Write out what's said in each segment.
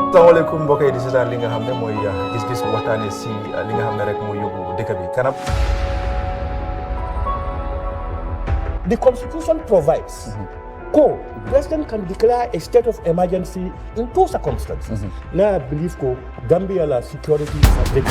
Assalamualaikum mbokk yi di seetaan li nga xam ne mooy gis-gis waxtaanee si li nga xam ne rek mooy yóbbu dëkk bi kanam. The Constitution provides President can declare a state of emergency in two circumstances. Now I believe Gambia la security is a big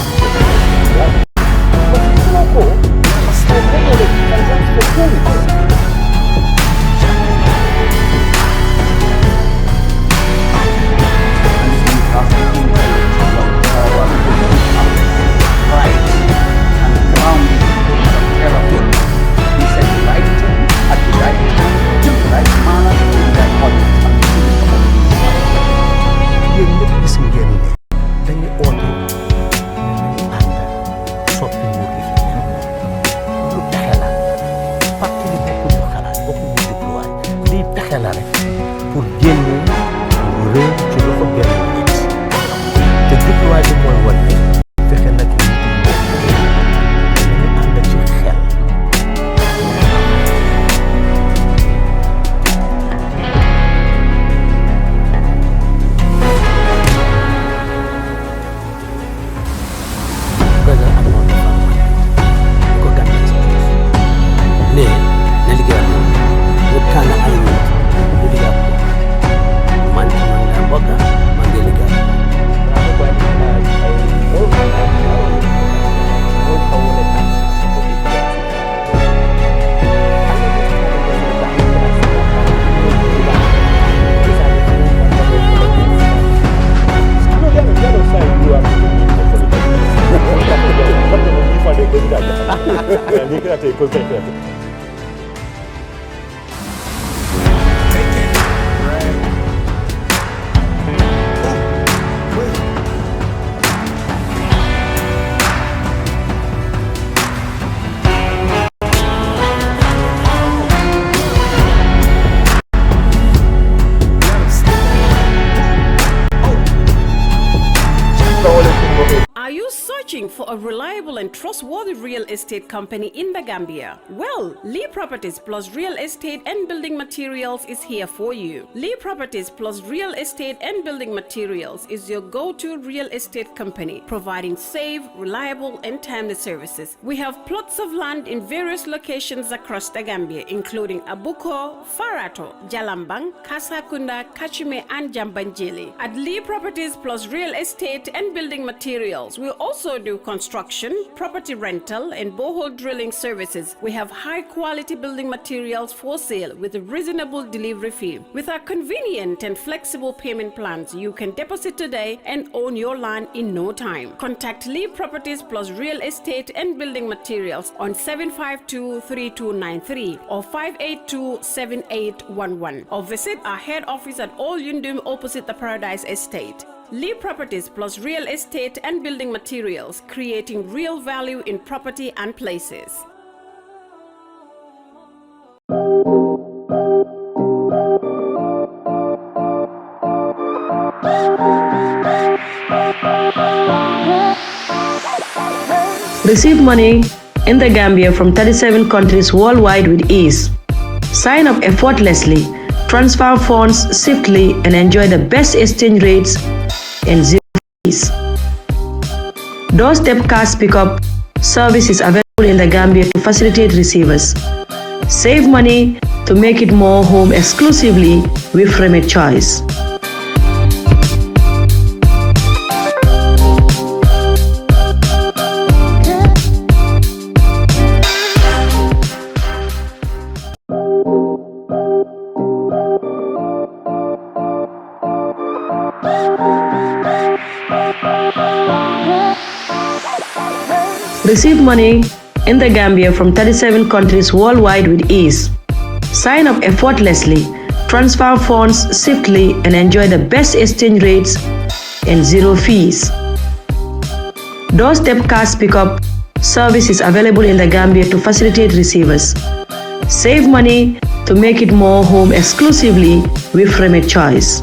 For a reliable and trustworthy real estate company in the Gambia? Well, Lee Properties Plus Real Estate and Building Materials is here for you. Lee Properties Plus Real Estate and Building Materials is your go-to real estate company, providing safe, reliable, and timely services. We have plots of land in various locations across the Gambia, including Abuko, Farato, Jalambang, Kasakunda, Kachime, and Jambanjili. At Lee Properties Plus Real Estate and Building Materials, we also do construction, property rental, and borehole drilling services. We have high-quality building materials for sale with a reasonable delivery fee. With our convenient and flexible payment plans, you can deposit today and own your land in no time. Contact Lee Properties Plus Real Estate and Building Materials on 752-3293 or 582-7811 or visit our head office at Old Yundum opposite the Paradise Estate. Lee Properties Plus Real Estate and Building Materials, creating real value in property and places. Receive money in the Gambia from 37 countries worldwide with ease. Sign up effortlessly, transfer funds swiftly, and enjoy the best exchange rates and zero fees. Doorstep cash pickup service is available in the Gambia to facilitate receivers. Save money to make it more home exclusively with Remit Choice. Receive money in the Gambia from 37 countries worldwide with ease. Sign up effortlessly, transfer funds swiftly, and enjoy the best exchange rates and zero fees. Doorstep cash pickup service is available in the Gambia to facilitate receivers. Save money to make it more home exclusively with Remit Choice.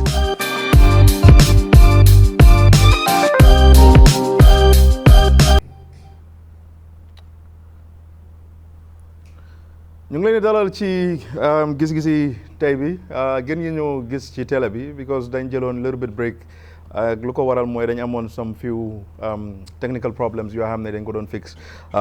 ñu ngi leen di dalal ci gis-gisi tey bi gën ñu ñëw gis ci télé bi because dañ jëloon little bit break lu ko waral mooy dañ amoon some few technical problems yoo xam ne dañ ko doon fix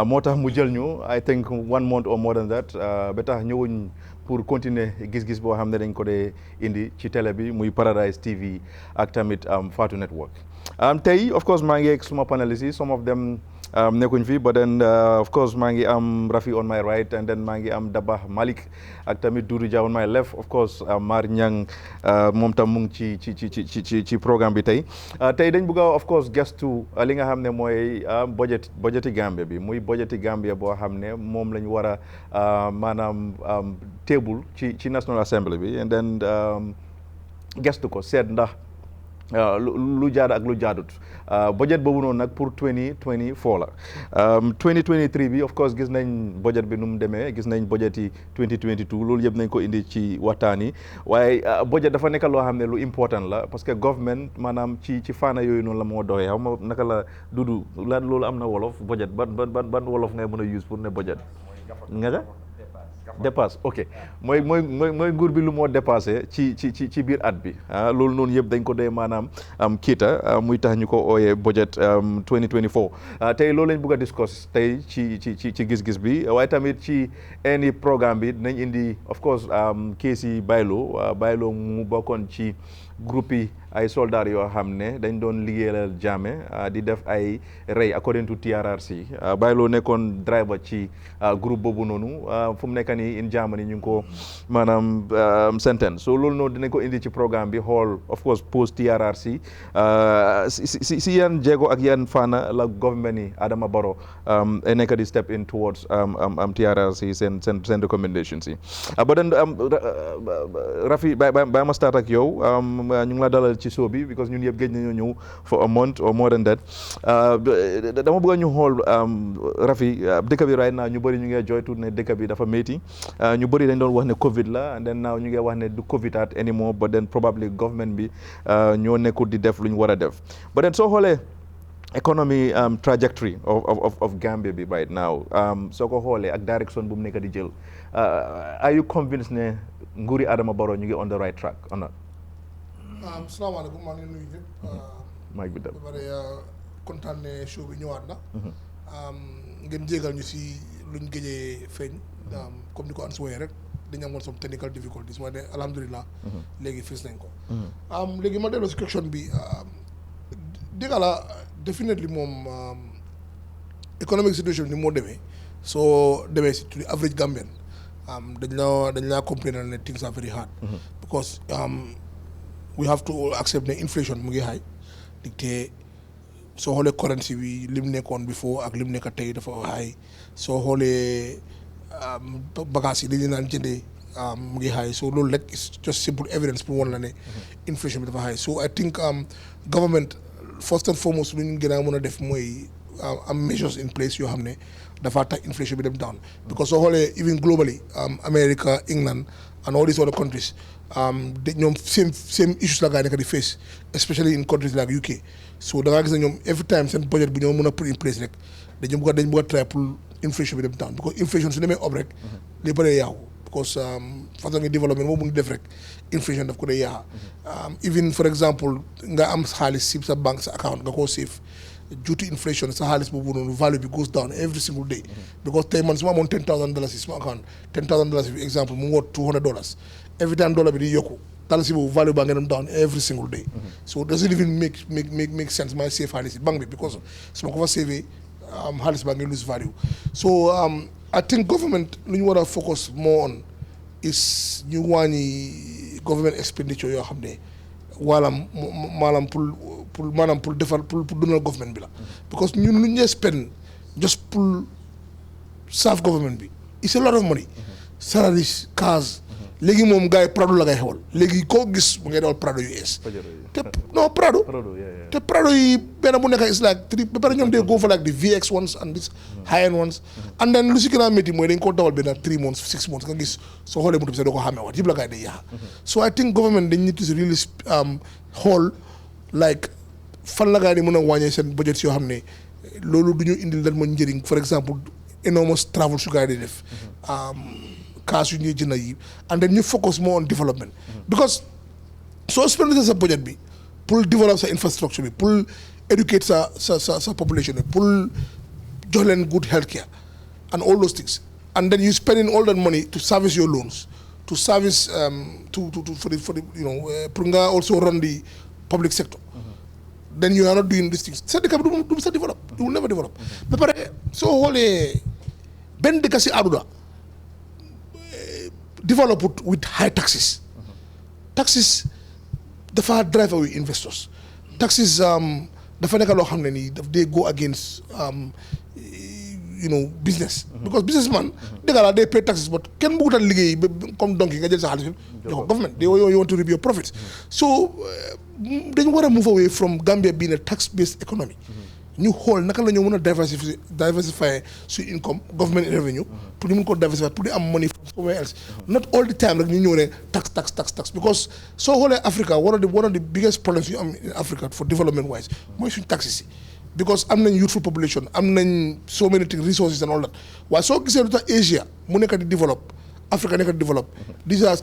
moo tax mu jël ñu I think 1 month or more than that ba tax ñëwuñ pour continuer gis-gis boo xam ne dañ ko dee indi ci télé bi muy Paradise TV ak tamit Fatu Network tey of course maa ngi ak suma panelists yi some of them nekkuñ fi but then of course maa ngi am Rafi on my right and then maa ngi am Dabah Malik ak tamit Doudou Dia on my left of course Mar Niang moom tam mu ngi ci programme bi tey dañ bëgg a of course gestu li nga xam ne mooy budgeti Gambia bi muy budgeti Gambia boo xam ne moom lañ war a maanaam table ci National Assembly bi and then gestu ko seet ndax lu jaada ak lu jaadut budget boobu noonu nag pour 2024 la 2023 bi of course gis nañ budget bi nu mu demee gis nañ budget yi 2022 loolu yëpp nañ ko indi ci waxtaan yi waaye budget dafa nekk loo xam ne lu important la parce que government maanaam ci faana yooyu noonu la moo doxee xam nga naka la dudu la loolu am na wolof budget ban wolof ngay mën a use pour ne budget nga ja dépasse ok mooy nguur bi lu moo dépassé ci biir at bi loolu noonu yëpp dañ ko dee maanaam kiita muy tax ñu ko ooyee budget 2024 tey loolu lañ bëgg a discuss tey ci gis-gis bi waaye tamit ci any programme bi dinañ indi of course kees yi Baylo mu bokkoon ci groupe yi ay soldats yoo xam ne dañ doon liggéeyal Jammeh di def ay rey according to TRRC Baylo nekkoon driver ci groupe boobu noonu fu mu nekk nii in Germany ñu ngi ko maanaam sentence so loolu noonu dinañ ko indi ci programme bi xool of course post TRRC si yan jéego ak yan fànn la government yi Adama Barrow nekk di step in towards TRRC seen recommendations yi but then Rafi ba ma start ak yow ñu ngi la dalal ci show bi because ñun yëpp géej nañoo ñëw for a month or more than that dama bëgg ñu xool Rafi dëkk bi right now ñu bëri ñu ngi joytu ne dëkk bi dafa métti ñu bëri dañ doon wax ne Covid la and then now ñu ngi wax ne du Covid at anymore but then probably government bi ñoo nekkul di def lu ñu war a def but then soo xoolee economy trajectory of Gambia bi right now soo ko xoolee ak direction bu mu nekk di jël are you convinced ne nguuri Adama Barrow ñu ngi on the right track or not? Salaamaaleykum maa ngi nuyu ñëpp. maa ngi dem ba pare kontaan ne show bi ñëwaat na. ngeen jégal ñu si luñ gëjee feeñ. comme ni ko Ansu waxee rek dañu amoon some technical difficulties mooy ne alhamdulilah. léegi fis nañ ko. léegi ma delloo si question bi dëgg la definitely moom economic situation ni moo demee soo demee si to the average Gambian dañ laa complain ne things are very hard. because we have to accept ne inflation mu ngi high te soo xoolee currency bi lim nekkoon before ak lim nekk tey dafa high soo xoolee bagages yi li ñu naan jëndee mu ngi high so loolu rek is just simple evidence pour wan la ne inflation bi dafa high so I think government first and foremost lu ñu gën a mën a def mooy am measures in place yoo xam ne dafa tax inflation bi dem down because soo xoolee even globally America England and all these other countries ñoom same issues la gaa yi nekk di face especially in countries like UK so da ngaa gis ne ñoom every time seen budget bi ñoo mën a put in place rek dañ bëgg a try pour inflation bi dem down because inflation su demee up rek li bëree yaaxu because façon ngi développement moo mun di def rek inflation daf ko dee yaaxa even for example nga am xaalis si sa banque sa account nga koo save due to inflation sa xaalis boobu noonu value bi goes down every single day because tey man su ma amoon $10,000 si sama account $10,000 bi exemple mu ngi $200 every time dollar bi di yokku dalasi boobu value baa ngeen down every single day so does it even make sense may save xaalis bank bi because su ma ko fa save xaalis baa ngeen lose value so I think government lu ñu war a focus more on is ñu wàññi government expenditure yoo xam ne maanaam pour defar pour dundal government bi la because ñun lu ñu spend just pour serve government bi it's a lot of money salaries cars léegi moom gars yi Prado la ngay xewal léegi koo gis mu ngay dawal Prado US te non Prado te Prado yi benn bu nekk is like three ba pare ñoom they go for like the VX ones and these high end ones and then lu si gën a métti mooy dañ koo dawal benn 3 months 6 months nga gis soo xoolee moto bi sax doo ko xàmmee waat yëpp la gars yi day yaaxa so I think government dañ need to really xool like fan la gars yi mën a wàññee seen budget yoo xam ne loolu du ñu indil lan mooy njëriñ for exemple enormous travel su gars yi di def cash yu ñuy jënd yi and then ñu focus more on development because soo spending sa budget bi pour develop sa infrastructure bi pour educate sa population bi pour jox leen good healthcare and all those things and then you spending all that money to service your loans to service for the pour nga also run the public sector then you are not doing these things sa dëkk bi du sa develop du never develop ba pare soo xoolee benn dëkk si àdduna developed with high taxes taxes dafa drive away investors taxes dafa nekk loo xam ne nii daf dee go against business because businessman dëgg la they pay taxes but kenn bëggut a liggéey comme donc nga jël sa xaalis jox ko government they want to reap your profits so dañu war a move away from Gambia being a tax based economy ñu xool naka la ñu mën a diversify su income government revenue pour ñu mën ko diversify pour di am money from somewhere else not all the time rek ñu ñëw ne tax because soo xoolee Africa one of the biggest problems yu am in Africa for development wise mooy suñu taxes yi because am nañ youthful population am nañ so many things resources and all that waaye soo gisee lu tax Asia mu nekk di develop Africa nekk di develop these are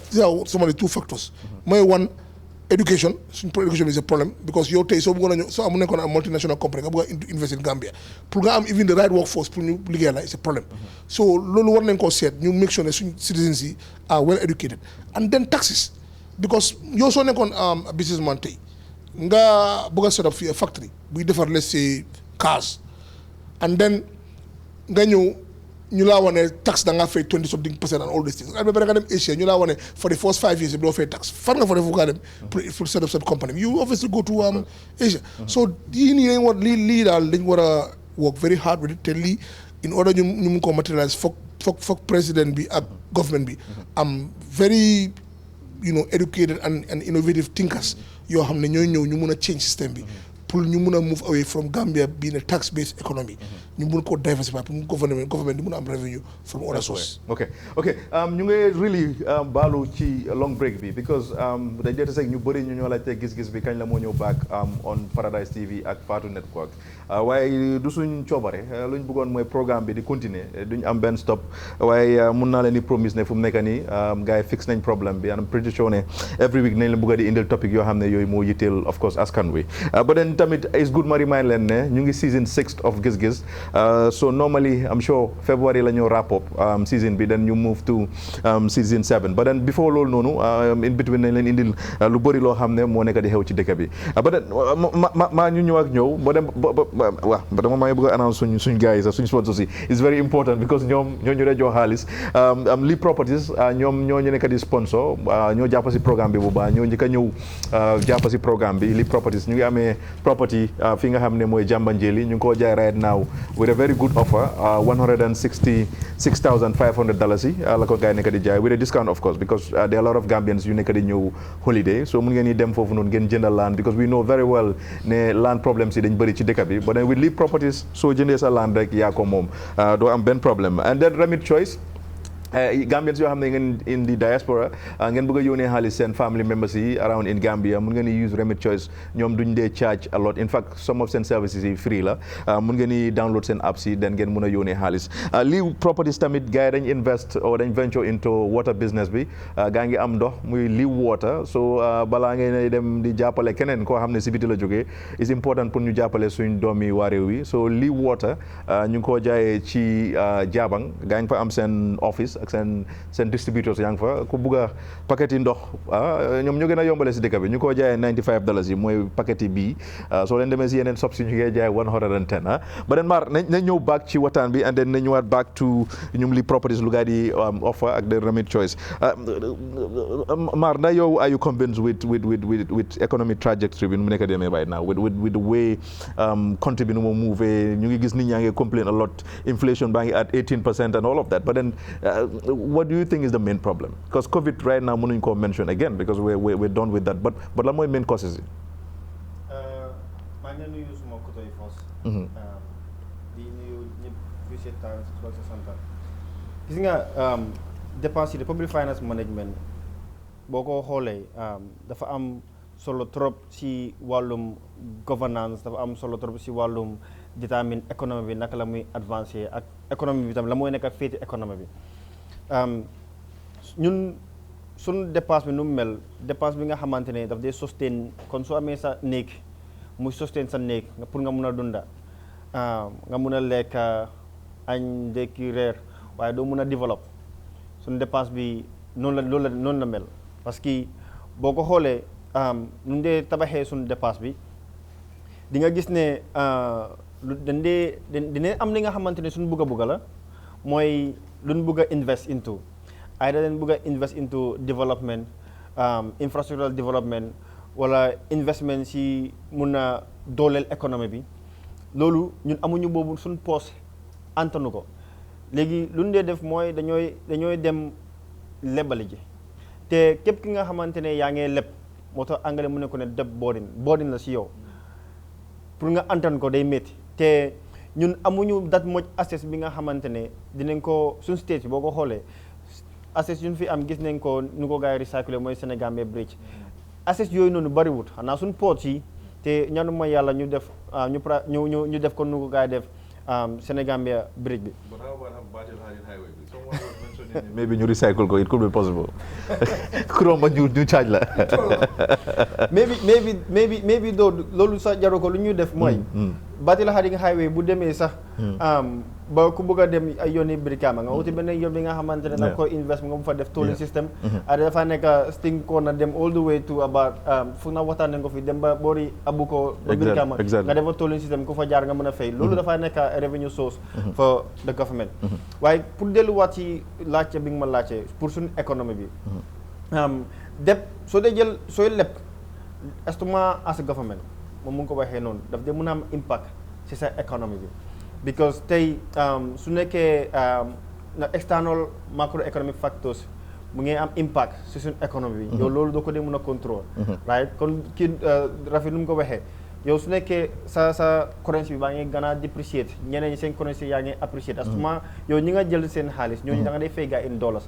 some of the two factors mooy one education suñ education is a problem because yow tey soo bëggoon a ñëw soo amu nekkoon a multinational company nga bëgg a invest in Gambia pour nga am even the right workforce pour ñu liggéey la it's a problem so loolu war nañ koo seet ñu make sure ne suñ citizens yi are well educated and then taxes because yow soo nekkoon a businessman tey nga bëgg a set up fii a factory buy defar let's say cars and then nga ñëw ñu laa wane tax da ngaa fay 20% and all these things and ba pare nga dem Asia ñu laa wane for the first 5 years doo fay tax fan nga fa def fu kaa dem pour set up seen company you obviously go to Asia so yii nii dañ war lii daal dañ war a work very hard with it te lii in order ñu mun ko materialize foog président bi ak government bi am very educated and innovative thinkers yoo xam ne ñooy ñëw ñu mun a change système bi pour ñu mun a move away from Gambia being a tax based economy ñu mun ko diversify pour government di mun a am revenue from other sources. ok ñu ngi really baalu ci long break bi because dañ dee tase ñu bëri ñu ñoo laajte gis-gis bi kañ la moo ñëw back on Paradise TV ak Fatou Network waaye du suñ coobare luñ bëggoon mooy programme bi di continuer duñ am benn stop waaye mun naa leen di promise ne fu mu nekk nii gars yi fix nañ problème bi and I'm pretty sure ne every week nañ la bëgg a di indil topic yoo xam ne yooyu moo yitteel of course askan wi but then tamit it's good ma remind leen ne ñu ngi season 6 of Giss Giss so normally I'm sure February la ñoo wrap up season bi then you move to season 7 but then before loolu noonu in between nañ leen indil lu bëri loo xam ne moo nekk di xew ci dëkk bi but then maa ñu ñëw ak ñëw waaw ba dama maa ngi bëgg a announce suñ gars yi sax suñ sponsors yi it's very important because ñoom ñoo ñu dee jox xaalis Lee Properties ñoom ñoo ñu nekk di sponsor ñoo jàpp si programme bi bu baax ñoo njëkk a ñëw jàpp si programme bi Lee Properties ñu ngi amee property fi nga xam ne mooy Jambanjeli ñu ngi ko jaay right now with a very good offer $166,500 yi la ko gars yi nekk di jaay with a discount of course because there are a lot of Gambians yu nekk di ñëw holiday so mun ngeen ñi dem foofu noonu ngeen jëndal land because we know very well ne land problems yi dañ bëri ci dëkk bi but then with Lee Properties soo jëndee sa land rek yaa ko moom doo am benn problème and then remit choice Gambians yoo xam ne ngeen in the diaspora ngeen bëgg a yónnee xaalis seen family members yi around in Gambia mun ngeen di use Remit Choice ñoom duñ dee charge a lot in fact some of seen services yi free la mun ngeen di download seen apps yi then ngeen mun a yónnee xaalis Lee Properties tamit gars yi dañ invest or dañ venture into water business bi gaa ngi am ndox muy Lee Water so balaa ngeen dem di jàppale keneen koo xam ne si biti la jógee is important pour ñu jàppale suñ doomi waa réew wi so Lee Water ñu ngi koo jaayee ci Jabang gaa ngi fa am seen office ak seen distributeurs yaa ngi fa ku bugg a paquet yi ndox ñoom ñoo gën a yombale si dëkk bi ñu ko jaayee $95 yi mooy paquet yi bii soo leen demee si yeneen shops yi ñu ngi jaay $110 ba den maar nañ ñëw back ci waxtaan bi and then nañ ñëwaat back to ñum Lee Properties lu gaa di offer ak the Remit Choice maar ndax yow are you convinced with economic trajectory bi nu mu nekk demee right now with the way country bi nu mu move ñu ngi gis nit ñaa ngi complain a lot inflation baa ngi at 18% and all of that but then what do you think is the main problem? Because COVID right now, mënuñ ko mention again because we're done with that. But lan mooy main causes yi. maa ngi nuyu suma koto yi first. di nuyu ñëpp fii si temps si sa santal. gis nga dépense yi de public finance management boo ko xoolee dafa am solo trop si wàllum governance dafa am solo trop si wàllum détermine économie bi naka la muy avancer ak économie bi tam la mooy nekk féeti économie bi. ñun suñ dépense bi nu mu mel dépense bi nga xamante ne daf dee sustain kon soo amee sa néeg muy sustain sa néeg pour nga mun a dunda nga mun a lekk añ ndekki reer waaye doo mun a développe suñ dépense bi noonu la mel parce que boo ko xoolee nu dee tabaxee suñ dépense bi di nga gis ne dina am li nga xamante ne suñ bugga la mooy luñ bugg a invest into ay da leen bugg a invest into development infrastructural development wala investment si mun a dooleel économie bi loolu ñun amuñu boobu suñ poos antanu ko léegi lu ñu dee def mooy dañooy dem lebali ji te képp ki nga xamante ne yaa ngee leb moo tax anglais mu ne ko ne debt burden la si yow pour nga antan ko day métti te ñun amuñu that much access bi nga xamante ne dinañ ko suñ stage boo ko xoolee access yu ñu fi am gis nañ ko nu ko gars yi recycler mooy Sénégambia bridge access yooyu noonu bariwut xanaa suñ port yi te ñaanu mooy yàlla ñu def ñu def ko nu ko gars yi def Sénégambia bridge bi. But how about Batil Hadid Highway? Someone was mentioning maybe you recycle ko, it could be possible. Kuroma ñu charge la. maybe doo loolu sax jaru ko lu ñu def mooy. Batil Hadid Highway bu demee sax. ba ku bëgg a dem ay yooni Brikama nga wuti benn yoon bi nga xamante ne da nga koy invest nga mu fa def tolling system. dafa nekk sting ko na dem all the way to about fu na waxtaan nañ ko fi dem ba boori Abuko ba Brikama nga defa tolling system ku fa jaar nga mën a fay loolu dafa nekk revenue source for the government waaye pour delluwaat ci laajte bi nga ma laajte pour suñu économie bi deb soo dee jël sooy leb estimement as a government moom mu ngi ko waxee noonu daf dee mën a am impact ci sa économie bi because tey su nekkee na external macroeconomic factors mu ngi am impact si suñu économie bi yow loolu doo ko dee mën a contrôle right kon kii rafet nu mu ko waxee yow su nekkee sa currency bi baa ngi gën a depreciate ñeneen ñi seen currency yaa ngi appreciate asuma yow ñi nga jël seen xaalis ñooñu da nga dee fay gaa in dollars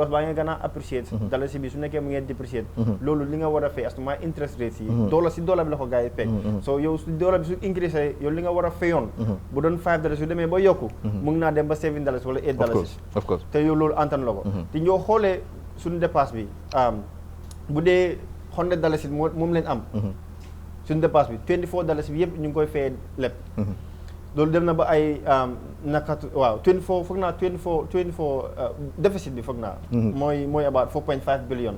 baa ngi gën a appreciate dalasi bi su nekkee mu ngi depreciate loolu li nga war a fay asuma interest rates yi dollar si dollar bi la ko gaa yi fekk so yow su dollar bi su increase yow li nga war a fayoon bu doon $5 su demee ba yokku mu ngi naa dem ba $7 wala $8 of course te yow loolu antan la ko te ñoo xoolee suñu dépasse bi bu dee $100 moom leen am suñu dépasse bi $24 bi yëpp ñu ngi koy fay lépp loolu dem na ba ay nakatu waaw 24 foog naa 24 déficit bi foog naa mooy about 4.5 billion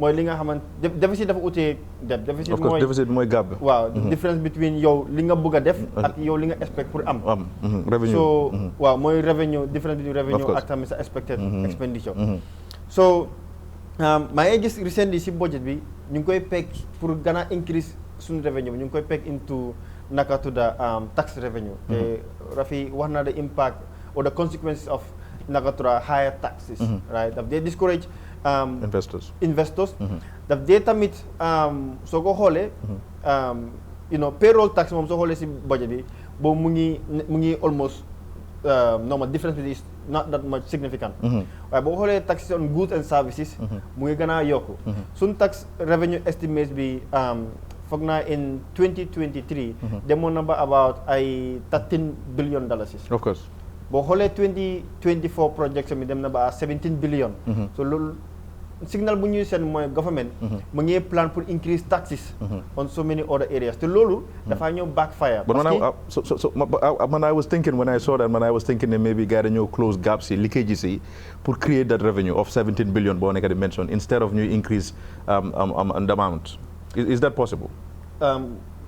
mooy li nga xamante déficit dafa utee deb déficit mooy déficit mooy gap bi waaw difference between yow li nga bëgg a def ak yow li nga expect pour am revenue so waaw mooy revenue difference between revenue ak tamit sa expected expenditure so maa ngi gis recently si budget bi ñu ngi koy peg pour gën a increase suñu revenue bi ñu ngi koy peg into naka tudda tax revenue te Rafi wax na the impact or the consequences of naka tudda higher taxes right daf dee discourage investors daf dee tamit soo ko xoolee payroll tax moom soo xoolee si budget bi boobu mu ngi almost normal difference is not that much significant waaye boo xoolee taxes on goods and services mu ngi gën a yokku suñ tax revenue estimates bi foog naa in 2023 demoon na ba about ay $13 billion of course boo xoolee 2024 projection bi dem na ba $17 billion so loolu signal bu ñuy seen mooy government mu ngi plan pour increase taxes on so many other areas te loolu dafa ñëw backfire but when I was thinking when I saw that I was thinking that maybe gars dañoo close gaps yi leakages yi pour create that revenue of 17 billion boo nekk di mention instead of ñuy increase the amount is that possible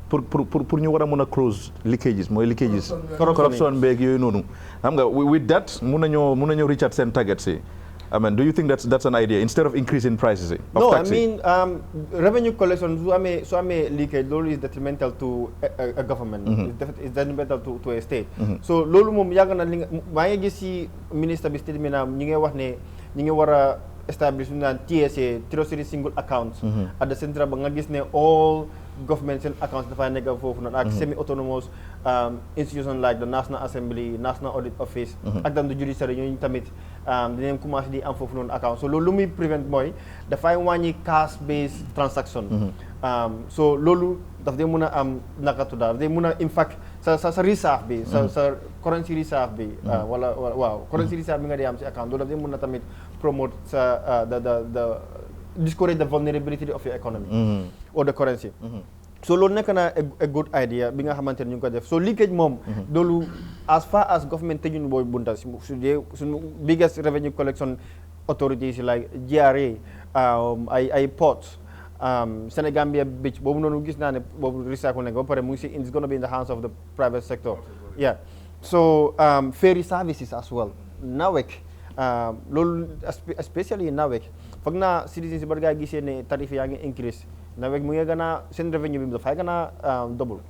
pour ñu war a mën a close leakages mooy leakages corruption beeg yooyu noonu xam nga with that mun nañoo reach at seen targets yi I mean, do you think that's an idea instead of increasing prices? No, I mean revenue collection. So I mean, leakage. Lolo is detrimental to a government. It's detrimental to a state. So lolo mom yaga na may gisi minister bi statement na ñi nga wax ne ñi nga wara establish na TSA Treasury Single Accounts at the central ba nga gis ne all governments and accounts dafa nekk foofu noonu ak semi-autonomous institution like the National Assembly, National Audit Office ak dan the judiciary ñooñu tamit dinañ commencé di am foofu noonu account so loolu lu muy prevent mooy dafay wàññi cash based transaction so loolu daf dee mën a am naka tudda daf dee mën a in fact sa reserve bi sa currency reserve bi wala waaw currency reserve bi nga dee am si account loolu daf dee mën a tamit promote sa the discourage the vulnerability of your economy or the currency. So loolu nekk na a good idea bi nga xamante ne ñu ngi ko def so leakage moom loolu as far as government tëjuñu booy bunta su dee suñu biggest revenue collection authorities like GRA ay ports Senegambia beach boobu noonu gis naa ne boobu recycle nañ ko ba pare mu ngi si it's gonna be in the hands of the private sector so ferry services as well NAWEC loolu especially NAWEC foog naa citizens yi ba gaa gisee ne tarif yaa ngi increase NAWEC mu ngi gën a seen revenue bi dafay gën a double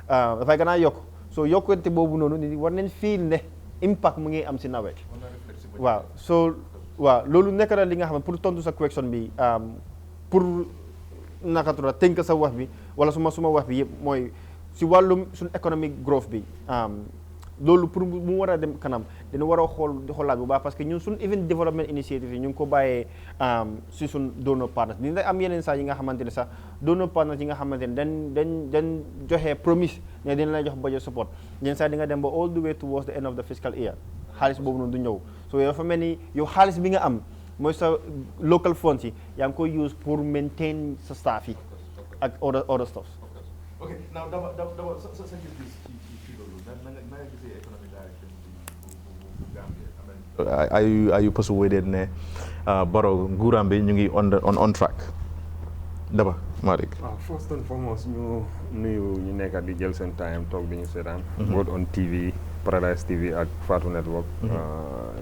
dafay gën a yokk so yokkute boobu noonu nit war nañ feel ne impact mu ngi am si NAWEC waaw so waaw loolu nekk na li nga xam ne pour tontu sa question bi pour nakatura tënk sa wax bi wala suma wax bi yëpp mooy si wàllum suñu economic growth bi loolu pour mu war a dem kanam dina war a xoolaat bu baax parce que ñun suñ even development initiative yi ñu ngi ko bàyyee si suñ donor partners dina am yeneen sax yi nga xamante ne sax donor partners yi nga xamante ne dañ joxe promise ne dina la jox budget support yeneen sax di nga dem ba all the way towards the end of the fiscal year xaalis boobu noonu du ñëw so dafa mel ni yow xaalis bi nga am mooy sa local funds yi yaa ngi koy use pour maintain sa staff yi ak other stuff. Okay, now dama sa gis-gis ci loolu na nga gisee economic direction bu Gambia. Are you persuaded ne Barrow nguuram bi ñu ngi on track daba Malick. First and foremost ñu nuyu ñu nekk di jël seen time toog di ñu seetaan. both on TV Paradise TV ak Fatou Network.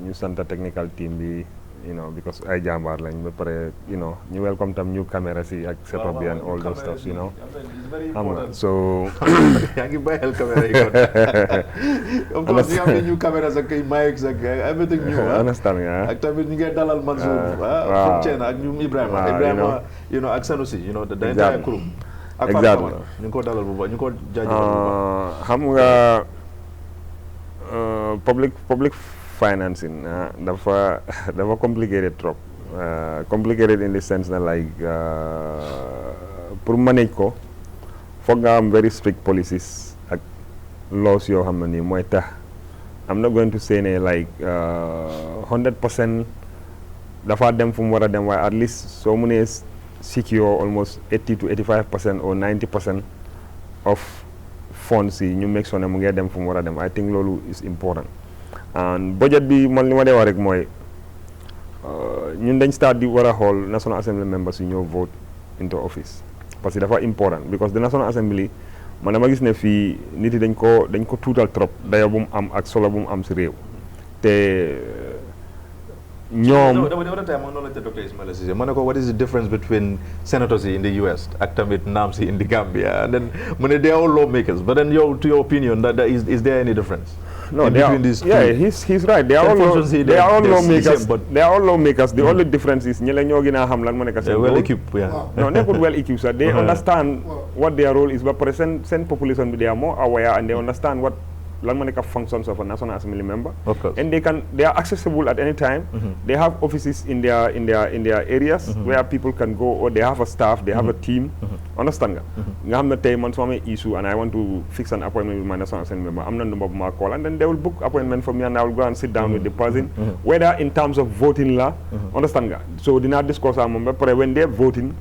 ñu sant technical team bi. Because ay jàmbaar lañ ba pare ñu welcome tam new cameras yi ak setup bi and all those stuff xam nga so yaa ngi bàyyi xel caméra yi kon of course ñu am new cameras ak ay mics ak everything new understand nga ak tamit ñu ngi dalal Mansour from China ak ñu Ibrahima ak Sanusi the entire crew ak exactly ñu ngi ko dalal bu baax ñu ngi ko jaajëfal bu baax xam nga public financing dafa complicated trop complicated in the sense that like pour manage ko foog nga am very strict policies ak laws yoo xam ne nii mooy tax I'm not going to say ne like 100% dafa dem fu mu war a dem waaye at least soo mënee secure almost 80 to 85% or 90% of funds yi ñu make sure ne mu ngi dem fu mu war a dem I think loolu is important. And budget bi man li ma dee wax rek mooy ñun dañ start di war a xool National Assembly members yi ñoo vote into office parce que dafa important because the National Assembly man dama gis ne fii nit yi dañ ko tuutal trop dayo bu mu am ak solo bu mu am si réew te ñoom ma ne ko what is the difference between senators in the US ak tamit naams in the Gambia and then mu ne they are all lawmakers but then to your opinion that is there any difference? No, he's right. They are all lawmakers. They are all lawmakers. The only difference is ñi la ñoo gën a xam lan moo nekk seen well equipped, No, nekkul well equipped. So they understand what their role is, but present population they are more aware and they understand what lan moo nekk functions of a National Assembly member. Of course. And they are accessible at any time. They have offices in their areas where people can go, or they have a staff, they have a team. Understand nga? Nga xam ne tey man su ma amee issue and I want to fix an appointment with my National Assembly member, am na number bu ma call and then they will book appointment for me and I will go and sit down with the person. Whether in terms of voting la, understand nga? So dinaa discuss ak moom ba pare when they are voting,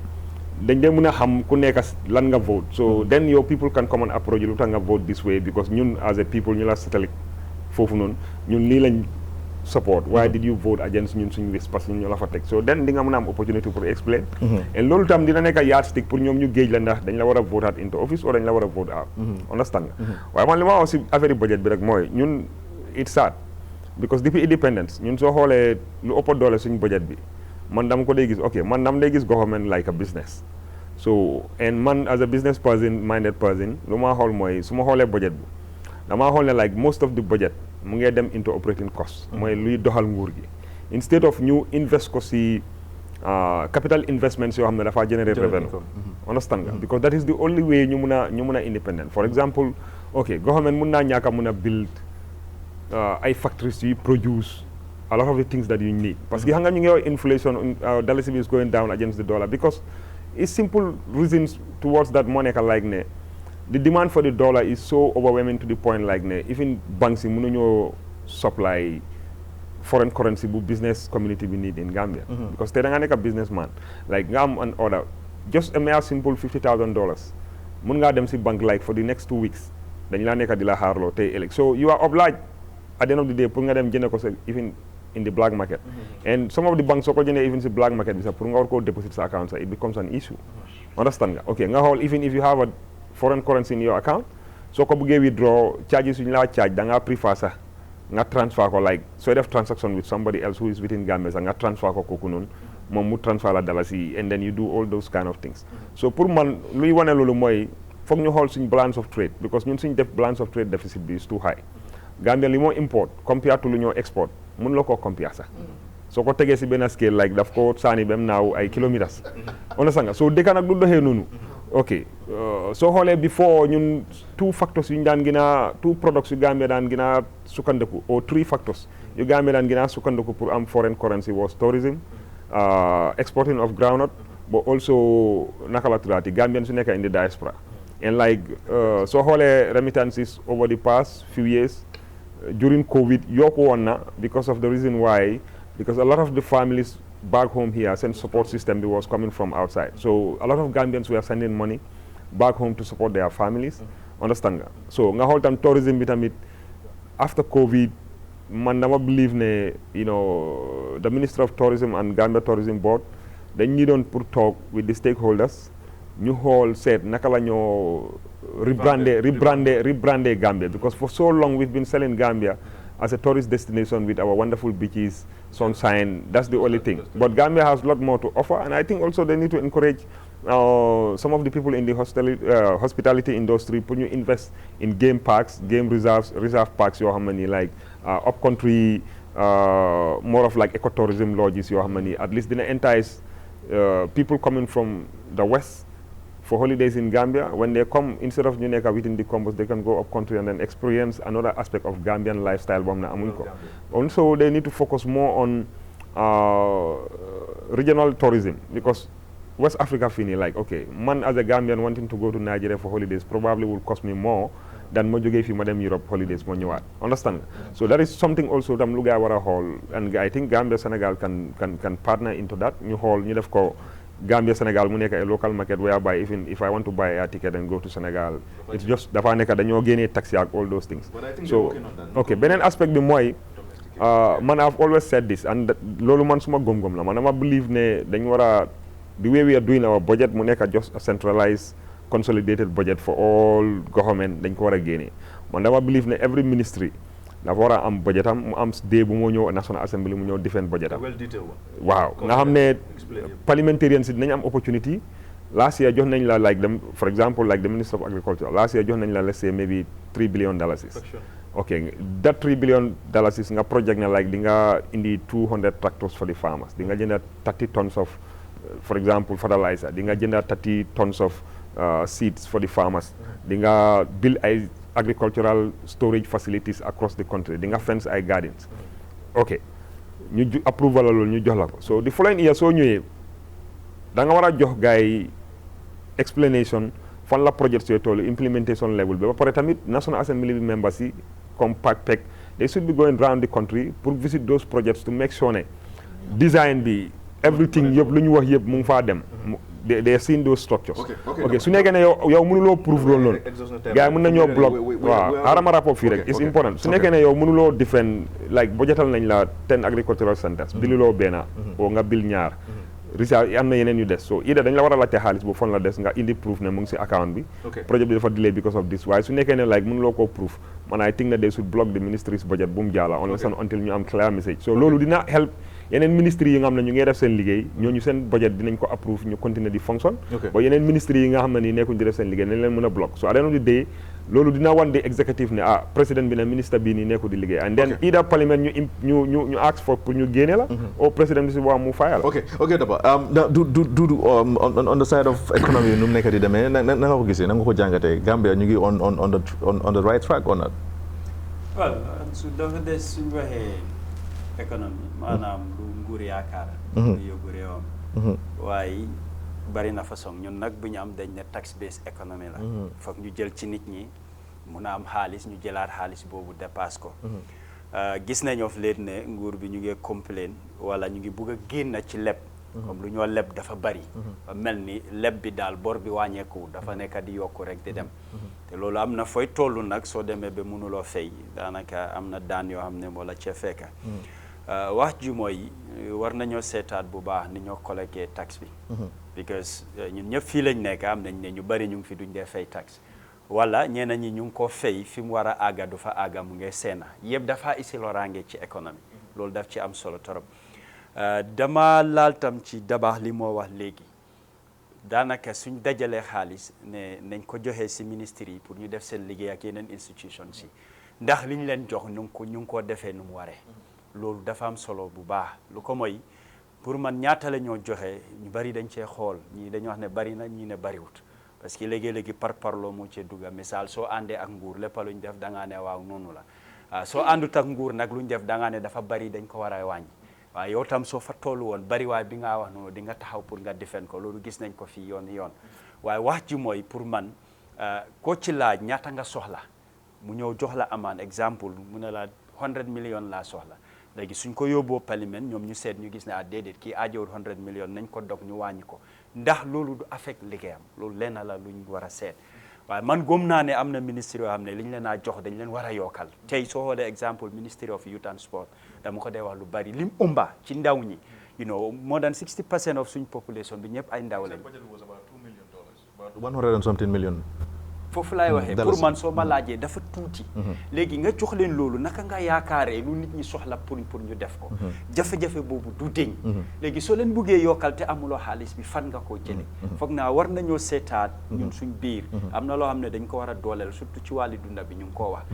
dañ dee mën a xam ku nekk lan nga vote so then your people can come and approach you lu tax nga vote this way because ñun as a people ñu la setali foofu noonu ñun lii lañ support why did you vote against ñun suñu list parce que ñun ñoo la fa teg so then di nga mën a am opportunity pour explain and loolu tam dina nekk yardstick pour ñoom ñu géej la ndax dañ la war a vote out into office or dañ la war a vote out understand nga waaye man li ma wax si affaire budget bi rek mooy ñun it's sad because depuis independence ñun soo xoolee lu ëpp doole suñu budget bi man dama ko dee gis man dama dee gis government like a business so and man as a business minded person lu ma xool mooy su ma xoolee budget bi dama xool ne like most of the budget mu ngee dem into operating costs mooy luy doxal nguur gi instead of ñu invest ko si capital investments yoo xam ne dafa generate revenue understand nga because that is the only way ñu mun a independent for example government mun naa ñàkk a mun a build ay factories yuy produce a lot of the things that you need parce que xam nga ñu ngi wax inflation dalasi is going down against the dollar because it's simple reasons towards that money like ne the demand for the dollar is so overwhelming to the point like ne even banks yi mënuñoo supply foreign currency bu business community bi need in Gambia. Because tey da nga nekk a businessman like nga am an order just a mere simple $50,000 mun ngaa dem si banque like for the next 2 weeks dañ laa nekk di la xaarloo tey ëllëg so you are obliged at the end of the day pour nga dem jënd ko sa even in the black market and some of the banks soo ko jëndee even si black market bi sax pour nga war koo deposit sa account sax it becomes an issue understand nga ok nga xool even if you have a foreign currency in your account soo ko bëggee withdraw charges yu ñu laa charge da ngaa prefer sax nga transfer ko like sooy def transaction with somebody else who is within Gambia sax nga transfer ko kooku noonu moom mu transfer la dalasi and then you do all those kind of things so pour man luy wane loolu mooy foog ñu xool suñ balance of trade because ñun suñ def balance of trade deficit bi is too high Gambia li moo import compared to lu ñoo export mun la koo compare sax soo ko tegee si benn scale like daf ko saani bem naaw ay kilomètres understand nga soo dëkka nag du doxee noonu ok soo xoolee before ñun 2 factors yu ñu daan gën a 2 products yu Gambia daan gën a sukkandiku or 3 factors yu Gambia daan gën a sukkandiku pour am foreign currency was tourism exporting of groundnut but also naka la tuddaati Gambian su nekk in the diaspora and like soo xoolee remittances over the past few years during COVID yokku woon na because of the reason why because a lot of the families back home here send support system was coming from outside so a lot of Gambians were sending money back home to support their families understand nga so nga xool tam tourism bi tamit after COVID man dama believe ne you know the Minister of Tourism and Gambia Tourism Board dañ ñi doon pour talk with the stakeholders ñu xool seet naka la ñoo rebrandé Gambia because for so long we've been selling Gambia as a tourist destination with our wonderful beaches, sunshine. That's the only thing. But Gambia has a lot more to offer, and I think also they need to encourage some of the people in the hospitality industry to invest in game parks, game reserve parks. How many like upcountry, more of like ecotourism lodges. How many? At least they entice people coming from the west for holidays in Gambia. When they come, instead of Juneka within the combos, they can go up country and then experience another aspect of Gambian lifestyle. Also, they need to focus more on regional tourism because West Africa fini like, okay, man as a Gambian wanting to go to Nigeria for holidays probably will cost me more than Mojoge if you madam Europe holidays when you are. Understand? So that is something also that Luga Hall, and I think Gambia Senegal can partner into that. New hall, you have called Gambia Senegal mu nekk a local market whereby even if I want to buy a ticket and go to Senegal it's just dafa nekk dañoo génnee taxi ak all those things so okay beneen aspect bi mooy man I've always said this and loolu man suma gom-gom la man dama believe ne dañ war a the way we are doing our budget mu nekk just a centralized consolidated budget for all government dañ ko war a génnee man dama believe ne every ministry dafa war a am budget am mu am day bu moo ñëw National Assembly mu ñëw defend budget am waaw nga xam ne parliamentarians yi dinañ am opportunity last year jox nañ la like them for example like the Minister of Agriculture last year jox nañ la let's say maybe $3 billion okay that $3 billion nga project na like di nga indi 200 tractors for the farmers di nga jënda 30 tons of for example fertilizer di nga jënda 30 tons of seeds for the farmers di nga build ay agricultural storage facilities across the country di nga fence ay gardens ok ñu approval la loolu ñu jox la ko so the following year soo ñëwee da nga war a jox gars yi explanation fan la project sooy toll implementation level bi ba pare tamit National Assembly members yi comme PAC they should be going around the country pour visit those projects to make sure ne design bi everything yëpp lu ñu wax yëpp mu ngi faa dem they have seen those structures ok su nekkee ne yow mënuloo prove loolu noonu gars yi mën nañoo block waaw xaarama rapport fii rek it's important su nekkee ne yow mënuloo defend like budgetal nañ la 10 agricultural centers biluloo benn o nga bil ñaar research am na yeneen yu des so ida dañ la war a laajte xaalis bu fan la des nga indi proof ne mu ngi si account bi projet bi dafa delay because of this waaye su nekkee ne like mënuloo koo proof man I think that they should block the ministry's budget bu mu jaala until ñu am clear message so loolu dina help yeneen ministres yi nga xam ne ñu ngi def seen liggéey ñooñu seen budget dinañ ko approve ñu continuer di fonction ba yeneen ministres yi nga xam ne nii nekkuñ di def seen liggéey nañ leen mën a block so at the end of the day loolu dina wan di executive ne président bi ne ministre bii nii nekku di liggéey and then either parliament ñu ask for pour ñu génne la ou président bi si boo mu fayal ok d'abord on the side of economy nu mu nekk di demee na nga ko gisee na nga ko jàngatee Gambia ñu ngi on the right track or not well su dafa des suñu waxee économie maanaam lu nguur yaakaar lu yóbbu réewam waaye bari na façon ñun nag bu ñu am dañ ne tax based économie la foog ñu jël ci nit ñi mun a am xaalis ñu jëlaat xaalis boobu dépasse ko gis nañ of late ne nguur bi ñu ngi complain wala ñu ngi bugg a génn ci leb comme lu ñoo leb dafa bari mel ni leb bi daal bor bi wàññeeku dafa nekk di yokku rek di dem te loolu am na fooy tollu nag soo demee ba mënuloo fay daanaka am na daan yoo xam ne moo la cee fekka wax ji mooy war nañoo seetaat bu baax ni ñoo collecté taxe bi because ñun ñëpp fii lañ nekk am nañ ne ñu bari ñu ngi fi duñ dee fay taxe wala ñeneen ñi ñu ngi ko fay fi mu war a àgga du fa àgga mu ngi seena yëpp dafa isi loraange ci économie loolu daf ci am solo torop dama laal tam ci dabaax li moo wax léegi daanaka suñ dajalee xaalis ne nañ ko joxee si ministres yi pour ñu def seen liggéey ak yeneen institutions yi ndax liñ leen jox ñu ngi ko defee nu mu waree loolu dafa am solo bu baax lu ko mooy pour man ñaata la ñoo joxe ñu bari dañ cee xool ñii dañu wax ne bari na ñii ne bariwut parce que léegi-léegi par parloo moo cee dugga misaal soo àndee ak nguur lépp luñ def da ngaa ne waaw noonu la soo àndut ak nguur nag luñ def da ngaa ne dafa bari dañ ko war a wàññi waaye yow tam soo fa tollu woon bari waaye bi ngaa wax noonu di nga taxaw pour nga defend ko loolu gis nañ ko fii yoon waaye wax ji mooy pour man koo ci laaj ñaata nga soxla mu ñëw jox la amaan exemple mu ne la 100 millions laa soxla léegi suñ ko yóbboo parlement ñoom ñu seet ñu gis ne déedéet kii aajowul 100 millions nañ ko dog ñu wàññi ko ndax loolu du affect liggéeyam loolu lenn la luñ war a seet waaye man gëm naa ne am na ministre yoo xam ne li ñu leen a jox dañ leen war a yokkal tey soo xoolee exemple Ministry of Youth and Sport dama ko dee wax lu bari lim umba ci ndaw ñi more than 60% of suñ population bi ñëpp ay ndaw lañ. $100 and something million. foofu laay waxee pour man soo ma laajee dafa tuuti léegi nga jox leen loolu naka nga yaakaaree lu nit ñi soxla pour ñu def ko jafe-jafe boobu du deñ léegi soo leen buggee yokkal te amuloo xaalis bi fan nga koo jële foog naa war nañoo seetaat ñun suñ biir am na loo xam ne dañ ko war a dooleel surtout ci wàlli dunda bi ñu ngi koo wax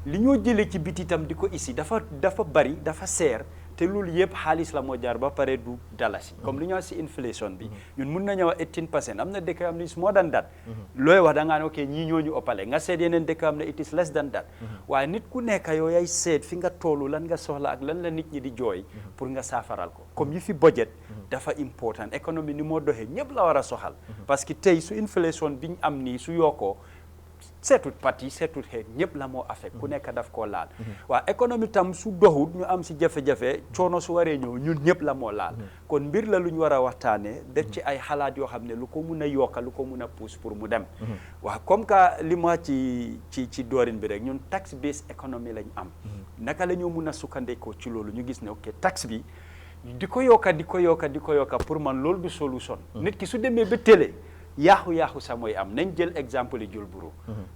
li ñoo jëlee ci biti itam di ko isi dafa bari dafa seer te loolu yëpp xaalis la moo jaar ba pare du dalasi comme li ñu wax si inflation bi ñun mun nañu wax 18% am na dëkk am ne is more than that looy wax da ngaa ne ok ñii ñooñu ëppale nga seet yeneen dëkk am ne it is less than that waaye nit ku nekk yow yaay seet fi nga toolu lan nga soxla ak lan la nit ñi di jooy pour nga saafaral ko comme yi fi budget dafa important économie ni moo doxee ñëpp la war a soxal parce que tey su inflation biñ am nii su yokkoo seetut parti seetut xeet ñëpp la moo affect ku nekk daf koo laal waaw économie tam su doxut ñu am si jafe-jafe coono su waree ñëw ñun ñëpp la moo laal kon mbir la lu ñu war a waxtaanee def ci ay xalaat yoo xam ne lu ko mun a yokka lu ko mun a pousse pour mu dem waaw comme que li ma ci doorin bi rek ñun tax based économie lañ am naka la ñoo mun a sukkandekoo ci loolu ñu gis ne ok tax bi di ko yokka pour man loolu du solution nit ki su demee ba télé yaaxu sa mooy am nañ jël exemple yi jul buru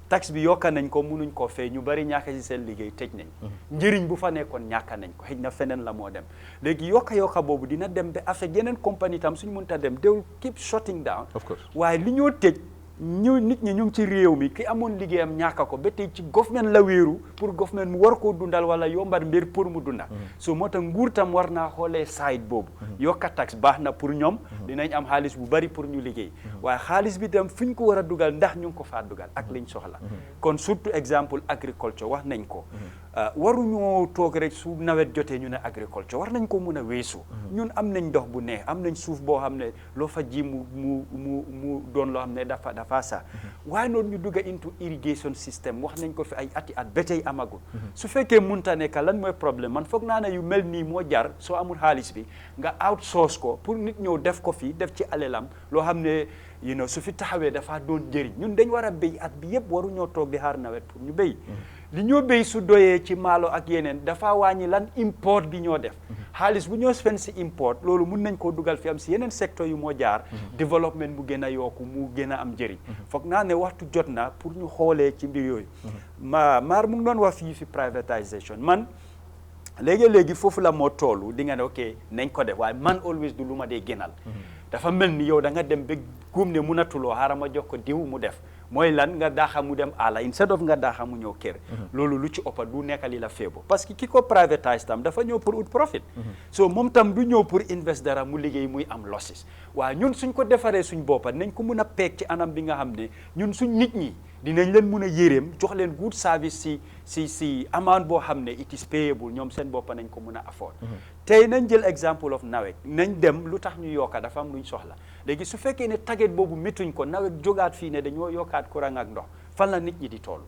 taxe bi yokka nañ ko munuñ koo fay ñu bari ñàkk ci seen liggéey tëj nañ njëriñ bu fa nekkoon ñàkka nañ ko xëy na feneen la moo dem léegi yokka boobu dina dem ba affect yeneen compagnie tam suñ mënta dem they will keep shutting down of course waaye li ñoo tëj nit ñi ñu ngi ci réew mi ki amoon liggéeyam ñàkka ko ba tey ci government la wéeru pour government mu war koo dundal wala yombal mbir pour mu dundal so moo tax nguur tam war naa xoolee side boobu yokka tax baax na pour ñoom dinañ am xaalis bu bari pour ñu liggéey waaye xaalis bi tam fi ñu ko war a dugal ndax ñu ngi ko faa dugal ak liñ soxla kon surtout exemple agriculture wax nañ ko waruñoo toog rek su nawet jotee ñu ne agriculture war nañ ko mun a weesu ñun am nañ ndox bu neex am nañ suuf boo xam ne loo fa ji mu doon loo xam ne dafa sax waaye noonu ñu dugga into irrigation system wax nañ ko fi ay ati at ba tey amagul su fekkee munta nekk lan mooy problème man foog naa ne yu mel nii moo jar soo amul xaalis bi nga outsource ko pour nit ñëw def ko fii def ci alelam loo xam ne su fi taxawee dafa doon njëriñ ñun dañ war a béy at bi yëpp waruñoo toog di xaar nawet pour ñu béy li ñoo béy su doyee ci maalo ak yeneen dafa wàññi lan import bi ñoo def xaalis bu ñoo spend si import loolu mun nañ koo dugal fi am si yeneen secteur yu moo jaar développement mu gën a yokku mu gën a am njëriñ foog naa ne waxtu jot na pour ñu xoolee ci mbir yooyu maar mu ngi doon wax fii fi privatisation man léegi foofu la moo toolu di nga ne ok nañ ko def waaye man always du lu ma dee gënal dafa mel ni yow da nga dem ba góom ne munatuloo xaaral ma jox ko diw mu def mooy lan nga daaxa mu dem àlla instead of nga daaxa mu ñëw kër loolu lu ci ëppa du nekk li la feebo parce que ki ko privatise tam dafa ñëw pour ut profit so moom tam du ñëw pour invest dara mu liggéey muy am losses waaye ñun suñ ko defaree suñ boppa nañ ko mun a peeg ci anam bi nga xam ne ñun suñ nit ñi dinañ leen mun a yéreem jox leen good service si amount boo xam ne it is payable ñoom seen boppa nañ ko mun a afford tey nañ jël exemple of nawet nañ dem lu tax ñu yokka dafa am luñ soxla léegi su fekkee ne target boobu métuñ ko nawet jógaat fii ne dañoo yokkaat courant ak ndox fan la nit ñi di toll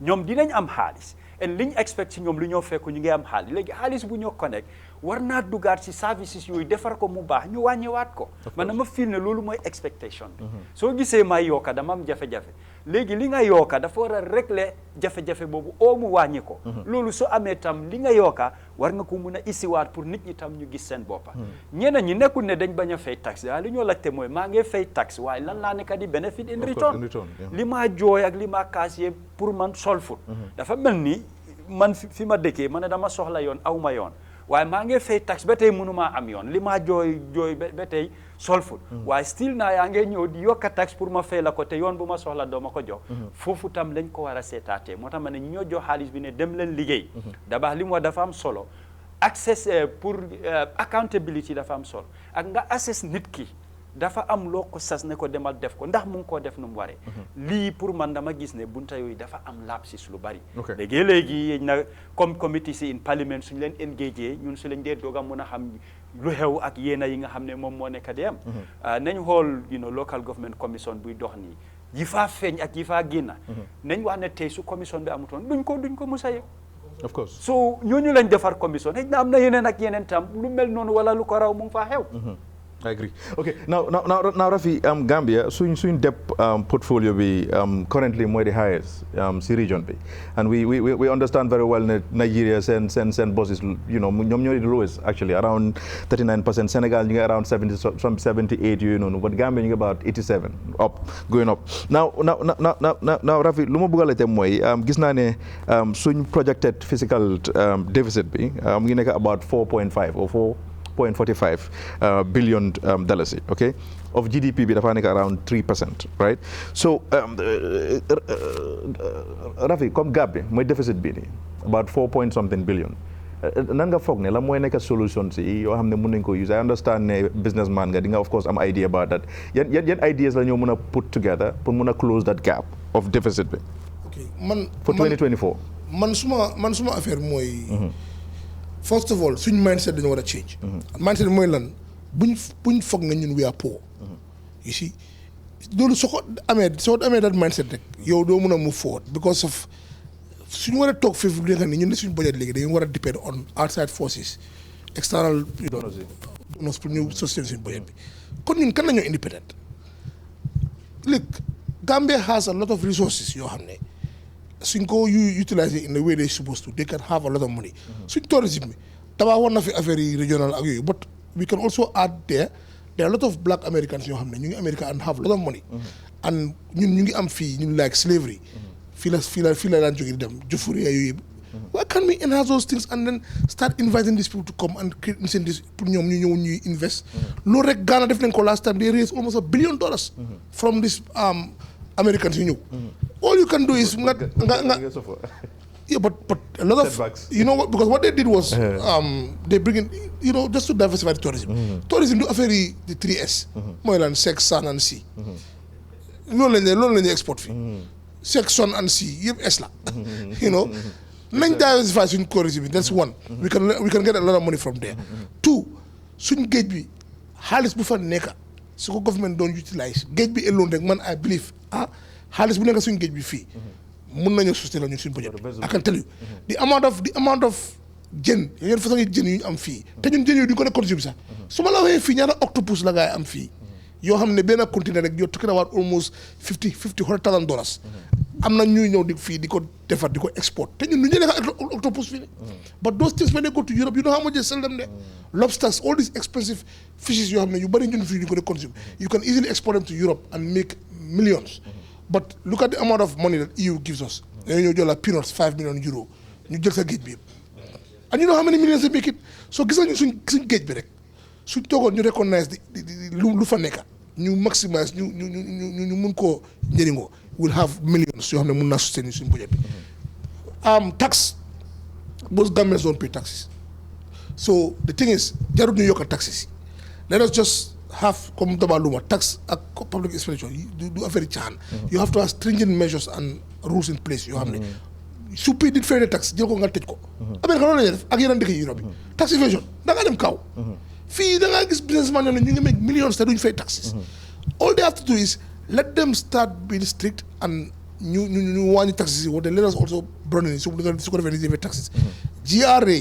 ñoom dinañ am xaalis and liñ expect ci ñoom lu ñoo fekk ñu ngi am xaalis léegi xaalis bu ñoo connect war naa dugaat si services yooyu defar ko mu baax ñu wàññiwaat ko man dama feel ne loolu mooy expectation bi soo gisee may yokka dama am jafe-jafe léegi li nga yokka dafa war a régler jafe-jafe boobu oo mu wàññi ko loolu soo amee tam li nga yokka war nga ko mun a isiwaat pour nit ñi tam ñu gis seen boppa ñeneen ñi nekkul ne dañ bañ a fay tax waaye li ñoo laajte mooy maa ngi fay tax waaye lan laa nekk di benefit in return li maa jooy ak li maa kaas yëpp pour man solfut dafa mel ni man fi ma dëkkee ma ne dama soxla yoon aw ma yoon waaye maa ngi fay tax ba tey mënumaa am yoon li maa jooy ba tey solfut waaye still naa yaa ngi ñëw di yokka tax pour ma fay la ko te yoon bu ma soxla doo ma ko jox foofu tam lañ ko war a seetaatee moo tax ma ne ñoo jox xaalis bi ne dem leen liggéey d'abord li mu wax dafa am solo access pour accountability dafa am solo ak nga assess nit ki dafa am loo ko sas ne ko demal def ko ndax mu ngi koo def nu mu waree lii pour man dama gis ne bunta yooyu dafa am lapsis lu bari léegi na comme committee si in parliament suñu leen engagé ñun su lañ dee doog a mun a xam lu xew ak yéena yi nga xam ne moom moo nekk di am nañ xool local government commission buy dox nii yi faa feeñ ak yi faa génna nañ wax ne tey su commission bi amutoon duñ ko mos a yëg of course so ñooñu lañ defar commission xëy na am na yeneen ak yeneen tam lu mel noonu wala lu ko raw mu ngi faa xew I agree. Okay, now Rafi, Gambia, swing depth portfolio be currently more the highest si region be, and we understand very well that Nigeria send bosses, the lowest actually around 39%. Senegal you get around 78, but Gambia you get about 87 going up. Now Rafi, lumo buga lete moy gis na ne swing projected fiscal deficit be ngi nek about 4.5 or 4.45 billion dollars, okay? Of GDP, bi dafa nek around 3%, right? So, Rafi, comme gap bi, moy deficit bi ni, about 4 point something billion. Nan nga foog ne la mooy nekk solution si yoo xam ne mën nañ ko use I understand ne businessman nga di nga of course am idea about that yan ideas la ñoo mën a put together pour mën a close that gap of deficit bi. Okay, for 2024. man suma affaire mooy. First of all, suñ mindset dañu war a change. Mindset mooy lan buñ foog na ñun we are poor. You see, loolu soo amee that mindset rek yow doo mën a move forward because of suñu war a toog fii lu nga xam ne ñun suñu budget léegi dañu war a depend on outside forces external donors pour ñu sustain suñu budget bi kon ñun kan la ñoo independent. Look, Gambia has a lot of resources yoo xam ne suñ ko utilize in the way they supposed to, they can have a lot of money. Suñ tourism bi tabax war na fi affaire yi regional ak yooyu, but we can also add there are a lot of black Americans yoo xam ne ñu ngi America and have a lot of money. And ñun ñu ngi am fii ñun like slavery. fii la daan jóge di dem jufuri yooyu yëpp. Why can't we enhance those things and then start inviting these people to come and create incentives pour ñoom ñu ñëw ñuy invest. Loolu rek Ghana def nañ ko last time they raised almost $1 billion from this Americans yu ñëw. All you can do is yeah, but a lot of setbacks. Because what they did was they bring in just to diversify the tourism. Tourism do affaire yi the 3S. mooy lan sex, sun and sea. loolu lañ export fii. Sex, sun and sea yëpp es la. nañ diversify suñ tourism bi, that's one. We can get a lot of money from there. Two, suñ géej bi xaalis bu fa nekk su ko government doon utilize géej bi alone rek man I believe xaalis bu nekk suñ géej bi fii mun nañu sustain la ñun suñ budget. I can tell you the amount of jën yeneen façon yi jën yu ñu am fii te ñun jën yooyu duñ ko ne consume sax su ma la waxee fii ñaata octopus la gaay am fii yoo xam ne benn continent rek you're talking about almost $100,000 am na ñuy ñëw di fii di ko defar di ko export te ñun ñu nekk ak octopus fii but those things when they go to Europe you know how much they sell them there. Lobsters, all these expensive fishes yoo xam ne yu bëri ñun fii ñu ko ne consume you can easily export them to Europe and make millions. But look at the amount of money that EU gives us. You know, peanuts, 5 million euro. You just get me. And you know how many millions they make it? So, gis nañu suñ géej bi rek. Suñ toogoon ñu recognize lu fa nekk. Ñu maximize ñu mun koo njëriñoo. We'll have millions yoo xam ne mun naa sustain suñ budget bi. Tax. Most governments don't pay taxes. So the thing is, jarut ñu yokk taxes. Let us just have comme dabaluma tax ak public expenditure du affaire caaxaan. You have to have stringent measures and rules in place yoo xam ne su pay di fay tax jël ko nga tëj ko. Amérique loolu la ñuy def ak yeneen dëkk yi Europe bi. Tax evasion da ngaa dem kaw. Fii da ngaa gis businessman yoo ne ñu ngi make millions te duñ fay taxes. All they have to do is let them start being strict and ñu wàññi taxes yi wante let us also broaden it su ko defee ni defee taxes GRA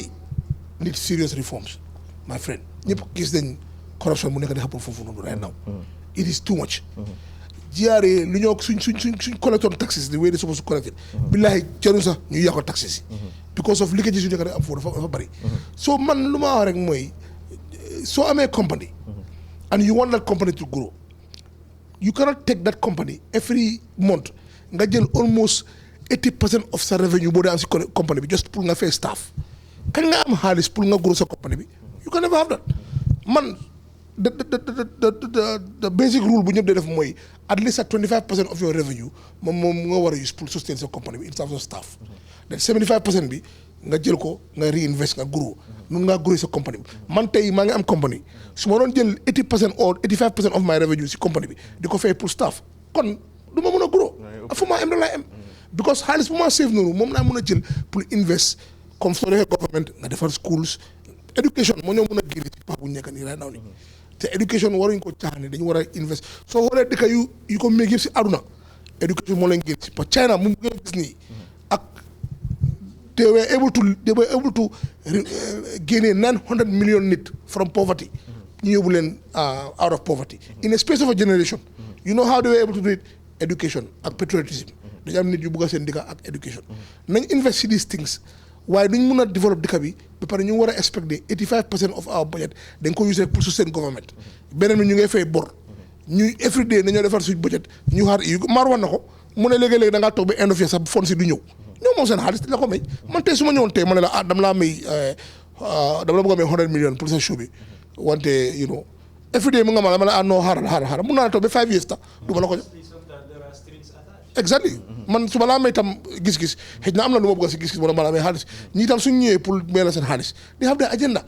need serious reforms my friend ñëpp gis nañ corruption bu nekk di happen foofu noonu right now it is too much GRA lu ñoo suñ collectoon taxes the way they supposed to collect it billahi jarul sax ñu yàqo taxes yi because of leakages yu nekk di am foofu dafa bëri so man lu ma wax rek mooy soo amee company and you want that company to grow you cannot take that company every month nga jël almost 80% of sa revenue boo dee am si company bi just pour nga fay staff kañ nga am xaalis pour nga grow sa company bi you can never have that man the basic rule bu ñëpp dee def mooy at least at 25% of your revenue moom nga war a use pour sustain sa company bi in terms of staff then 75% bi nga jël ko nga reinvest nga grow nun ngaa grow sa company bi man tey maa ngi am company su ma doon jël 80% or 85% of my revenue si company bi di ko fay pour staff kon du ma mën a grow fu ma am da laay am because xaalis bu ma save noonu moom naa mën a jël pour invest comme soo defee government nga defar schools education moo ñoo mën a génne ci pax bu nekk nii right now ni te education waruñ ko caaxaan dañu war a invest soo xoolee dëkk yu ko méeg yëpp si àdduna education moo leen génn si parce que China mu ngi gis nii ak they were able to génnee 900 million nit from poverty ñu yóbbu leen out of poverty in a space of a generation you know how they were able to do it education ak patriotism dañu am nit yu bugg a seen dëkk ak education nañ invest in these things waaye duñ mun a développer dëkk bi ba pare ñu war a expect de 85% of our budget dañ ko use pour sustain government beneen bi ñu ngay fay bor ñu every day nañoo defar suñ budget ñu xaar maar wan na ko mu ne léegi-léegi da ngaa toog ba end of year sax fond si du ñëw ñoom moom seen xaalis la ko may man tey su ma ñëwoon tey ma ne la dama la bëgg a may 100 million pour sa show bi wante you know every day mu nga ma la non xaaral mun naa la toog ba 5 years tax du ma la ko jox exactly man su ma laa may tam gis-gis xëy na am na lu ma bëgg si gis-gis moo ma la may xaalis ñii tam suñ ñëwee pour may la seen xaalis di xam ne agenda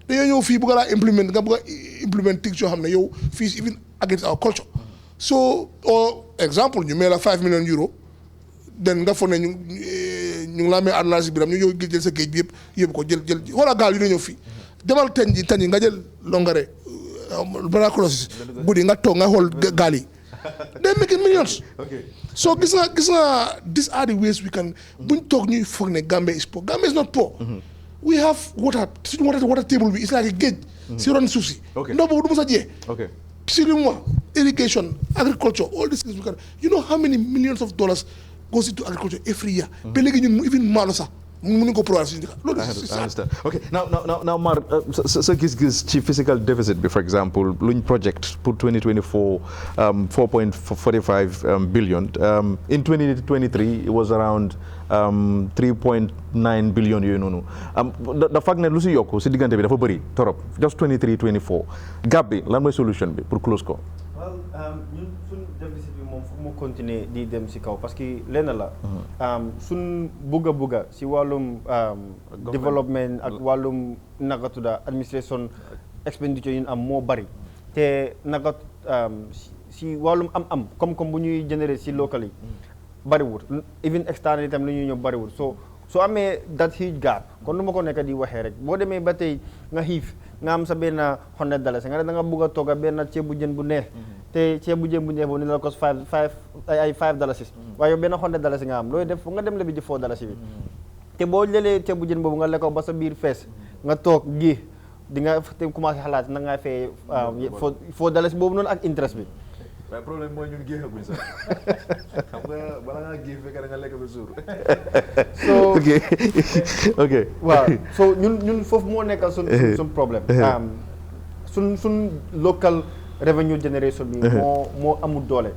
dañoo ñëw fii bëgg laa implement nga bëgg a implement things yoo xam ne yow fii even against our culture so or exemple ñu may la 5 million euro den nga foog ne ñu ngi laa may analyse biram ñu yow jël sa géej bi yëpp ko jël wala gaal yu ne ñëw fii demal teñ ji nga jël longare barakulosis guddi nga toog nga xool gaal yi they making millions so gis nga these are the ways we can buñ toog ñuy foog ne Gambia is poor Gambia is not poor we have suñu water table bi is like a géej si ron suuf si ndox boobu du mos a jee si li mu wax irrigation agriculture all these things we can you know how many millions of dollars goes into agriculture every year ba léegi ñun even maalo sax mënuñ ko programme suñu dëkk loolu I understand okay now Mar sa gis-gis ci fiscal deficit bi for example luñ project pour 2024 4.45 billion in 2023 it was around 3.9 billion yooyu noonu da fag ne lu si yokku si diggante bi dafa bëri torop just 23-24 gap bi lan mooy solution bi pour close ko well ñun suñ deficit bi moom foog mu continuer di dem si kaw parce que lenn la suñ bugga si wàllum développement ak wàllum naka tudda administration expenditure yu am moo bari te naka si wàllum am comme bu ñuy générer si local yi bariwul even external itam lu ñuy ñëw bariwul soo amee that huge gap kon nu ma ko nekk di waxee rek boo demee ba tey nga xiif nga am sa benn $100 nga ne da nga bugg a togg benn ceebu jën bu neex te ceebu jën bu neex boobu ni la cost $5 waaye yow benn $100 nga am looy def nga dem lebi ji $4 bi te boo jëlee ceebu jën boobu nga lekko ba sa biir fees nga toog gi di nga te commencé xalaat na nga fay $4 boobu noonu ak interest bi waaye problème mooy ñun géexaguñ sax xam nga bala ngaa géex fekk da nga lekk ba suur so ok waaw so ñun foofu moo nekkal suñ problème suñ local revenue generation bi moo amul doole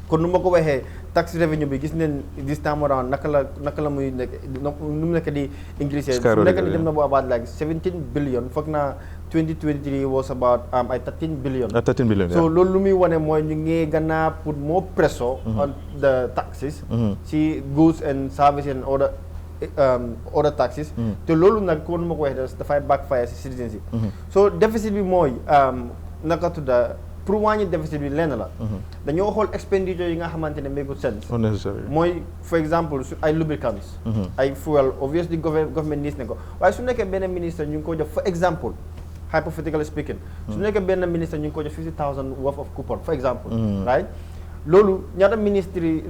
kon nu ma ko waxee tax revenue bi gis neen this time around naka la muy nekk nu mu nekk di increase su nekk di dem na bu about like 17 billion foog naa 2023 was about ay 13 billion so loolu lu muy wane mooy ñu ngi gannaa put more pressure on the taxes ci goods and services and other taxes te loolu nag kon nu ma ko waxee dafay backfire ci citizens yi so deficit bi mooy naka tudda pour wàññi déficit bi lenn la dañoo xool expenditure yi nga xamante ne make good sense mooy for exemple ay lubricants ay fuel obviously government needs ne ko waaye su nekkee benn ministre ñu ngi ko jox for example hypothetically speaking su nekkee benn ministre ñu ngi ko jox $50,000 worth of coupon for example right loolu ñaata ministre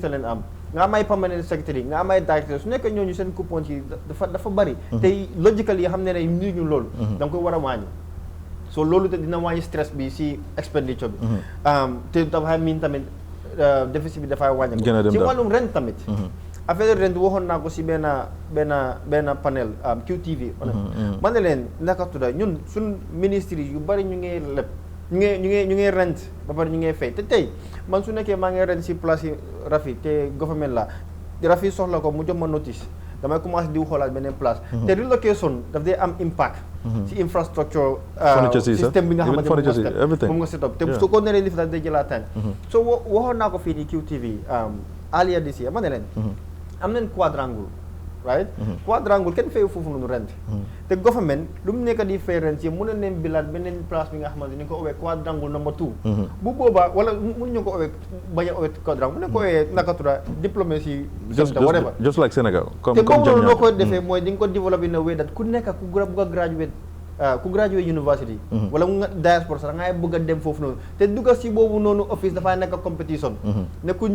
leen am nga am ay permanent secretary nga am ay directeur su nekk ñooñu seen coupon yi dafa bari tey logical yi xam ne ne ñu loolu da nga koy war a wàññi so loolu te dina wàññi stress bi si expenditure bi te dafa miin tamit déficit bi dafay wàññi ko ci wàllum rent tamit affaire rent waxoon naa ko si benn panel QTV man ne leen naka tudda ñun suñ ministre yu bari ñu ngi leb ñu ngi rent ba pare ñu ngi fay te tey man su nekkee maa ngi rent si place yi Rafi te government la Rafi soxla ko mu jox ma notice damay commencé di xoolaat beneen place te relocation daf day am impact si infrastructure système bi nga xamante moom nga set up te su ko neree lif daf day jëlaat time so waxoon naa ko fii nii QTV earlier this year ma ne leen am nañ quadrangle right quadrangle kenn fayu foofu noonu rent te government lu mu nekk di fay rent yi mën na leen bilaat beneen place bi nga xamante ni ko owee quadrangle number 2 bu boobaa wala mën ñu ko owee bañ a owee quadrangle mu ne ko owee naka tudda diplomacy whatever just like Sénégal te boobu noonu noo ko defee mooy di nga ko développé in a way that ku nekk ku bëgg a graduate university wala mu nga diaspora sax ngay bëgg a dem foofu noonu te dugga si boobu noonu office dafay nekk competition ne ku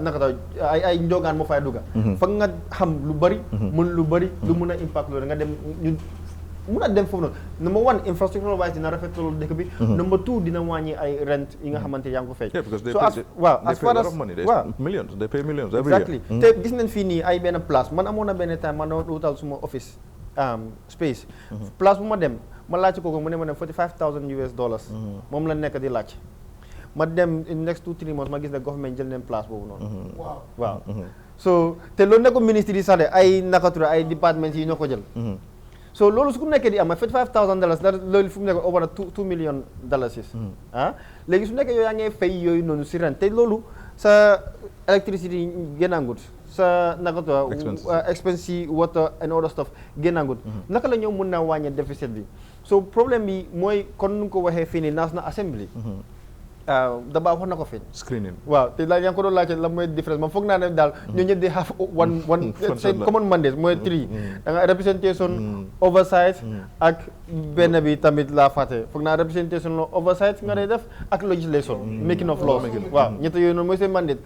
naka taw ay njogaan moo fay dugga fa nga xam lu bari mën lu bari lu mun a impact loolu nga dem ñu mun a dem foofu noonu number one infrastructure wise dina rafetlu dëkk bi number two dina wàññi ay rent yi nga xamante yaa ngi ko fay as far as millions they pay millions every year exactly te gis nañ fii nii ay benn place man amoon na benn time man doon wutal suma office space place bu ma dem ma laaj ko mu ne ma dem $45,000 moom la nekk di laaj ma dem in next 2-3 months ma gis ne government jël neen place boobu noonu waaw so te loolu nekko ministre yi sax de ay nakatura ay départements yi ñoo ko jël so loolu su ku nekkee di am $55,000 loolu fu mu nekk over $2 million léegi su nekkee yow yaa ngi fay yooyu noonu si ren te loolu sa électricité yi gën a ngut sa naka expense water and other stuff génnaangut naka la ñëw mun naa wàññi déficit bi so problème bi mooy kon nu ko waxee fii nii National Assembly Dabaa wax na ko fii screening waaw te yaa ngi ko doon laajte la mooy différence man foog naa ne daal ñoo ñëpp di have one seen common mandate mooy 3 da nga representation oversight ak benn bi tamit laa fàtte foog naa representation la oversight nga day def ak legislation making of laws waaw ñett yooyu noonu mooy seen mandate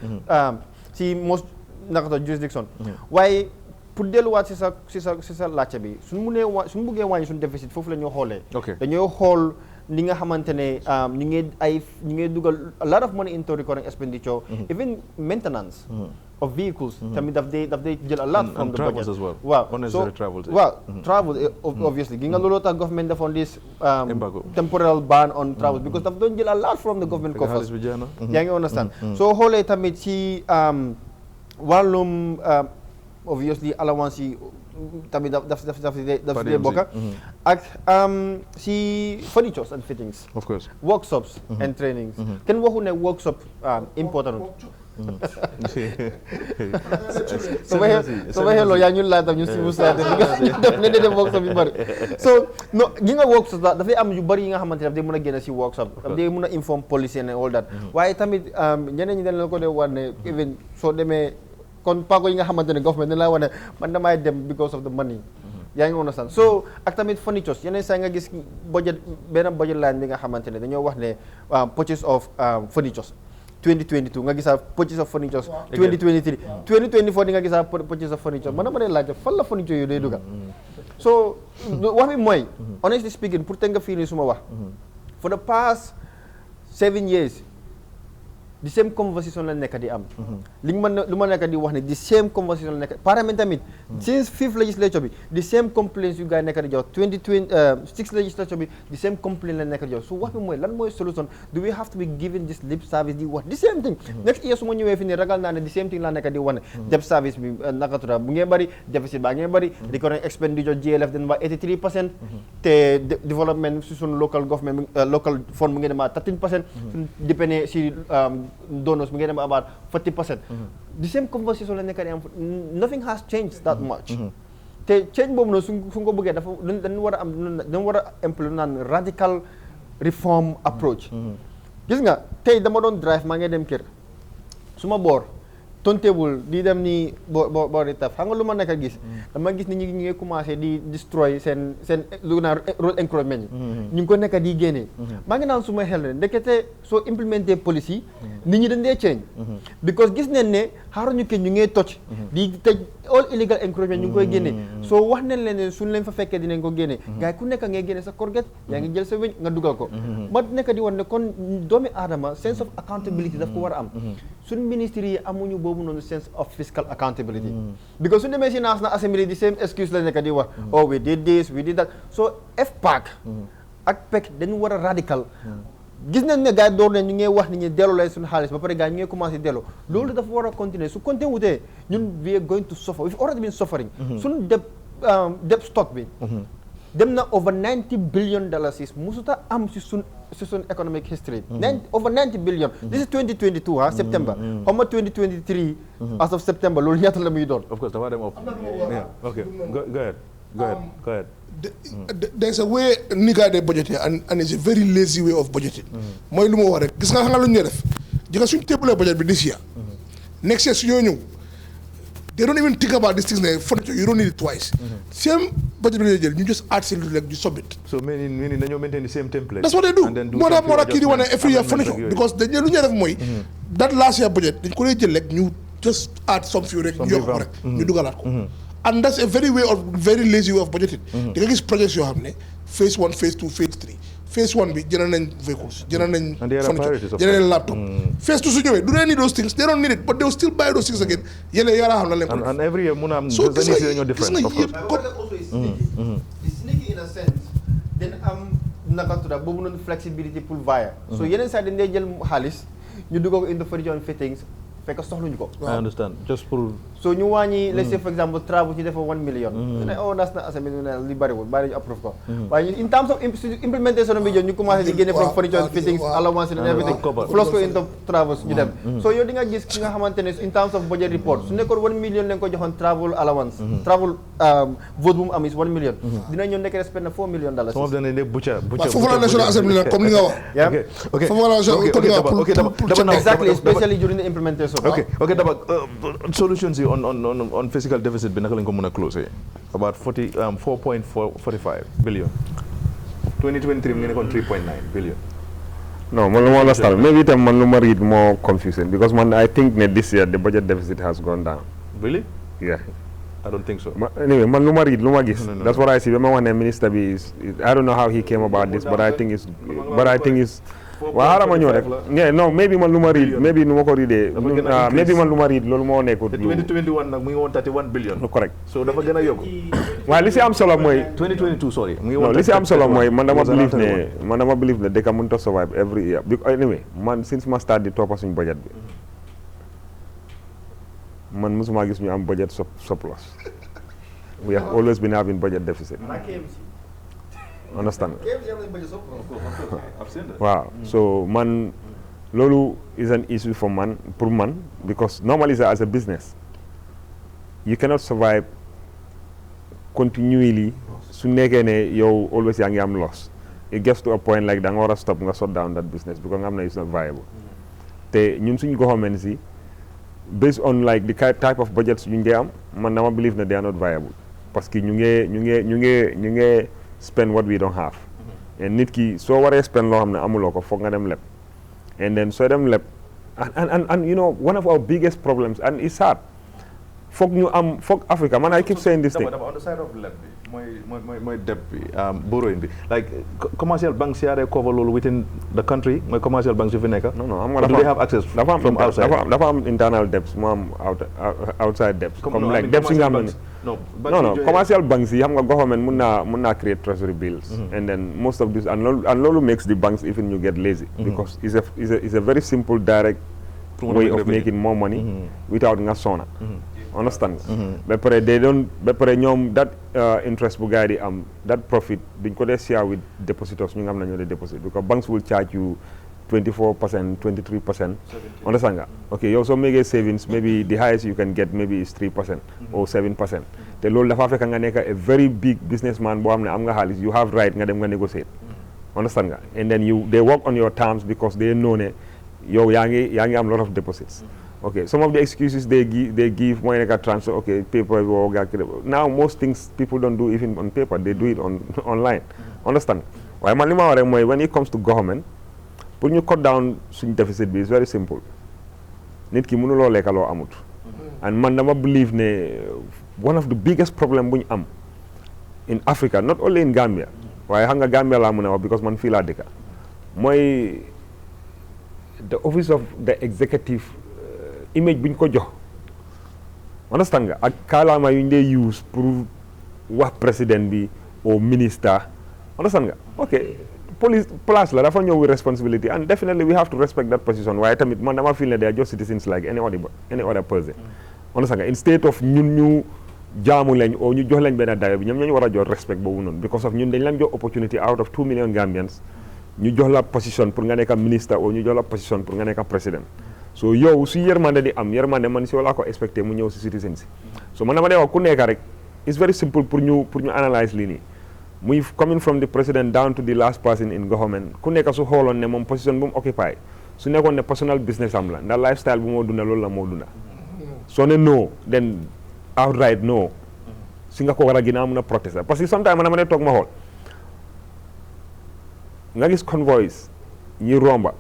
si most naka ta jurisdiction waaye pour delluwaat si sa laajte bi suñu buggee wàññi suñu déficit foofu la ñoo xoolee dañoo xool li nga xamante ne ñu ngi dugal a lot of money into recurring expenditure even maintenance of vehicles tamit daf day jël a lot from the budget waaw travel obviously gi nga looloo tax government defoon this temporal ban on travel because daf doon jël a lot from the government coffers yaa ngi understand soo xoolee tamit si wàllum obviously allowance yi tamit daf dee bokka ak si furnitures and fittings of course workshops and trainings kenn waxu ne workshop important so waxee loolu yaa ñun laa tam ñu si musaate def ne def workshop yu bëri so no gi nga workshop dafay am yu bëri yi nga xamante ne daf day mën a génn si workshop daf day mën a inform policy and all that waaye tamit ñeneen ñi dañ la ko dee war ne even soo demee kon paako yi nga xamante ne government dañ laa wane man damay dem because of the money yaa ngi understand so ak tamit furnitures yeneen saa nga gis benn budget line bi nga xamante ne dañoo wax ne purchase of furnitures 2022 nga gisaa purchase of furnitures 2023 2024 di nga gisaa purchase of furnitures man dama dee laajte fan la furniture yooyu day dugga so wax bi mooy honestly speaking pour te nga fii nii suma wax for the past 7 years the same conversation la nekk di am li lu ma nekk di wax ne the same conversation la nekk parlement tamit since 5th legislature bi the same complaints yu gars yi nekk di jox 6th legislature bi the same complaint la nekk di jox so wax bi mooy lan mooy solution do we have to be given this lip service di wax the same thing next year su ma ñëwee fi ne ragal naa ne the same thing la nekk di wane debt service bi naka tudd bu ngeen bëri deficit baa ngeen bëri recurring expenditure GLF dañ ba 83% te development si suñu local government local fund mu ngeen dem 13% suñu dépendé si donors mu ngi dem about 40%. The same conversation la nekk di am nothing has changed that much. te change boobu noonu su ko bëggee dafa dañu war a employer naan radical reform approach. gis nga tey dama doon drive maa ngi dem kër su ma boor turntable di dem ni bo di taf xam nga lu ma nekk gis dama gis ni ñi ngi commencé di destroy seen lu na road encroachment ñu ngi ko nekk di génnee maa ngi naan suma xel ne ndekete soo implémenté policy nit ñi dañ dee change because gis nañ ne xaaruñu ke ñu ngee toj di tëj all illegal encroachment ñu ngi koy génnee soo wax nañ leen ne suñ leen fa fekkee dinañ ko génnee gars yi ku nekk ngay génne sa korget yaa ngi jël sa weñ nga dugal ko ma nekk di woon ne kon doomi aadama sense of accountability daf ko war a am suñ ministre yi amuñu boobu noonu sense of fiscal accountability because su demee si National Assembly the same excuse la nekk di wax oh we did this we did that so FPAC ak PEC dañu war a radical gis nañ ne gars yi door nañ ñu ngi wax nit ñi delloo leen suñu xaalis ba pare gars yi ñu ngi commencé delloo loolu dafa war a continuer su continuer wutee ñun we are going to suffer we've already been suffering suñu debt stock bi dem na over $90 billion musuta am si sun economic history over 90 billion this is 2022 September how much 2023 as of September loolu ñaata la muy doon of course dafa dem up yeah okay go ahead there's a way ni gars yi budgeting and it's a very lazy way of budgeting mooy lu ma wax rek gis nga xam nga lu ñu def jëga suñu tébale budget bi this year next year su ñoo ñëw they don't even think about these things furniture you don't need it twice same budget bi la jël ñu just add si lu rek you submit so meaning dañoo maintain the same template that's what they do moo tax kii di wane every year furniture because dañ lu ñu def mooy that last year budget dañ ko lay jël rek ñu just add some few rek ñu yokk ko rek ñu dugalaat ko and that's a very lazy way of budgeting di nga gis projects yoo xam ne phase 1 phase 2 phase 3 phase 1 bi jënd nañ vehicles jënd nañ furniture jënd nañ laptop phase 2 su ñëwee do they need those things they don't need it but they will still buy those things again yéen yàlla xam na leen ko and every year mun am so gis nga yëpp also is sneaky in a sense then am naka tudda boobu noonu flexibility pour via so yeneen saa dañ dee jël xaalis ñu dugal ko in the furniture and fittings fekk soxluñu ko I understand just pour so ñu wàññi let's say for example travaux ñu defa 1 million ñu ne oh National Assembly ñu ne li bariwul bari ñu approve ko waaye in terms of implementation bi ñu commencé di génne from furniture and fittings allowance and everything plus ko into travaux ñu dem so yow di nga gis ki nga xamante ne in terms of budget report su nekkoon 1 million lañ ko joxoon travel allowance travel vote bu mu am is 1 million dina ñëw nekk respect na $4 million some of them ne butcher foofu la National Assembly la comme li nga wax foofu la National exactly especially during the implementation okay Daba solutions yi on fiscal deficit bi naka lañ ko mën a close about 4.45 billion 2023 mu ngi nekkoon 3.9 billion no man lu ma understand maybe itam man lu ma read more confusing because man I think ne this year the budget deficit has gone down really yeah I don't think so anyway man lu ma read lu ma gis that's what I see ba ma wax ne minister bi I don't know how he came about this but I think it's waaw xaaral ma ñëw rek non maybe man lu ma read maybe nu ma ko readee maybe man lu ma read loolu moo nekkut 2021 nag mu ngi woon 31 billion correct so dafa gën a yokku waaye li si am solo mooy 2022 sorry mu ngi woon non li si am solo mooy man dama believe ne dëkk mënut a survive every year anyway man since ma start di toppa suñu budget bi man mosuma gis ñu am budget surplus we have always been having budget deficit understand waaw so man loolu is an issue for pour man because normally as a business you cannot survive continually su nekkee ne yow always yaa ngi am loss it gets to a point like da nga war a stop nga shut down that business because nga xam ne it's not viable te ñun suñu government si based on like the type of budgets ñu ngi am man dama believe ne they are not viable parce que ñu ngi spend what we don't have and nit ki soo waree spend loo xam ne amuloo ko foog nga dem leb and then soo dem leb and you know one of our biggest problems and it's hard foog Africa man I keep saying this thing on the side of leb bi mooy debt bi borrowing bi like commercial banks yaa cover loolu within the country mooy commercial banks yu fi nekk non xam nga do they have access from outside dafa am internal debts mu am outside debts comme like debts yi nga xam ne no commercial banks yi xam nga government mun naa create treasury bills and then most of this and loolu makes the banks even you get lazy because it's a very simple direct way of making more money without nga sona understand ba pare ñoom that interest bu gars yi di am that profit duñ ko dee share with depositors ñu nga xam ne ñoo dee deposit because banks will charge you 24%, 23%. Understand nga? Okay, you also make a savings, maybe the highest you can get maybe is 3% or 7%. Te loolu dafa fekk nga nekk a very big businessman boo xam ne am nga xaalis, you have right nga dem nga negotiate. Understand nga? And then they work on your terms because they know ne yow yaa ngi am lot of deposits. Okay, some of the excuses they give mooy nekk transfer, okay, paper work. Now most things people don't do even on paper, they do it online. Understand? Waaye man li ma wax rek mooy when it comes to government, pour ñu cut down suñ deficit bi is very simple. Nit ki mënuloo lekk loo amut. And man dama believe ne one of the biggest problem bu ñu am in Africa, not only in Gambia, waaye xam nga Gambia laa mën a wax because man fii laa dëkka, mooy the office of the executive image bu ñu ko jox. Understand nga ak kaalaama yu ñu dee use pour wax président bi au ministre. Understand nga? Okay, police place la dafa ñëw with responsibility and definitely we have to respect that position. Waaye tamit man dama feel ne they are just citizens like any other person. Understand nga? Instead of ñun ñu jaamu lañ o ñu jox lañ benn dayo bi ñoom ñoo war a jox respect boobu noonu because of ñun dañ lañ jox opportunity out of 2 million Gambians ñu jox la position pour nga nekk ministre o ñu jox la position pour nga nekk président. So yow su yërmande di am yërmande man si wala ko expecté mu ñëw si citizens si. So man dama dee wax ku nekk rek it's very simple pour ñu analyse lii nii. Muy coming from the president down to the last person in government ku nekk su xooloon ne moom position bu mu occupy su nekkoon ne personal business am la ndax lifestyle bu moo dunda loolu la moo dunda. soo ne no then outright no si nga ko war a gën a mun a protester parce que sometimes man dama ne toog ma xool nga gis convoys ñi romba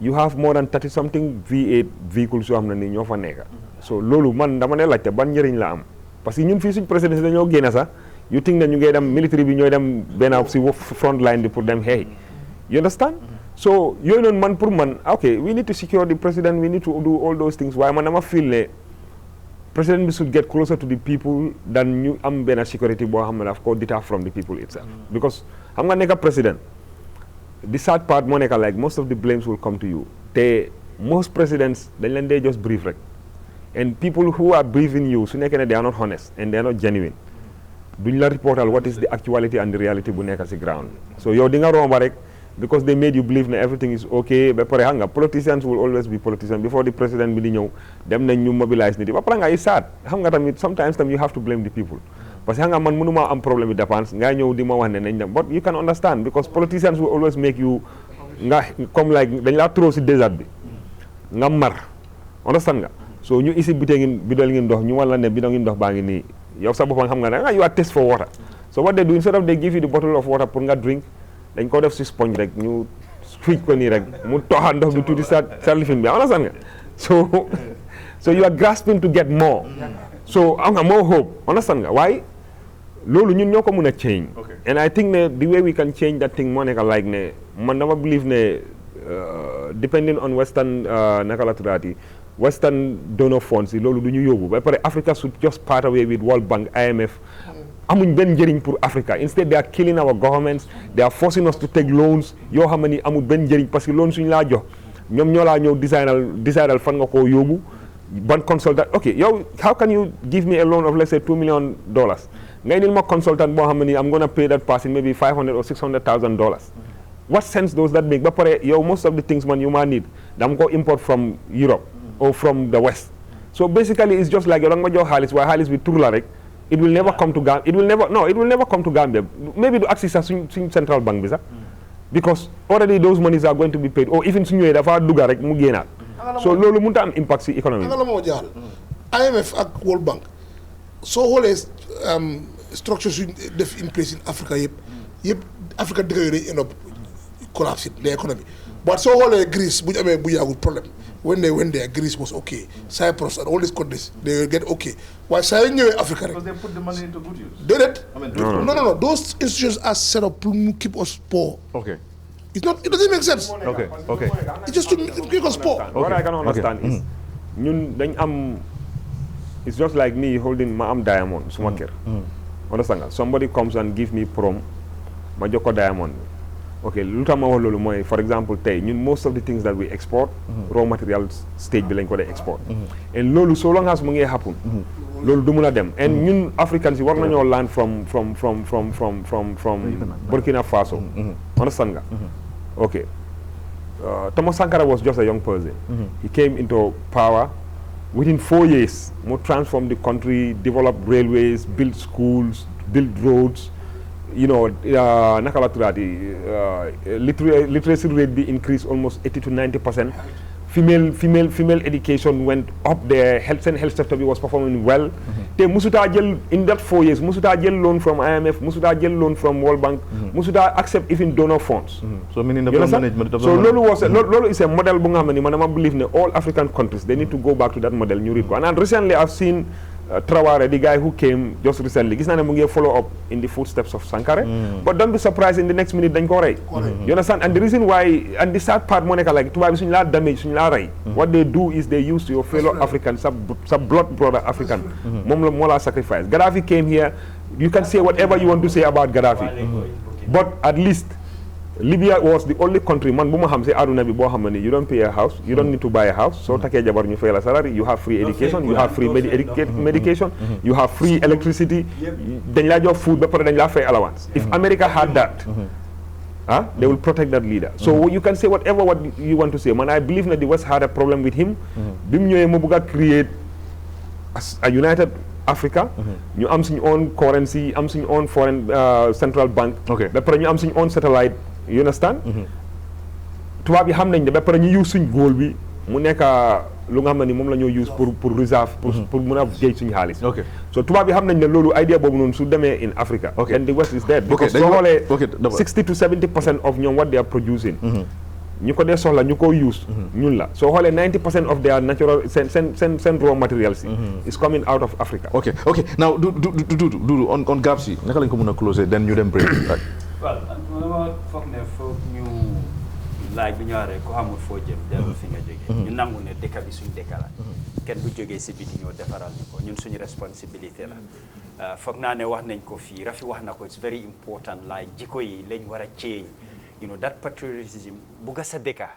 you have more than 30 something V8 vehicles yoo xam ne nii ñoo fa nekka so loolu man dama ne laajte ban njëriñ la am parce que ñun fii suñ président dañoo génn sax you think ne ñu ngay dem military bi ñooy dem benn si front line bi pour dem xeex you understand so yooyu noonu man pour man ok we need to secure the president we need to do all those things waaye man dama feel ne president bi should get closer to the people than ñu am benn security boo xam ne daf ko deter from the people itself because xam nga nekk président the sad part moo nekk like most of the blames will come to you te most presidents dañ leen dee just brief rek and people who are briefing you su nekkee ne they are not honest and they are not genuine duñ la reportal what is the actuality and the reality bu nekk si ground so yow di nga romba rek because they made you believe that everything is okay ba pare xam nga politicians will always be politicians before the president bi di ñëw dem nañ ñu mobilize nit yi ba pare nga is sad xam nga tamit sometimes you have to blame the people parce que xam nga man mënuma am problème bi dépense nga ñëw di ma wax ne nañ dem but you can understand because politicians will always make you nga comme like dañ laa trop si désert bi nga mar understand nga so ñu isi bidol ngi ndox ñu wala ne bidon ngi ndox baa ngi nii yow sa boppam xam nga ne you are test for water so what they do instead of they give you the bottle of water pour nga drink dañ ko def si sponge rek ñu switch ko nii rek mu toxa ndox bi tuuti sa lifin bi understand nga so you are grasping to get more so am nga more hope understand nga waaye loolu ñun ñoo ko mun a change and I think ne the way we can change that thing moo nekk like ne man dama believe ne depending on western naka la tuddaati western donor funds yi loolu du ñu yóbbu ba pare Africa should just part away with World Bank IMF amuñ benn njëriñ pour Africa instead they are killing our governments they are forcing us to take loans yoo xam ne amul benn njëriñ parce que loan suñu laa jox ñoom ñoo laa ñëw designal fan nga koo yóbbu ban consultant ok yow how can you give me a loan of let's say $2 million ngay nil ma consultant boo xam ne I'm gonna pay that person maybe $500,000 or $600,000 what sense does that make ba pare yow most of the things man you ma need dama ko import from Europe or from the West so basically it's just like yow da nga ma jox xaalis waaye xaalis bi tur la rek it will never come to Gambia it will never come to Gambia maybe du access sax suñ central bank bi sax because already those monies are going to be paid or even su ñëwee dafa dugga rek mu génnaat so loolu mënut a am impact si économie nga la moo jaaxal IMF ak World Bank soo xoolee structure suñ def in place in Africa yëpp Africa dëkk yooyu dañu end up collapse the economy but soo xoolee Greece bu ñu amee bu yàggul problème when they Greece was okay Cyprus and all these countries they get okay waaye saa yu ñëwee Africa rek. Because they put the money into good use. déedéet. No. Those institutions are set up to keep us poor. Okay. It doesn't make sense. Okay. It's just to keep us poor. What I can understand is ñun dañ am it's just like me holding ma am diamond suma kër. Understand nga somebody comes and give me prom ma jox ko diamond. Okay, lu tax ma wax loolu mooy for example tey ñun most of the things that we export raw materials stage bi lañ ko dee export and loolu so long as mu ngi happen loolu du mun a dem and ñun Africans yi war nañoo learn from Burkina Faso understand nga okay Thomas Sankara was just a young person he came into power within 4 years mu transform the country develop railways build schools build roads you know, literacy rate be increased almost 80 to 90%. female education went up there. Health sector was performing well. Te musuta jël in that 4 years musuta jël loan from IMF, musuta jël loan from World Bank, musuta accept even donor funds. So meaning the management. So lolu is a model bu nga xamni man I believe ne all African countries they need to go back to that model ñu read ko. And recently I've seen Traore, the guy who came just recently, gis na ne mu ngi follow up in the footsteps of Sankare, but don't be surprised in the next minute dañ ko rey. You understand? And the reason why, and the sad part moo nekk like tubaab bi suñu laa damage suñu laa rey, what they do is they use your fellow African, sa blood brother African, moom la moo laa sacrifice. Gaddafi came here, you can say whatever you want to say about Gaddafi, but at least Libya was the only country man bu ma xam si aduna bi boo xam ne you don't pay a house, you don't need to buy a house, soo takkee jabar ñu fay la salary, you have free education, you have free medication, you have free electricity, dañ laa jox food ba pare dañ laa fay allowance. If America had that, they will protect that leader. So you can say whatever what you want to say. Man, I believe that the West had a problem with him. Bi mu ñëwee mu bëgg a create a united Africa, ñu am suñu own currency, am suñu own foreign central bank, ba pare ñu am suñu own satellite. You understand? tubaab yi xam nañ ne ba pare ñu use suñ góol bi mu nekk lu nga xam ne ni moom la ñoo use pour reserve pour mun a géej suñu xaalis. So tubaab yi xam nañ ne loolu idea boobu noonu su demee in Africa. And the West is dead. Because soo xoolee 60 to 70% of ñoom what they are producing. ñu ko dee soxla ñu ko use ñun la soo xoolee 90% of their natural seen raw materials is coming out of Africa. Okay now du on gaps yi naka lañ ko mën a closer then ñu dem break. Well dama foog ne foog ñu laaj bi ñu waree ko xamul foo jëm dellu fi nga jógee. ñu nangu ne dëkk bi suñ dëkk la kenn du jógee si biti ñoo defaral ñu ko ñun suñu responsabilité la foog naa ne wax nañ ko fii Rafi wax na ko it's very important like jikko yi lañ war a change. You know that patriotism bugga sa dëkka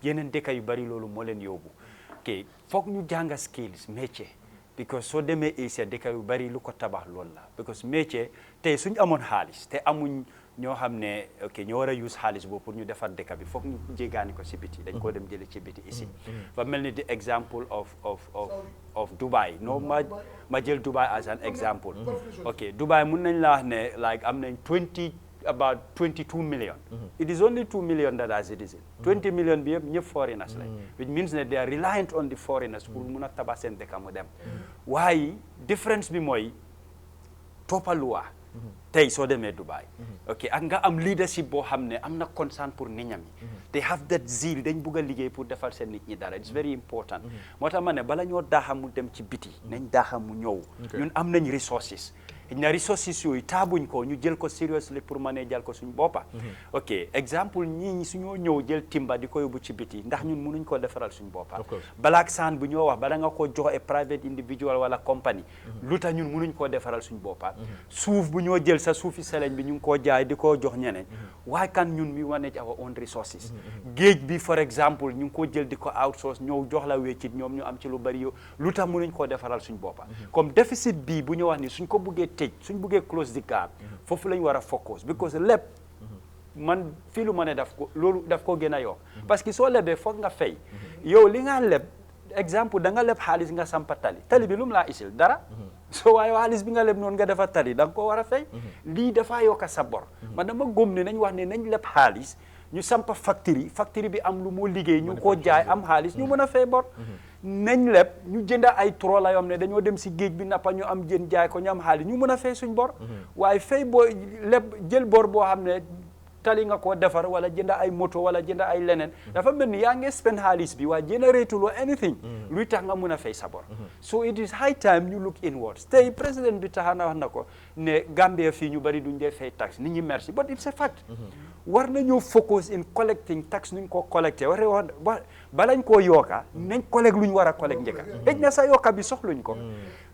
yeneen dëkka yu bari loolu moo leen yóbbu ok foog ñu jànga skills métier because soo demee Asia dëkka yu bari lu ko tabax loolu la because métier tey suñ amoon xaalis te amuñ ñoo xam ne ok ñoo war a use xaalis boobu pour ñu defar dëkk bi foog ñu jégaani ko si biti dañ koo dem jële ci biti ici fa mel ni the example of Dubai no ma jël Dubai as an example ok Dubai mun nañ la wax ne like am nañ about 22 million. It is only 2 million that are citizens. 20 million bi yëpp ñëpp foreigners lañ which means that they are reliant on the foreigners pour mun a tabax seen dëkk mu dem waaye difference bi mooy toppa loi tey soo demee Dubai ok ak nga am leadership boo xam ne am na concern pour nit ñam yi they have that zeal dañ bugg a liggéey pour defal seen nit ñi dara it's very important moo tax ma ne bala ñoo daaxa mu dem ci biti nañ daaxa mu ñëw ñun am nañ resources na resources yooyu taabuñ ko ñu jël ko seriously pour manager ko suñ boppa ok exemple ñii suñoo ñëw jël timba di ko yóbbu ci biti ndax ñun mënuñ koo defaral suñ boppa black sand bu ñoo wax bala nga ko jox a private individual wala company lu tax ñun mënuñ koo defaral suñ boppa suuf bu ñoo jël sa suufi seleñ bi ñu ngi koo jaay di koo jox ñeneen why can ñun we manage our own resources géej bi for example ñu ngi koo jël di ko outsource ñëw jox la weccit ñoom ñu am ci lu bari yo lu tax mënuñ koo defaral suñ boppa comme déficit bii bu ñu wax ni suñ ko buggee tëj suñ buggee close the gap foofu lañ war a focus because lépp man fii lu ma ne daf ko gën a yokk parce que soo lebee foog nga fay yow li nga leb exemple da nga leb xaalis nga sampa tali bi lu mu laa isil dara soo waaye xaalis bi nga leb noonu nga defa tali da nga ko war a fay lii dafa yokka sa bor man dama góom ne nañ wax ne nañ leb xaalis ñu sampa factory bi am lu moo liggéey ñu ko jaay am xaalis ñu mën a fay bor nañ leb ñu jënda ay trola yoo xam ne dañoo dem si géej bi nappa ñu am jën jaay ko ñu am xaalis ñu mën a fay suñ bor waaye fay boo leb jël bor boo xam ne tali nga ko defar wala jënda ay moto wala jënda ay leneen dafa mel ni yaa ngi spend xaalis bi waaye génératuloo anything luy tax nga mën a fay sa bor so it is high time you look inwards tey président bi taxa na wax na ko ne Gambia fii ñu bari duñ dee fay tax nit ñi merci but it's a fact war nañoo focus in collecting tax nuñ ko collecté balañ koo yokka nañ collect lu ñu war a collect njëkka dëj na sa yokka bi soxluñ ko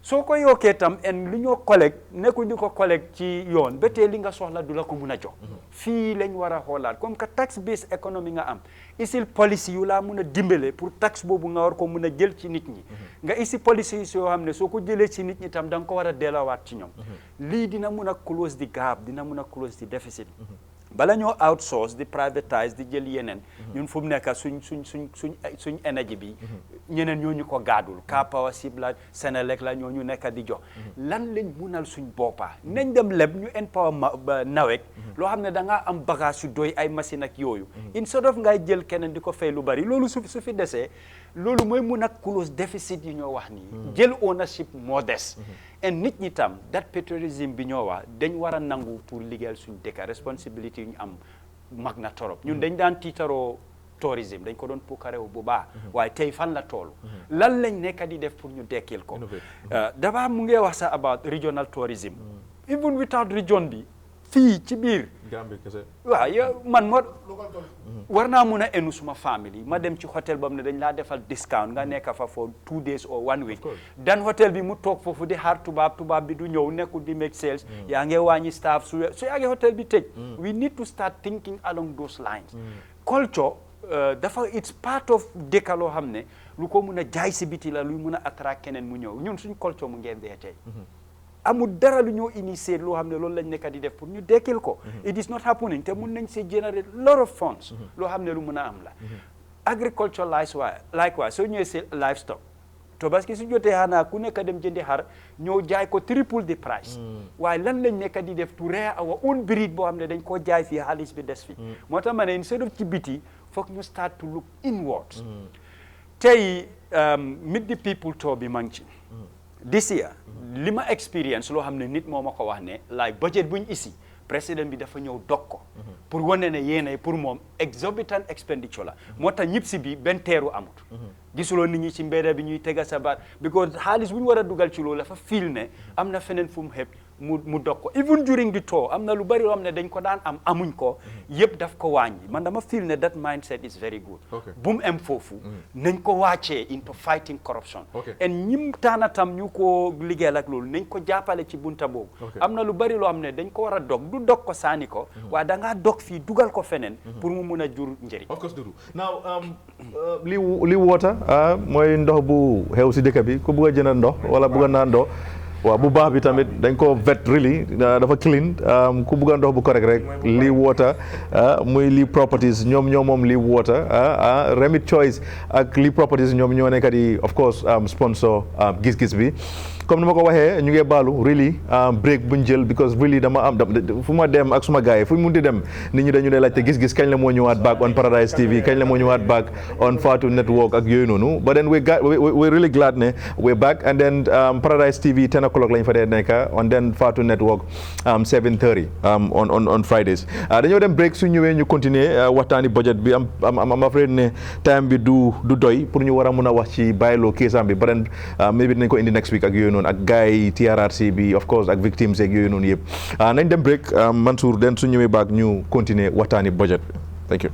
soo ko yokkee tam en lu ñoo collect nekku di ko collect ci yoon ba tey li nga soxla du la ko mun a jox fii lañ war a xoolaat comme que tax based economy nga am isil policy yu laa mun a dimbale pour tax boobu nga war ko mun a jël ci nit ñi nga isi policy yi yoo xam ne soo ko jëlee ci nit ñi tam da nga ko war a delloowaat ci ñoom lii dina mun a close the gap dina mun a close the deficit bala ñoo outsource di privatize di jël yeneen ñun fu mu nekk suñ énergie bi ñeneen ñoo ñu ko gaadul Ka Power Sib la Senelec la ñoo ñu nekk di jox lan lañ munal suñ boppa nañ dem leb ñu empower nawek loo xam ne da ngaa am bagage yu doy ay machine ak yooyu instead of ngay jël keneen di ko fay lu bari loolu su fi desee loolu mooy mun a close déficit yi ñoo wax nii jël ownership moo des et nit ñi tam that patriotisme bi ñoo wax dañ war a nangu pour liggéeyal suñ dëkk responsibility yu ñu am mag na torop ñun dañ daan tiitaroo tourisme dañ ko doon puukarewu bu baax waaye tey fan la toolu lan lañ nekk di def pour ñu dekkil ko d'abord mu ngi wax sax about regional tourism even without region bi fii ci biir waaw yow man moo war naa mun a enu suma famille ma dem ci hôtel bam ne dañ laa defal discount nga nekk fa for 2 days or 1 week dan hôtel bi mu toog foofu di xaar tubaab bi du ñëw nekkul di make sales yaa ngi wàññi staff su yaa ngi hôtel bi tëj we need to start thinking along those lines culture dafa it's part of dëkk loo xam ne lu ko mun a jaay si biti la luy mun a attract keneen mu ñëw ñun suñ culture mu ngeen dee tey amul dara lu ñoo initier loo xam ne loolu lañ nekk di def pour ñu dekkil ko it is not happening te mun nañ see generate lot of funds loo xam ne lu mun a am la agriculture likewise soo ñëwee si livestock Tabaski su jotee xanaa ku nekk dem jëndi xar ñoo jaay ko triple the price waaye lan lañ nekk di def to rear our own breed boo xam ne dañ koo jaay fii xaalis bi des fi moo tax ma ne instead of ci biti foog ñu start to look inwards tey meet the people tour bi mang ci this year li ma experience loo xam ne nit moo ma ko wax ne like budget buñ isi président bi dafa ñëw dog ko pour wane ne yéenay pour moom exorbitant expenditure la moo tax ñëpp si bi benn teeru amut gisuloo nit ñi ci mbedda bi ñuy tega sa baat because xaalis bu ñu war a dugal ci loolu dafa fiil ne am na feneen fu mu xëpp mu dog ko even during the tour am na lu bari loo xam ne dañ ko daan amuñ ko yëpp daf ko wàññi man dama feel ne that mindset is very good bu mu em foofu nañ ko wàccee into fighting corruption and ñim taana tam ñu ko liggéeyal ak loolu nañ ko jàppale ci bunta boobu am na lu bari loo xam ne dañ ko war a dog du dog ko saani ko waaye da ngaa dog fii dugal ko feneen pour mu mun a jur njëriñ of course Dudu now li water mooy ndox bu xew si dëkk bi ku bugg a jënd ndox wala bugg a naan ndox waaw bu baax bi tamit dañ ko vet really dafa clean ku bugg a ndox bu correct rek lii water muy lii properties ñoom moom lii water Remit Choice ak lii properties ñoom ñoo nekk di of course sponsor gis-gis bi comme ni ma ko waxee ñu ngi baalu really break buñ jël because really dama am fu ma dem ak suma gars yi fu mu di dem nit ñi dañu dee laajte gis-gis kañ la moo ñëwaat back on Paradise TV kañ la moo ñëwaat back on Fatu Network ak yooyu noonu but then we're really glad ne we're back and then Paradise TV 10 o'clock lañ fa dee nekk and then Fatu Network 7:30 on Fridays dañoo dem break su ñëwee ñu continuer waxtaani budget bi am afraid ne time bi du doy pour ñu war a mun a wax ci bàyyiloo keesam bi but then maybe dinañ ko indi next week ak yooyu noonu ak gars yi TRRC bi of course ak victims yeeg yooyu noonu yëpp nañ dem break Mansour den su ñëwee baak ñu continuer waxtaani budget bi thank you.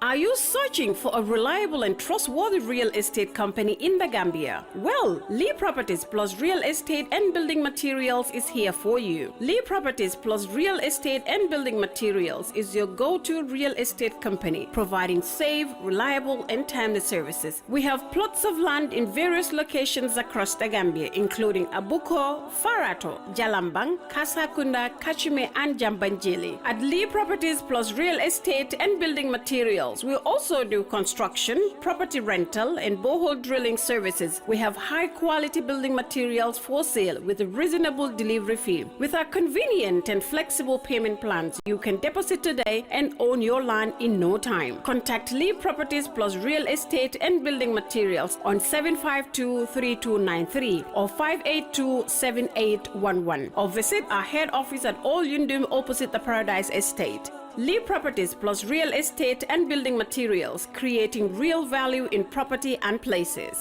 Are you searching for a reliable and trustworthy real estate company in the Gambia? Well, Lee Properties Plus Real Estate and Building Materials is here for you. Lee Properties Plus Real Estate and Building Materials is your go-to real estate company, providing safe, reliable, and timely services. We have plots of land in various locations across the Gambia, including Abuko, Farato, Jalambang, Kasakunda, Kachime, and Jambanjili. At Lee Properties Plus Real Estate and Building Materials, we also do construction, property rental, and borehole drilling services. We have high-quality building materials for sale with a reasonable delivery fee. With our convenient and flexible payment plans, you can deposit today and own your land in no time. Contact Lee Properties Plus Real Estate and Building Materials on 752-3293 or 582-7811 or visit our head office at Old Yundum opposite the Paradise Estate. Lee Properties Plus Real Estate and Building Materials, creating real value in property and places.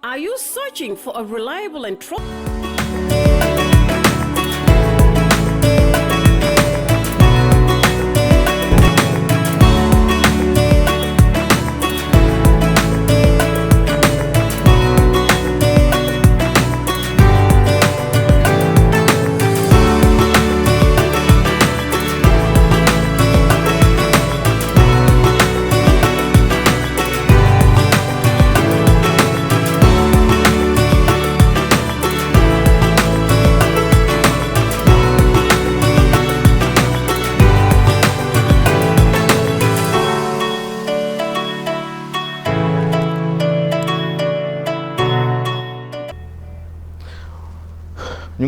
Are you searching for a reliable and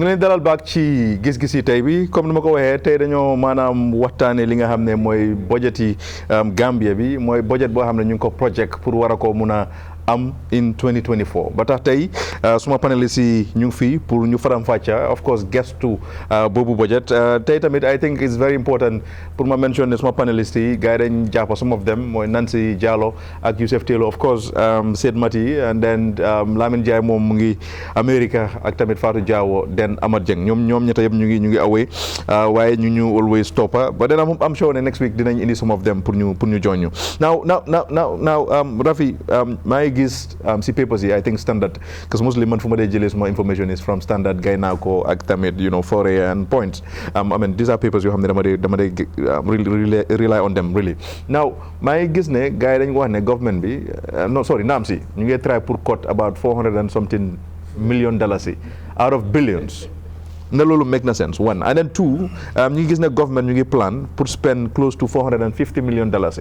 ngi leen dalal baak ci gis-gis yi tey bi comme ni ma ko waxee tey dañoo maanaam waxtaanee li nga xam ne mooy budget yi Gambia bi mooy budget boo xam ne ñu ngi ko project pour war a ko mun a am in 2024 ba tax tey suma panélistes yi ñu ngi fii pour ñu faram-fàcca of course gestu boobu budget tey tamit I think it's very important pour ma mention ne suma panélistes yi gars yi dañ jàppa some of them mooy Nancy Jallow ak Yusuf Taylor of course Said Mati and then Lamin Jaay moom mu ngi America ak tamit Fatou Jawo den Amad Jeng ñoom ñetta yëpp ñu ngi away waaye ñu always toppa but then I'm sure ne next week dinañ indi some of them pour ñu join ñu now Rafi maa ngi gis si papers yi I think Standard because mostly man fu ma dee jëlee suma information is from Standard gay naa ko ak tamit Foray and Points I mean these are papers yoo xam ne dama dee rely on them really now maa ngi gis ne gars yi dañ wax ne government bi naam si ñu ngi try pour cut about 400 and something million dollars out of billions na loolu make na sense one and then two ñu ngi gis ne government ñu ngi plan pour spend close to 450 million dollars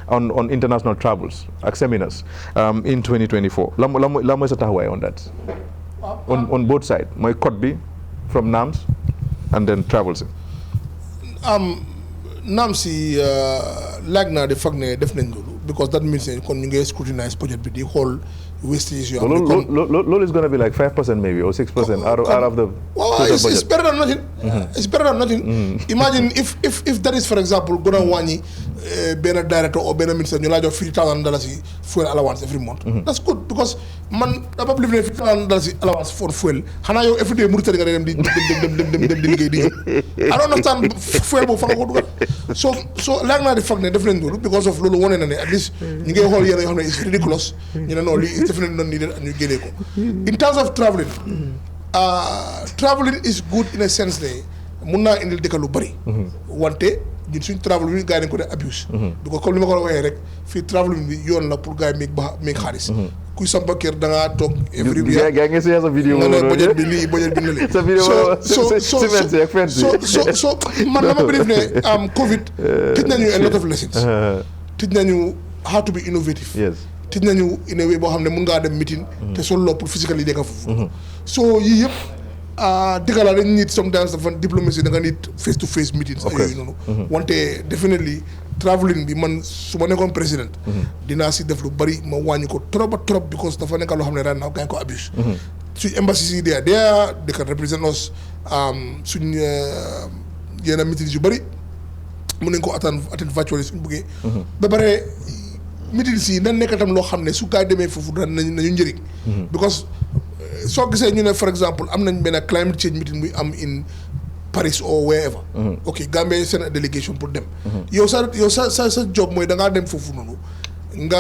on international travels ak seminars in 2024 la mooy sa taxawaay on that on both sides mooy cut bi from NAMS and then travels NAMS yi laaj naa de foog ne def nañ loolu because that means kon ñu ngi scrutinize budget bi di xool wastage yoo xam ne loolu is going to be like 5% maybe or 6% out of the total budget. It's better than nothing. It's better than nothing. Imagine if that is for example gonna wàññi benn director or benn minister ñu laa jox $50,000 fuel allowance every month. That's good because man dama believe ne $50,000 allowance for fuel xanaa yow every day Mauritanie nga dem di liggéey di I don't understand fuel boobu fa nga ko dugal so laaj naa di foog ne def nañ loolu because of loolu wane na ne at least ñu ngi xool yenn yoo xam ne it's ridiculous ñu ne non lii definitely not needed and ñu génnee ko in terms of traveling traveling is good in a sense ne mun naa indil dëkk lu bëri wante ñun suñ travel bi gars yi dañ ko dee abuse because comme li ma ko waxee rek fii traveling bi yoon la pour gars yi meeg xaalis kuy sampa kër da ngaa toog every week gaa ngi sa vidéo nga ne budget bi lii budget bi na lee sa vidéo so man dama believe ne covid teach nañu a lot of lessons teach nañu how to be innovative tij nañu in a way boo xam ne mun ngaa dem meeting te sol loo pour physically nekk foofu so yii yëpp dëgg la dañ need sometimes dafa diplomacy da nga need face to face meetings ak yooyu noonu wante definitely traveling bi man su ma nekkoon président dinaa si def lu bari ma wàññi ko trop because dafa nekk loo xam ne ren naa gaañ ko abuse suñ embassy yi they can represent us suñ yenn meetings yu bari mun nañ ko attend virtually suñ bëggee ba pare meetings yi nan nekk tam loo xam ne su gaa demee foofu nañu njëriñ because soo gisee ñu ne for exemple am nañ benn climate change meeting muy am in Paris or wherever ok Gambia seen délégation pour dem yow sa job mooy da ngaa dem foofu noonu nga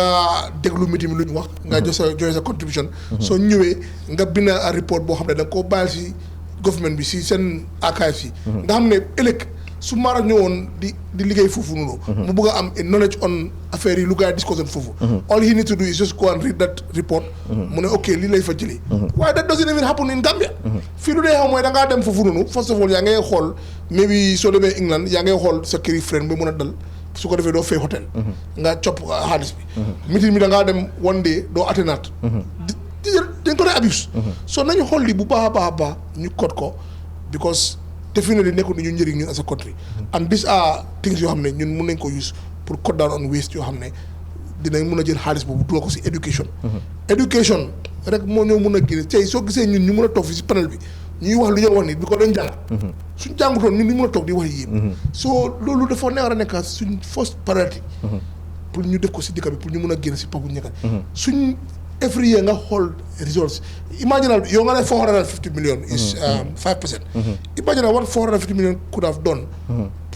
déglu meeting bi lu ñu wax nga joxe sa contribution soo ñëwee nga bind a report boo xam ne da nga koo bàyyi si government bi si seen archives yi nga xam ne ëllëg su Mara ñëwoon di liggéey foofu noonu mu bëgg a am knowledge on affaire yi lu gars yi discuss foofu all he need to do is just go and read that report mu ne ok lii lay fa jëlee waaye that doesn't even happen in Gambia fii lu dee xam mooy da ngaa dem foofu noonu first of all yaa ngay xool maybe soo demee England yaa ngay xool sa këri friend ba mën a dal su ko defee doo fay hotel nga copp xaalis bi meeting bi da ngaa dem one day doo attenaat dañ ko dee abuse so nañu xool li bu baax a baax ñu code ko because definitely nekkul ni ñu njëriñ ñun as a country and these are things yoo xam ne ñun mun nañ ko use pour cut down on waste yoo xam ne dinañ mun a jël xaalis boobu dugal ko si education rek moo ñëw mun a génne tey soo gisee ñun ñu mun a toog fi si panel bi ñuy wax lu ñu wax ni bi ko dañ jàng suñ jàngutoon ñun ñu mun a toog di wax yi yëpp so loolu dafa neex a nekk suñ first priority pour ñu def ko si dëkk bi pour ñu mun a génne si pabu ñekkat suñ every year nga xool results imagine yow nga ne 450 million is 5%. Imagine what 450 million could have done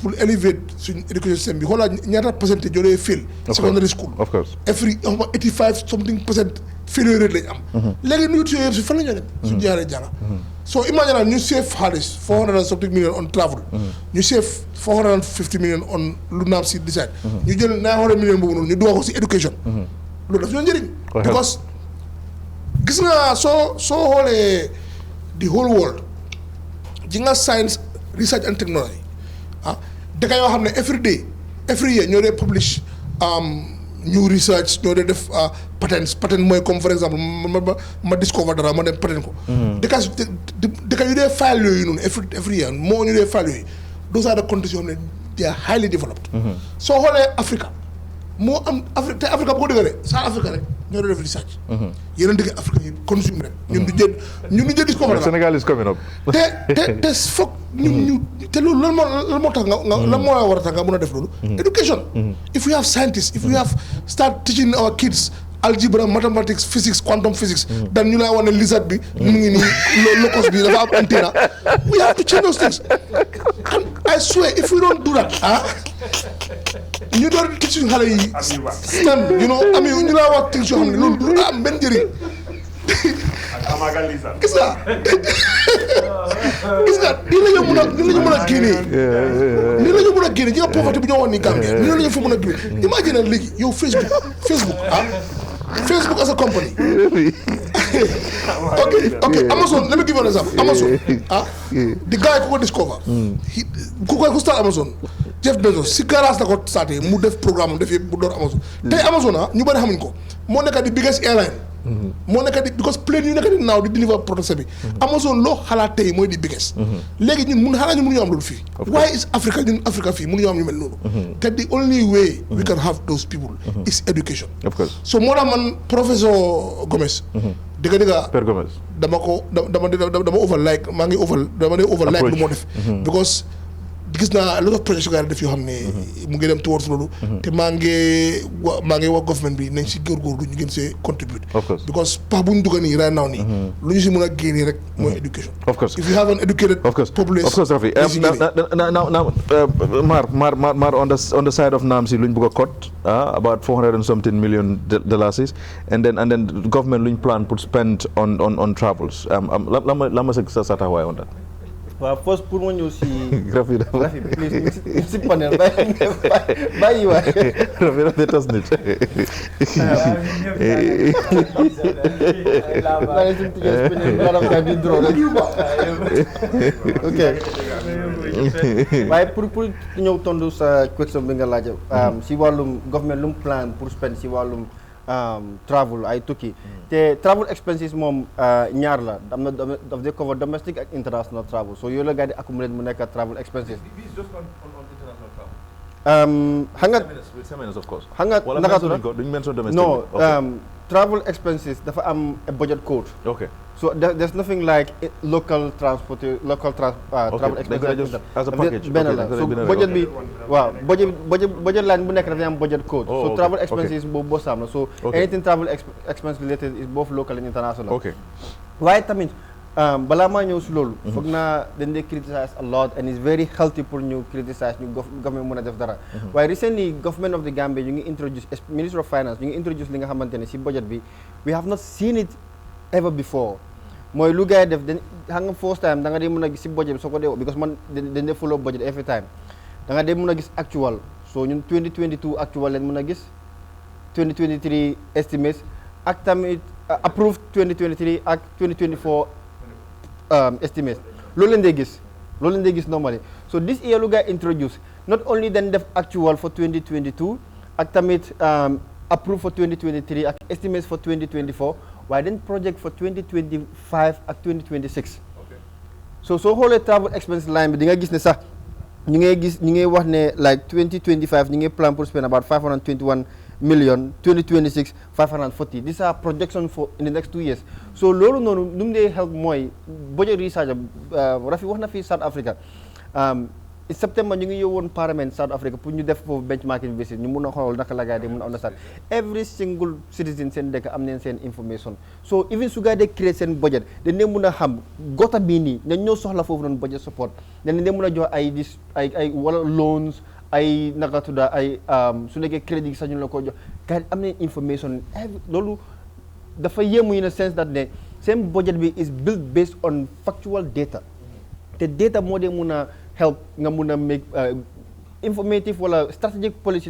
pour elevate suñ education system bi xoolaa ñaata percentage yoo dee fail secondary school of course every 85 something percent failure rate lañ am léegi nu yooyu yëpp si fan la ñoo dem suñ jaaree jànga so imagine ñu save xaalis 400 and something million on travel ñu save 450 million on lu naam si decide ñu jël 900 million boobu noonu ñu dugal ko si education loolu daf ñoo njëriñ because gis nga soo xoolee the whole world ji nga science research and technology dëkk yoo xam ne every year ñoo dee publish new research ñoo dee def patents patent mooy comme for exemple ma discover dara ma dem patent ko dëkk yu dee file yooyu noonu every year moo ñu dee file yooyu those are the countries yoo xam ne they are highly developed soo xoolee Africa moo am Afrique te Africa bu ko dëggalee South Africa rek ñoo def research yeneen dëkk Afrique yi consume rek ñun du jël discover dara Sénégal is coming up te foog ñu te loolu lan moo tax nga lan moo war a tax nga mën a def loolu education if we have scientists if we have start teaching our kids algebra mathematics physics quantum physics dan ñu lay wax ne lizard bi mu ngi nii locust bi dafa am antenna we have to change those things and I swear if we don't do that ñu doon teach suñu xale yi STEM ñu laa wax things yoo xam ne loolu du am benn njëriñ gis nga nii la ñu mën a génnee nii la ñu mën a génnee ñi nga pauvreté bu ñoo wax ni Gambia nii la ñu fa mën a génnee imagine léegi yow Facebook as a company okay Amazon let me give you an example Amazon the guy ku ko discover ku start Amazon Jeff Bezos si garage la ko starté mu def programme def yëpp bu door Amazon tey Amazon ñu bari xamuñ ko moo nekk di biggest airline moo nekk di because plane yu nekk di naaw di deliver product bi Amazon loo xalaat tey mooy di biggest léegi ñun mënuñu am loolu fii why is Africa fii mënuñu am ñu mel noonu te the only way we can have those people is education of course so moo tax man professeur Gomez dëgg Père Gomez dama overlike lu moo def because gis naa a lot of projects yu def yoo xam ne mu ngi dem towards loolu te maa ngi wax government bi nañ si góorgóorlu ñu gën see contribute because pax bu ñu dugga nii right now nii lu ñu si mën a génnee rek mooy education of course if you have an educated population of course Rafi now Mar on the side of Namsi luñ bëgg a cut about 400 and something million dollars and then government luñ plan pour spend on travels la ma sa taxawaay on that waaw first pour ma ñëw si Rafi si panel bàyyi waay Rafi tas nit ok waaye pour ñëw tontu sa question bi nga laaj si wàllum government lu mu plan pour spend si wàllum travel ay tukki te travel expenses moom ñaar la am na daf dee cover domestic ak international travel so yooyu la gaa di accumulate mu nekk travel expenses xam nga naka tudd non travel expenses dafa am a budget code okay so there's nothing like local travel expenses as a package benn la so budget bi waaw budget line bu nekk dafa am budget code so travel expenses boobu boo saam la so anything travel expense related is both local and international waaye tamit balaa maa ñëw si loolu foog naa dañ dee criticize a lot and it's very healthy pour ñu criticize ñu government mën a def dara waaye recently government of the Gambia ñu ngi introduce Minister of Finance ñu ngi introduce li nga xamante ne si budget bi we have not seen it ever before mooy lu gars yi def dañ xam nga first time da nga dee mën a gis si budget bi soo ko dee because man dañ dee follow budget every time da nga dee mën a gis actual so ñun 2022 actual leen mën a gis 2023 estimates ak tamit approved 2023 ak 2024 estimates loolu leen dee gis normally so this year lu gars introduce not only then def actual for 2022 ak tamit approved for 2023 ak estimates for 2024 waaye then project for 2025 ak 2026 so soo xoolee travel expense line bi di nga gis ne sax ñu ngi wax ne like 2025 ñu ngi plan pour spend about 521 million 2026 540 these are projections for in the next 2 years so loolu noonu nu mu dee help mooy budget research Rafi wax na fii South Africa in September ñu ngi yóbbuwoon parliament South Africa pour ñu def foofu benchmarking visit ñu mun a xool naka la gaa yi mun a understand every single citizen seen dëkk am neen seen information so even su gaa dee créer seen budget dañ dee mun a xam gota bii nii dañ ñoo soxla foofu noonu budget support dañ dee mun a jox ay wala loans ay naka tudda ay su nekkee crédit sax ñu la ko jox gaa yi am nañ information loolu dafa yéemu in a sense that ne seen budget bi is built based on factual data te data moo dee mun a help nga mun a make informative wala strategic policy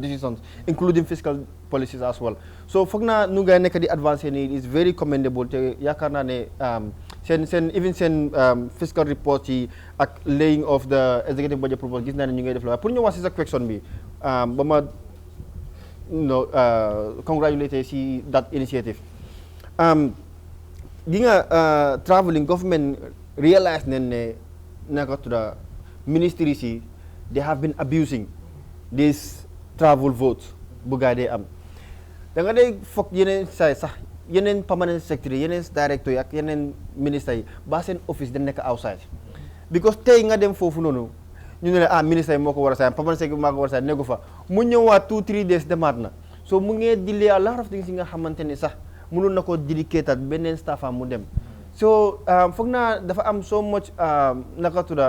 decisions including fiscal policies as well so foog naa nu ngay nekk di advancé nii is very commendable te yaakaar naa ne seen fiscal report yi ak laying of the executive budget proposal gis naa ne ñu ngay def la waaye pour ñu wax si sa question bi ba ma congratulate si that initiative. Di nga traveling government realize ne naka tudda ministry si they have been abusing this travel votes bu gaa dee am da nga dee foog yeneen say sax yeneen permanent secretary yeneen directeur yi ak yeneen ministre yi ba seen office da nekk outside because tey nga dem foofu noonu ñu ne la ministre yi moo ko war a sign permanent secretary moo ko war a sign nekku fa mu ñëwaat 2-3 days demaat na so mu ngee delay a lot of things yi nga xamante ne sax mënul na ko dedicated beneen staff am mu dem so foog naa dafa am so much naka tudda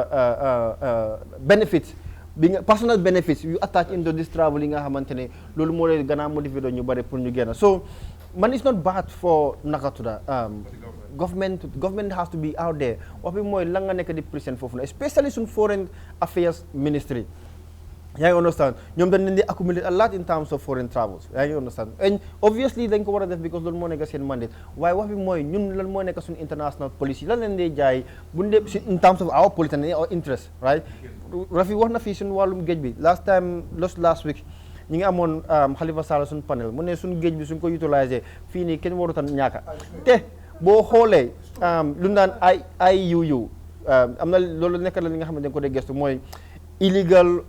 benefits bi nga personal benefits yu attach into this travel yi nga xamante ne loolu moo leen gën a motivé ñu bari pour ñu génn so man it's not bad for naka tudda government has to be out there wax bi mooy la nga nekk di present foofu na especially suñ foreign affairs ministry yaa ngi understand ñoom dañ leen di accumulate a lot in terms of foreign travels yaa ngi understand and obviously dañ ko war a def because loolu moo nekk seen mandate waaye wax bi mooy ñun lan moo nekk suñu international policy lan leen dee jaay bu ñu dee in terms of our policy and our interest right Rafi wax na fii suñu wàllum géej bi last week ñi ngi amoon Halifa Sallah suñu panel mu ne suñu géej bi suñ ko utiliser fii nii kenn warutan ñaaka te boo xoolee lu naan IUU am na loolu nekk la li nga xam ne dañ ko dee gestu mooy illegal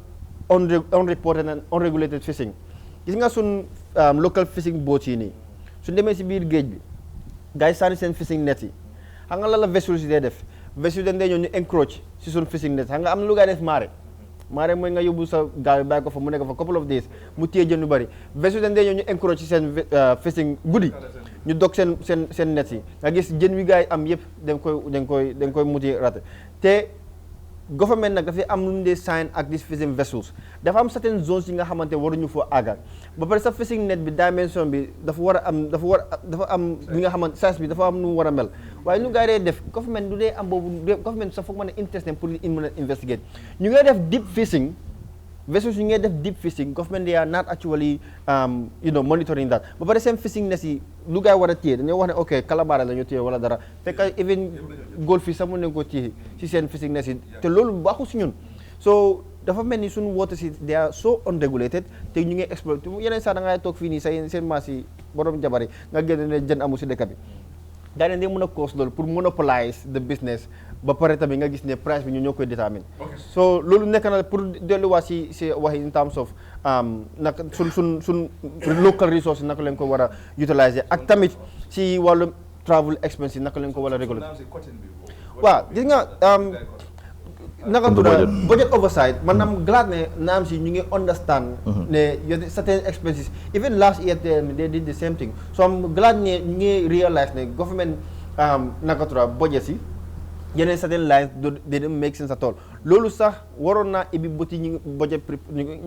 unreported and unregulated fishing gis nga suñ local fishing boats yi nii suñ demee si biir géej bi gars yi sànni seen fishing net yi xam nga la vessels yi dee def vessels dañ dee ñëw ñu encroach si suñ fishing net xam nga am na lu gars yi def maare mooy nga yóbbu sa gaal bi bàyyi ko fa mu nekk fa couple of days mu téye jën yu bëri vessels dañ dee ñëw ñu encroach si seen fishing guddi ñu dog seen net yi nga gis jën wi gars yi am yëpp dañ koy muti raté te government nag dafay am lu ñu dee sign ak these fishing vessels dafa am certain zones yi nga xamante waruñu foo àggal ba pare sa fishing net bi dimension bi dafa am li nga xamante size bi dafa am nu mu war a mel waaye ñu gaa dee def government du dee am boobu government sax foog mën a interest pour mën a investigate ñu ngay def deep fishing vessels yi ngay def deep fishing government they are not actually monitoring that ba pare seen fishing net yi lu gaa war a téye dañoo wax ne ok calamara la ñu téye wala dara fekk even goldfish sax mën nañ ko téye si seen fishing net yi te loolu baaxul si ñun so dafa mel ni suñu water si they are so unregulated te ñu ngi exploité yeneen sax da ngay toog fii nii seen maas yi borom jabar yi nga génne ne jën amul si dëkk bi daa leen di mën a cause loolu pour monopolize the business ba pare tamit nga gis ne price bi ñu ñoo koy détermine so loolu nekk na pour delluwaat si wax in terms of naka suñ local resources naka leen ko war a utiliser ak tamit si wàllu travel expense yi naka leen ko war a réguler waaw gis nga naka tudda budget oversight man am glad ne naam si ñu ngi understand ne certain expenses even last year they did the same thing so I'm glad ne ñu ngi realize ne government naka tudda budget si yeneen certain lines they didn't make sense at all loolu sax waroon naa ibi bëti ñi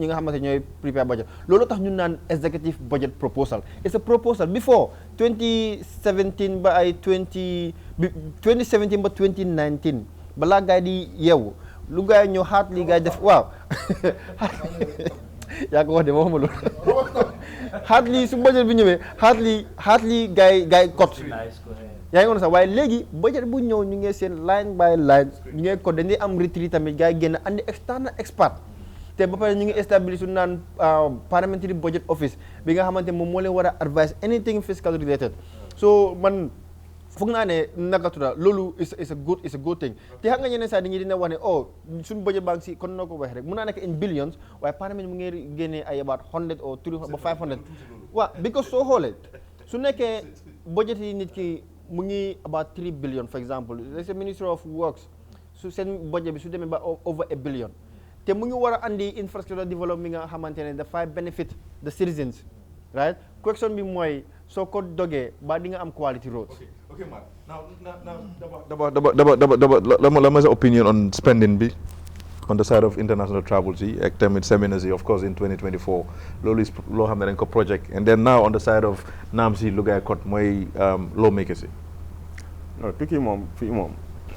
nga xamante ñooy prepare budget loolu tax ñu naan executive budget proposal it's a proposal before 2017 ba 2019 balaa gaay di yeewu lu gaay ñëw xaat li gaay def waaw yaa ko wax de waxuma loolu xaat lii su budget bi ñëwee xaat lii gaay kot yaa ngi woon sax waaye léegi budget bu ñëw ñu ngi seen line by line ñu ngi ko dañuy am retreat tamit gaay génn andi external expert te ba pare ñu ngi establish su naan parliamentary budget office bi nga xamante moom moo leen war a advise anything fiscal related so man foog naa ne naka tudda loolu is a good thing te xam nga ñeneen saa dañuy dina wax ne suñu budget banque si kon noo ko waxee rek mun naa nekk in billions waaye parlement mu ngi génnee ay about 100 or 300 ba 500 waaw because soo xoolee su nekkee budget yi nit ki mu ngi about 3 billion for example let's say Ministry of Works su seen budget bi su demee ba over a billion te mu ngi war a andi infrastructure development nga xamante ne dafay benefit the citizens right question bi mooy soo ko dogee ba di nga am quality roads. Okay, Mark. Now, my opinion on spending bi on the side of international travel academic seminars of course in 2024 loolu is loo xam ne dañ ko project and then now on the side of naam si lu gaay kot mooy lawmakers yi. non tukki moom fii moom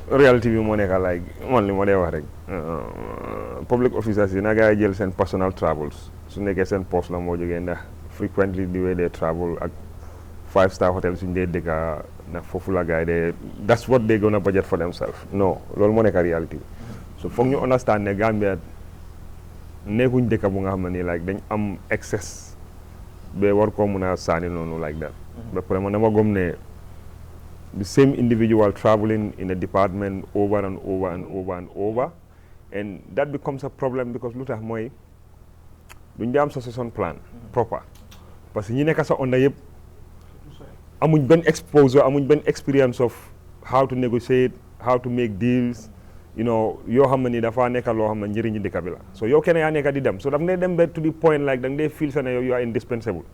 réalité bi moo nekk like man li ma dee wax rek public officers yi na gaay jël seen personal travels su nekkee seen poste la moo jógee ndax frequently the way they travel ak 5-star hotels suñu dee dëkka na foofu la gars yi de that's what they gonna budget for themselves non loolu moo nekk réalité so foog ñu understand ne Gambia nekkuñ dëkk bu nga xam ne nii like dañ am excess be war ko muna sani nonu like that. But pare man dama gom ne the same individual traveling in a department over and over and over and over, and that becomes a problem because lutax moy duñ di am succession plan proper parce que ñi nekk sa onda yëpp amuñ ben exposure amuñ ben experience of how to negotiate, how to make deals, you know, yoo xam ne ni dafa nekk loo xam ne njëriñu dëkk bi la. So yow kenn yaa nekk di dem, so daf ngay dem ba to the point like da ngay feel sa ne you are indispensable,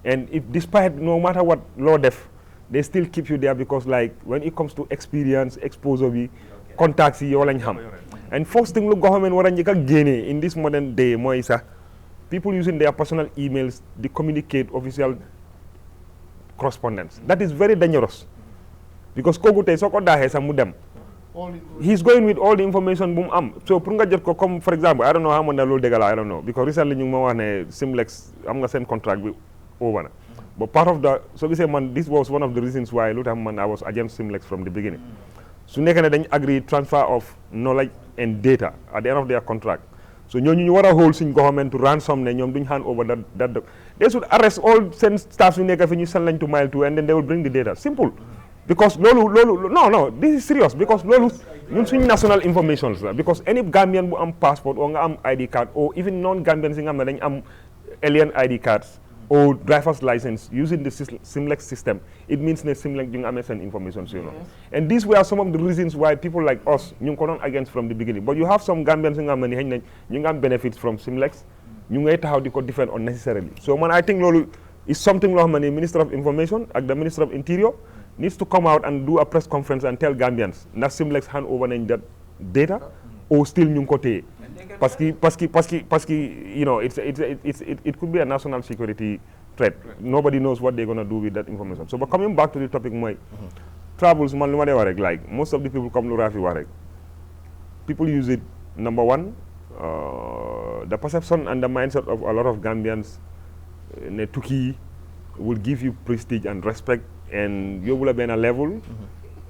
and if despite no matter what loo def they still keep you there because like when it comes to experience, exposure bi, contacts yi yow lañ xam. And first thing lu government war a njëkk a génnee in this modern day mooy sax people using their personal emails to communicate official correspondence. That is very dangerous because kooku tey soo ko daaxee sax mu dem, he's going with all the information bu mu am. So pour nga jot ko comme for example I don't know how many loolu dëgg la I don't know because recently ñu ngi ma wax ne Simlex am nga seen contract bi over na. But part of the, so we say man, this was one of the reasons why I was against Simlex from the beginning. So they can agree transfer of knowledge and data at the end of their contract. So you want to hold in government to ransom ne ñom duñ hand over that they should arrest all send staff who nekk fi ñu send lañ to mile 2 and then they will bring the data. Simple. Because no, this is serious because lolu ñun suñ national information la because any Gambian bu am passport or nga am ID card or even non-Gambians yi nga xam ne dañ am alien ID cards or driver's license using the Simlex system, it means that Simlex doing amazing information, you know. And these were some of the reasons why people like us, you know, against from the beginning. But you have some Gambians who have benefits from Simlex, you know how they could defend unnecessarily. So man, I think Lolo is something like the Minister of Information and the Minister of Interior needs to come out and do a press conference and tell Gambians that Simlex hand over that data or still ñu ko téye. Parce que you know it could be a national security threat. Nobody knows what they're gonna do with that information. So but coming back to the topic mooy travels man lu ma dee wax rek like most of the people comme lu Rafi wax rek people use it number one the perception and the mindset of a lot of Gambians ne tukki will give you prestige and respect and yóbbu la benn level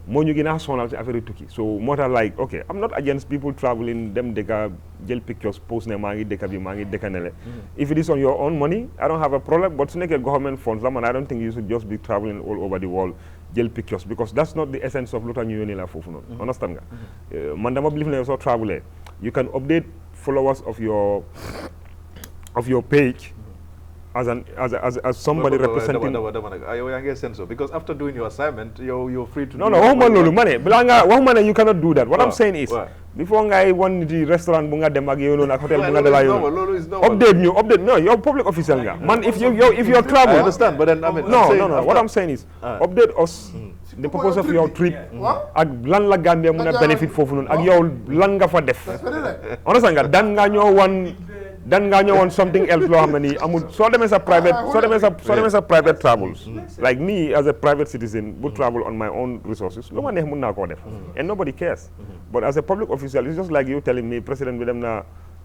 moo ñu gën a sonal ci affaire tukki so moo tax like okay I'm not against people traveling dem dëkka jël pictures post ne maa ngi dëkka bi maa ngi dëkka ne le if it is on your own money I don't have a problem but su nekkee government funds la man I don't think you should just be traveling all over the world jël pictures because that's not the essence of lu tax ñu yónnee la foofu noonu understand nga man dama believe ne soo traveler you can update followers of your page as somebody representing. Because after doing your assignment, you're free to. No, you cannot do that. What I'm saying is, before I want the restaurant, bunga dem agi yono na hotel bunga dela yono. Update. No, you're public official nga. Man, if you're traveling. I understand, but then I mean. No. What I'm saying is, update us. The purpose of your trip, ak lan la Gambia muna benefit fofu non, ak yow lan nga fa def. Understand nga? Dan nga ñëwoon something else loo xam ne nii amul soo demee sa private travels like me as a private citizen bu travel on my own resources lu ma neex mun naa koo def and nobody cares but as a public official it's just like you telling me président bi dem na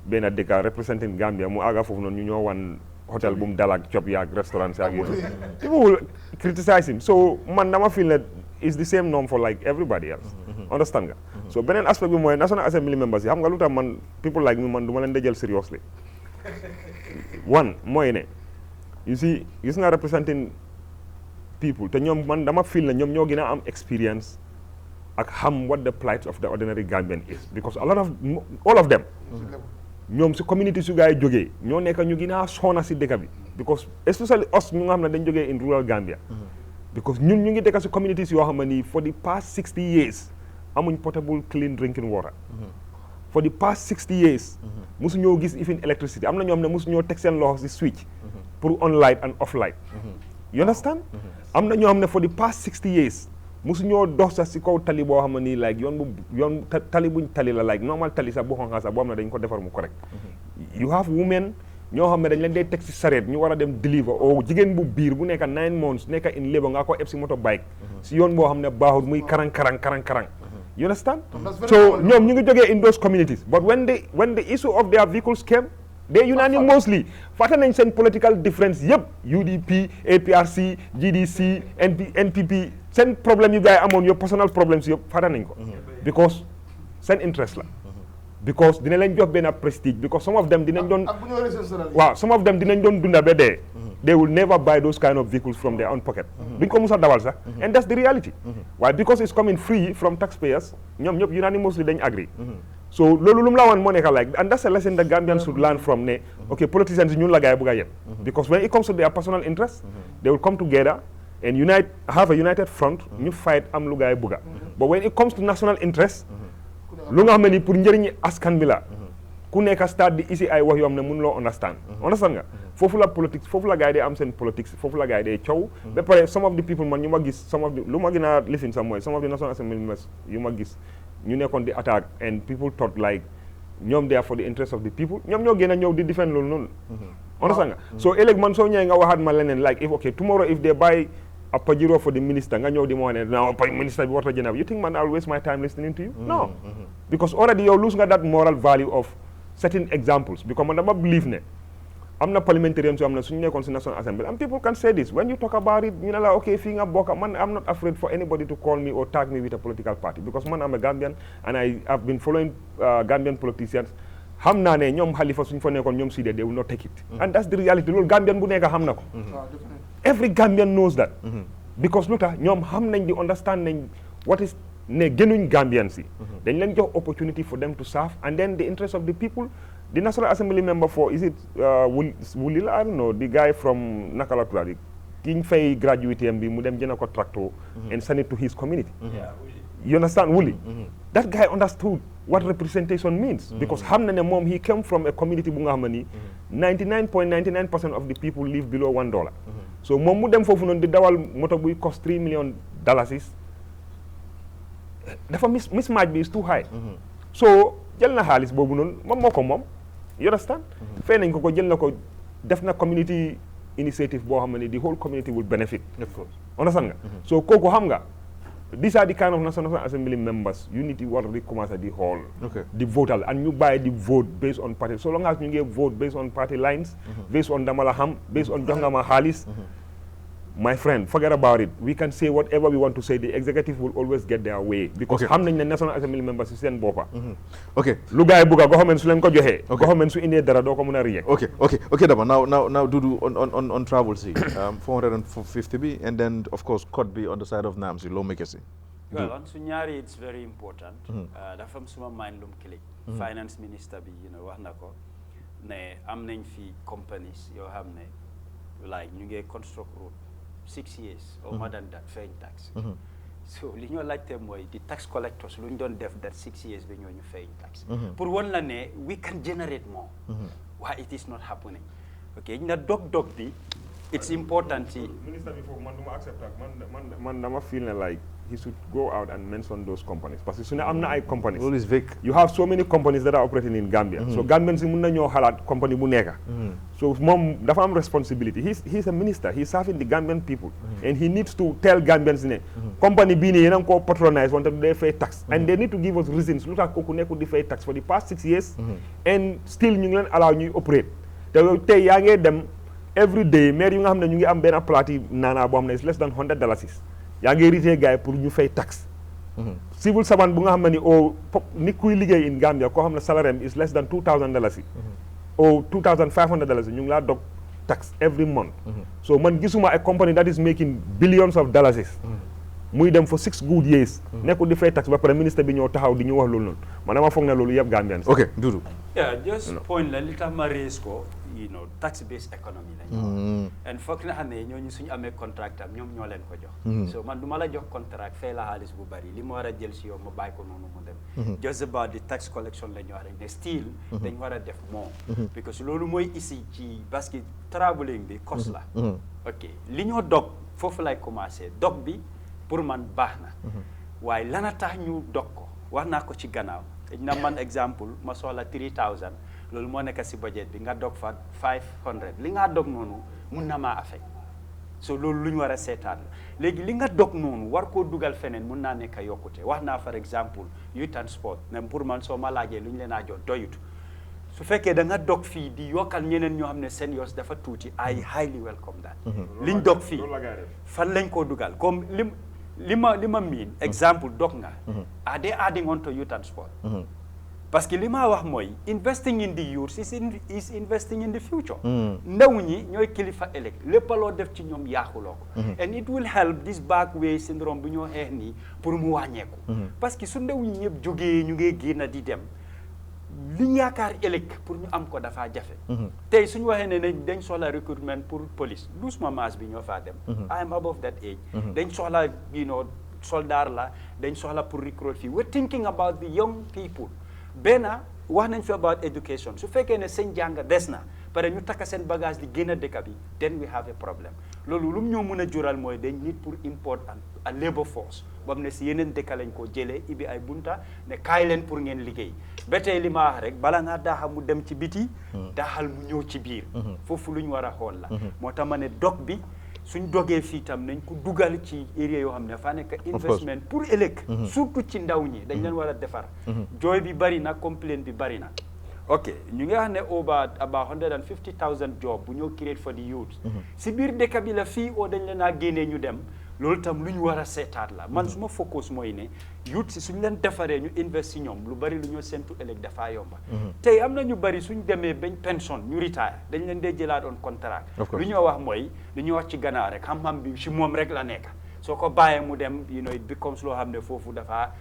benn dëkk representing Gambia mu àgga foofu noonu ñu ñoo wan hotel bu mu dal ak cop yaag restaurant yaag yooyu people will criticize him so man dama feel that it's the same norm for like everybody else understand nga so beneen aspect bi mooy National Assembly members yi xam nga lu tax man people like me man du ma leen di jël seriously one mooy ne you see gis nga representing people te ñoom man dama feel ne ñoom ñoo gën a am experience ak xam what the plight of the ordinary Gambian is because all of them ñoom si community su gaa yi jógee ñoo nekk ñu gën a soona si dëkk bi because especially us ñu nga xam ne dañ jógee in rural Gambia because ñun ñu ngi dëkk si communities yoo xam ne nii for the past 60 years amuñ potable clean drinking water for the past 60 years musu ñoo gis even electricity am na ñoo xam ne musu ñoo teg seen loxo si switch pour on light and off light you understand am na ñoo xam ne for the past 60 years musu ñoo dox sax si kaw tali boo xam ne nii like yoon tali buñ tali la like normal tali sax bu xonqa sax boo xam ne dañ ko defar mu correct you have women ñoo xam ne dañ leen day teg si sareet ñu war a dem deliver o jigéen bu biir bu nekk 9 months nekk in labor nga ko eb si motorbike si yoon boo xam ne baaxul muy karang you understand so ñoom ñu ngi jógee in those communities but when the issue of their vehicles came they unanimously fàtte nañ seen political difference yëpp UDP APRC GDC NPP seen problème yu gars yi amoon yëpp personal problems yëpp fàtte nañ ko because seen interest la because dina leen jox benn prestige because some of them dinañ doon dunda ba dee they will never buy those kind of vehicles from their own pocket. duñ ko musa dawal sax. and that's the reality. Why? Because it's coming free from taxpayers ñoom ñëpp unanimously dañ agree. So loolu lu mu la wan moo nekk like, and that's a lesson the Gambians should learn from ne okay politicians ñun la gaay bëgg a yem. Because when it comes to their personal interests, they will come together and have a united front ñu fight am lu gaay bëgg. But when it comes to national interest, lu nga xam ne ni pour njëriñi askan bi la. ku nekk start di isi ay wax yoo xam ne mënuloo understand nga foofu la politics foofu la gars yi dee am seen politics foofu la gars yi dee coow ba pare some of the people man ñu ma gis lu ma gën a listen sax mooy some of the national assembly members yu ma gis ñu nekkoon di attack and people thought like ñoom they are for the interest of the people ñoom ñoo gën a ñëw di defend loolu noonu understand nga so ëllëg man soo ñëwee nga waxaat ma leneen like if okay tomorrow if they buy a Pajero for the minister nga ñëw di ma wane now minister bi warta jënd you think man I'll waste my time listening to you no because already yow lose nga that moral value of certain examples because man dama believe ne am na parliamentarians yoo xam ne suñu nekkoon si National Assembly and people can say this when you talk about it ñu ne la okay fii nga bokk man I'm not afraid for anybody to call me or tag me with a political party because man I'm a Gambian and I have been following Gambian politicians xam naa ne ñoom Halifa suñu fa nekkoon ñoom Sidi they will not take it and that's the reality loolu Gambian bu nekk xam na ko every Gambian knows that because lu tax ñoom xam nañ di understand nañ what is ne gënuñ Gambians si dañ leen jox opportunity for them to serve and then the interest of the people the National Assembly member for is it Wuli I don't know the guy from Nakalatura kiñ fay graduate bi mu dem jëna ko tractor and send it to his community you understand Wuli that guy understood what representation means because xam na ne moom he came from a community bu nga xam ne 99.99% of the people live below $1 so moom mu dem foofu noonu di dawal moto buy cost $3 million dafa mismatch bi is too high so jël na xaalis boobu noonu moom moo ko moom you understand fay nañ ko jël na ko def na community initiative boo xam ne the whole community will benefit of course understand nga so kooku xam nga these are the kind of National Assembly members you need to war di commencer di xool di votal and ñu bàyyi di vote based on party so long as ñu ngi vote based on party lines based on dama la xam based on jox nga ma xaalis my friend, forget about it. We can say whatever we want to say. The executive will always get their way because xam nañ ne National Assembly members si seen boppa. Okay. Lu gaay buga government su leen ko joxe. Government su indee dara doo ko mën a react. Okay, Daba. Now Dudu on travel see 450 bi and then of course code bi on the side of NAMS lawmakers si. Well, on su ñaari it's very important. Dafa am suma mind lum click. Finance minister bi wax na ko ne am nañ fi companies yoo xam ne like ñu ngi construct road 6 years or more than that faying tax so li ñoo laajte mooy di tax collectors lu ñu doon def that 6 years bi ñoo ñu faying tax pour won la ne we can generate more why it is not happening okay na dog bi it's important ci minister bi foofu man duma accept ak man dama feel ne like he should go out and mention those companies parce que su ne am na ay companies all is vague you have so many companies that are operating in Gambia so Gambians si mun na ñoo xalaat company bu nekka so moom dafa am responsibility he's a minister he's serving the Gambian people and he needs to tell Gambians ne company bii nii yéen a ngi ko patronize wante du dee fay tax and they need to give us reasons lu tax kooku nekkul di fay tax for the past 6 years and still ñu ngi leen allow ñuy operate te tey yaa ngee dem every day maire yu nga xam ne ñu ngi am benn plate naanaa boo xam ne is less than $100 yaa ngi rite gars yi pour ñu fay tax civil servant bu nga xam ne ni ni kuy liggéey in Gambia koo xam ne salaire is less than $2,000 or $2,500 ñu ngi laa dog tax every month so man gisuma a company that is making billions of dollars muy dem for 6 good years nekkul di fay tax ba pare ministre bi ñoo taxaw di ñu wax loolu noonu man dama foog ne loolu yëpp Gambian ok Dudu just point la li tax ma raise ko tax based economy lañu and foog na xam ne ñooñu suñu amee contract am ñoom ñoo leen ko jox so man du ma la jox contract fay la xaalis bu bari li ma war a jël si yow ma bàyyi ko noonu mu dem just about the tax collection la ñu wax rek ne still dañ war a def more because loolu mooy ici ci parce que traveling bi cost la ok li ñoo dog foofu lay commencé dog bi pour man baax na waaye lana tax ñu dog ko wax naa ko ci gannaaw na man exemple ma soxla 3000 loolu moo nekk si budget bi nga dog fa 500 li nga dog noonu mun na maa affect so loolu lu ñu war a seetaan la léegi li nga dog noonu war koo dugal feneen mun naa nekk yokkute wax naa par exemple youth and sport même pour man soo ma laajee lu ñu leen a jox doyut su fekkee da nga dog fii di yokkal ñeneen ñoo xam ne seen yos dafa tuuti I highly welcome that liñ dog fii fan lañ koo dugal comme li ma miin exemple dog nga are they adding on to youth and sport parce que li ma wax mooy investing in the youth is investing in the future. ndaw ñi ñooy kilifa ëllëg lépp loo def ci ñoom yaaxuloo ko. and it will help this backway syndrome bu ñoo xeex nii pour mu wàññeeku. parce que su ndaw ñi ñëpp jógee ñu ngi génn di dem li ñu yaakaar ëllëg pour ñu am ko dafa jafe. tey suñu waxee ne dañ soxla recruitment pour police doucement masse bi ñoo faa dem. I am above that age. dañ soxla soldat la dañ soxla pour recruit fii we're thinking about the young people. benn wax nañ fi about education su fekkee ne seen jàng des na pare ñu takka seen bagage di génn dëkk bi then we have a problem loolu lu mu ñoo mën a jural mooy dañ nit pour import a labour force boobu ne si yeneen dëkk lañ ko jëlee ibi ay bunta ne kaay leen pour ngeen liggéey ba tey li ma wax rek bala ngaa daaxa mu dem ci biti daaxal mu ñëw ci biir foofu lu ñu war a xool la moo tax ma ne dog bi suñ dogee fii tam nañ ko dugal ci area yoo xam ne dafa nekk investment pour ëllëg surtout ci ndaw ñi dañ leen war a defar jooy bi bari na complaint bi bari na ok ñu ngi wax ne over about 150,000 job bu ñoo create for the youth si biir dëkk bi la fii oo dañ leen a génnee ñu dem loolu tam lu ñu war a seetaat la man suma focus mooy ne youth si suñ leen defaree ñu invest si ñoom lu bari lu ñoo sentu ëllëg dafaa yomba tey am na ñu bari suñ demee bañ pension ñu retire dañ leen dee jëlaat on contract lu ñoo wax mooy lu ñoo wax ci gannaaw rek xam-xam bi si moom rek la nekk soo ko bàyyee mu dem it becomes loo xam ne foofu dafa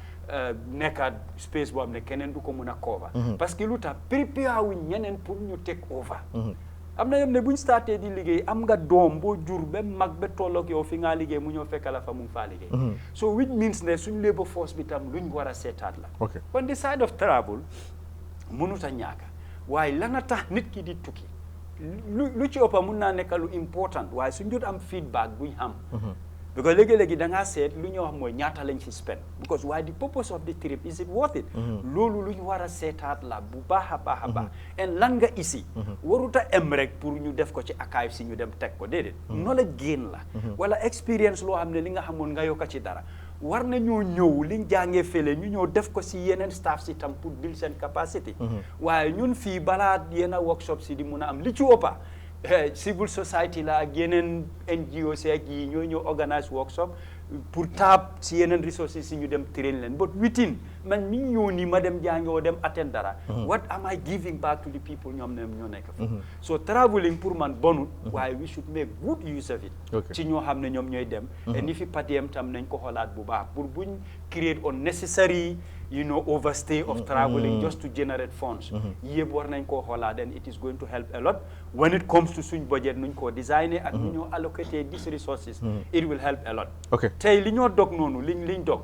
nekkaat space boo xam ne keneen du ko mun a cover parce que lu tax prépare wuñ ñeneen pour ñu take over am na yam ne buñ starté di liggéey am nga doom boo jur ba mag ba tolloog yow fi ngaa liggéey mu ñëw fekk la fa mu ngi faa liggéey so which means ne suñ labour force bi tam luñ war a seetaat la on the side of travel mënut a ñaaka waaye lana tax nit ki di tukki lu ci ëppa mun naa nekk lu important waaye suñ jot am feedback buñ xam because léegi-léegi da ngaa seet lu ñu wax mooy ñaata lañ ci spend because why the purpose of the trip is it worth it loolu lu ñu war a seetaat la bu baax a baax a baax and lan nga isi waruta em rek pour ñu def ko ci archive si ñu dem teg ko déedéet knowledge gain la wala expérience loo xam ne li nga xamoon nga yokka ci dara war nañoo ñëw liñ jàngee fële ñu ñëw def ko si yeneen staff si tam pour build seen capacity waaye ñun fii balaa yenn workshop si di mun a am li ci ëppa civil society la ak yeneen NGO seeg yi ñoo ñëw organise workshop pour taab si yeneen resources si ñu dem train leen but within man mi ñëw nii ma dem jàngoo dem attend dara what am I giving back to the people ñoom ne ñoo nekk foofu so traveling pour man bonut waaye we should make good use of it ci ñoo xam ne ñoom ñooy dem et ni fi patiem tam nañ ko xoolaat bu baax pour buñ create unnecessary overstay of traveling just to generate funds yëpp war nañ koo xoolaat and it is going to help a lot when it comes to suñ budget nuñ koo designer ak nu ñoo allocater these resources it will help a lot tey li ñoo dog noonu liñ dog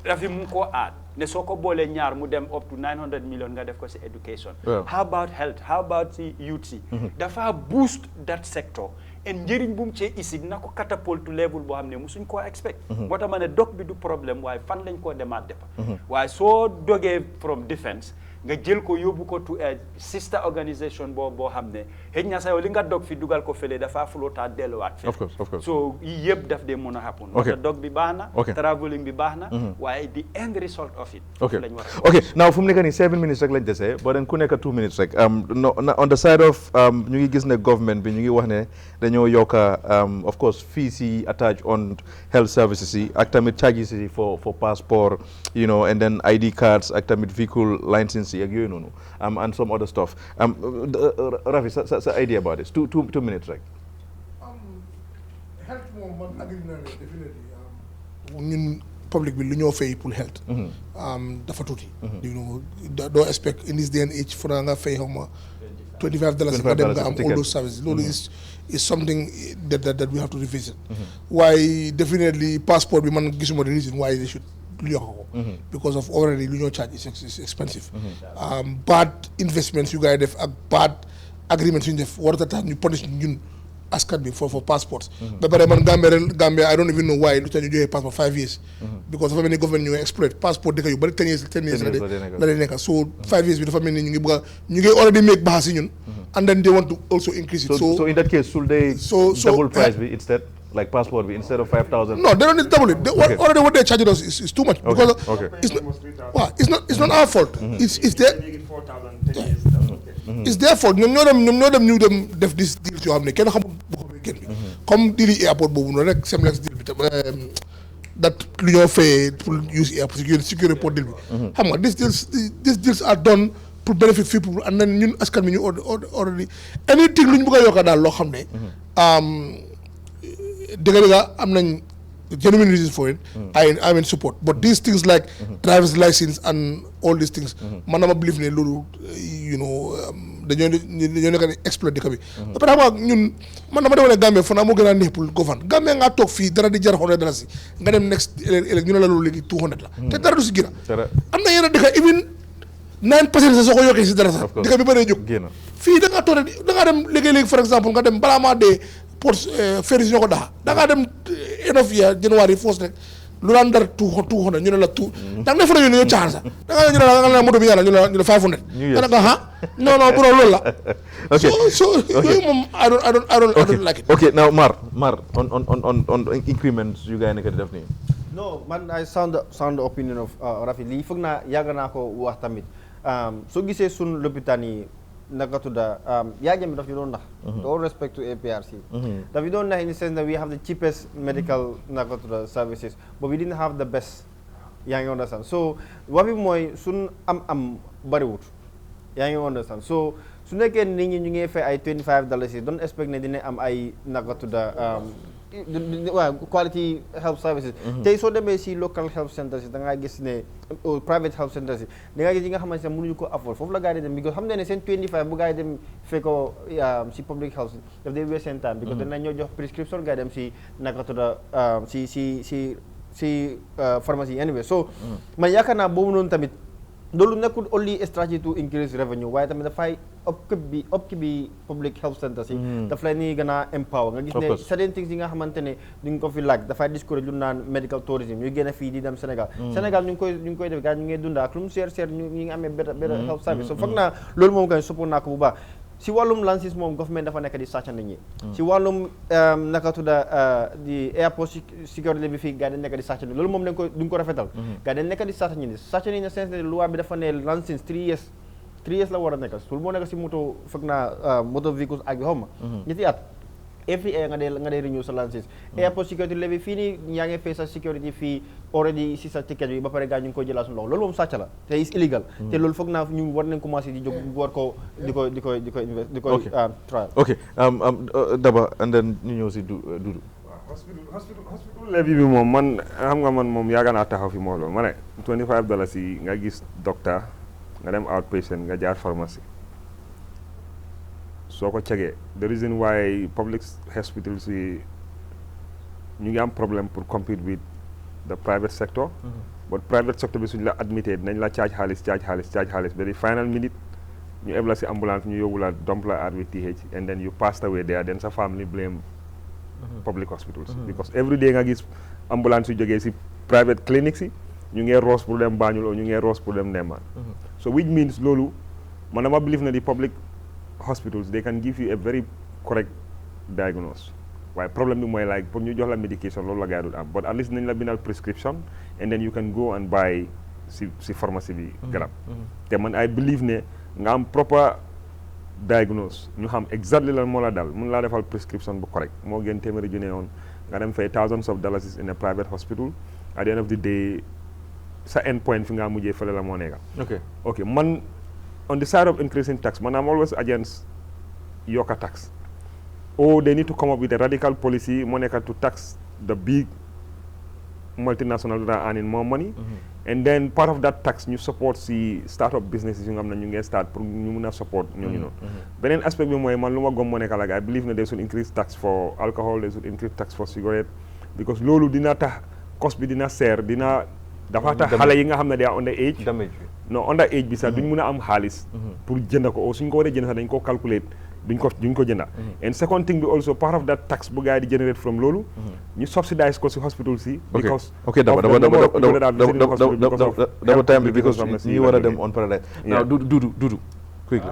dafi mu ngi koo aad ne soo ko boolee ñaar mu dem up to 900 million nga def ko si education how about health how about si youth si dafa boost that sector and njëriñ bu mu cee isi dina ko catapult to level boo xam ne musuñ koo expect moo tax ma ne dog bi du problème waaye fan lañ koo demaat defa waaye soo dogee from defense nga jël ko yóbbu ko to a sister organisation boo xam ne xëy na sa yow li nga dog fi dugal ko fële dafa flottaat delluwaat fi of course so yii yëpp daf dee mën a happen moo tax dog bi baax na travelling bi baax na waaye the end result of it lañ war a ok now fu mu nekk nii 7 minutes rek lañ desee ba den ku nekk 2 minutes rek on the side of ñu ngi gis ne government bi ñu ngi wax ne dañoo yokka of course fees yi attach on health services yi ak tamit charges yi for passport and then ID cards ak tamit vehicle license ak yooyu noonu and some other stuff Rafi sa idea about this 2 minutes rek health moom man agree naa ne definitely ñun public bi lu ñoo fay pour health dafa tuuti doo expect in this day and age for nga fay xaw ma $25 nga dem nga am all those services loolu is something that we have to revisit waaye definitely passport bi man gisuma the reason why they should lu yokk ko because of already lu ñoo charge is expensive bad investments yu gars yi def ak bad agreements yu ñu def warata tax ñu punish ñun askan bi for passports ba pare man Gambia I don't even know why lu tax ñu joxee passport 5 years because dafa mel ni government ñu exploit passport dëkk yu bari 10 years la de nekk so 5 years bi dafa mel ni ñu ngi already make baax si ñun and then they want to also increase it so in that case should they double price bi instead like passport bi instead of 5,000 no they don't need to double it already what they charge us is too much because it's not our fault it's their it's their fault ñoom ñoo dem ñu dem def this deal yoo xam ne kenn xamul bu xamee kenn bi comme deal yi airport boobu noonu rek Semlex deal bi tam that lu ñoo fayee pour use air pour secure port deal bi xam nga these deals are done pour benefit people and then ñun askan bi ñu already anything lu ñu bëgg a yokka daal loo xam ne dëgg am nañ genuine reasons for it. I mean support. But these things like driver's license and all these things, man dama believe ne loolu dañoo nekk exploit dëkk bi. après xam nga ñun man dama demoon ne Gambia fana moo gën a neex pour govern Gambia nga toog fii dara di jar $100 nga dem next élect ñu ne la loolu léegi $200 la. te dara du si gën am na yeneen dëkk even 9% sax soo ko yokkee si dara sax dëkk bi bëree jóg. fii da ngaa toog da ngaa dem léegi-léegi for exemple nga dem balaa maa dee pour ferry ñoo ko daxa da ngaa dem end of year January first rek lu daan dar 200 ñu ne la da nga defa na ñoo caaxaan sax da nga ñu ne la moto bi ñaata ñu ne 500 da nga non bro loolu la so yooyu moom I don't like it. Okay, now Mar on increments you guys nekk di def nii. No man I sound the opinion of Rafi lii foog naa yàgg naa ko wax tamit soo gisee sun lopitaan yi naka tudda yaa jëm daf ñu doon nax. All respect to APRC. Daf ñu doon nax in the sense that we have the cheapest medical naka tudda services but we didn't have the best. Yaa ngi understand so wax bi mooy sun am bariwut yaa ngi understand so su nekkee nit ñi ñu ngi fay ay $25 yi don't expect ne dina am ay naka tudda quality health services. Tey soo demee si local health centers yi da ngaa gis ne private health centers yi da ngaa gis yi nga xamante ne mënuñu ko afford foofu la gars yi dem because xam ne seen 25 bu gars yi dem fekkoo si public health daf day waste seen time because danañ ñoo jox prescription gars yi dem si naka tudda si pharmacie yi anyway so man yaakaar naa boobu noonu tamit loolu nekkul only strategy to increase revenue waaye tamit dafay upkeep bi public health centers yi daf lay ni gën a empower nga gis ne certain things yi nga xamante ne duñ ko fi laaj dafay discourage lu naan medical tourism ñu génn fii di dem Sénégal ñu ngi koy def gars ñu ngi dunda ak lu mu seer ñu ngi amee better health service so foog naa loolu moom kay support naa ko bu baax si wàllum lansis moom government dafa nekk di sàcc nit ñi si wàllum naka tudda di airport security bi fii gars yi nekk di sàcc nit loolu moom duñ ko rafetal gars yi nekk di sàcc nit ñi sàcc nit ñi sens ne loi bi dafa ne lansis 3 years la war a nekk sul moo nekk si moto foog naa motor vehicles ak bi xaw ma ñetti at every year nga dee renew sa lansis airport security levi fii nii yaa ngi fay sa security fii already si sa ticket bi ba pare gars ñu ngi koy jëlaa suñu loxo loolu moom sàcc la te is illegal te loolu foog naa ñu war nañ commencé di jóg war ko di ko trial. Okay, Daba and then ñu ñëw si Dudu. hospital levy bi moom man xam nga man moom yàgg naa taxaw fi moo loolu ma ne $25 yi nga gis docteur nga dem outpatient nga jaar pharmacie soo ko cegee the reason why public hospitals yi ñu ngi am problème pour compete with the private sector but private sector bi suñ la admitté dinañ la charge xaalis ba di final minute ñu eb la si ambulance ñu yóbbu la dump la RVTH and then you passed away there then sa family blame public hospitals because every day nga gis ambulance yu jógee si private clinics yi ñu ngee roos pour dem Banjul o ñu ngee roos pour dem Ndemaan so which means loolu man dama believe na di public hospitals they can give you a very correct diagnosis waaye problème bi mooy like pour ñu jox la medication loolu la gaa dul am but at least nañ la bindal prescription and then you can go and buy si pharmacie bi garab te man I believe ne nga am proper diagnose ñu xam exactly lan moo la dal mun laa defal prescription bu correct moo gën téeméeri junne yoon nga dem fay thousands of dollars in a private hospital at the end of the day sa end point fi nga mujjee fële la moo nekka ok man on the side of increasing tax, I'm always against yoka tax. Or they need to come up with a radical policy, Monica, to tax the big multinationals that are earning more money. And then part of that tax, you support the startup businesses you get start, you support, you know. But then aspect of I believe that they should increase tax for alcohol, they should increase tax for cigarette, because lolu dina ta cost bi dina ser dina dafa tax xale yi nga xam ne they are under age non under age bi sax duñ mën a am xaalis pour jënd ko o suñ ko waree jënd sax dañ ko calculate duñ ko jënda and second thing bi also part of that tax bu gars yi di generate from loolu ñu subsidize ko si hospital si because daba time bi because ñu war a dem on paradise now Dudu quickly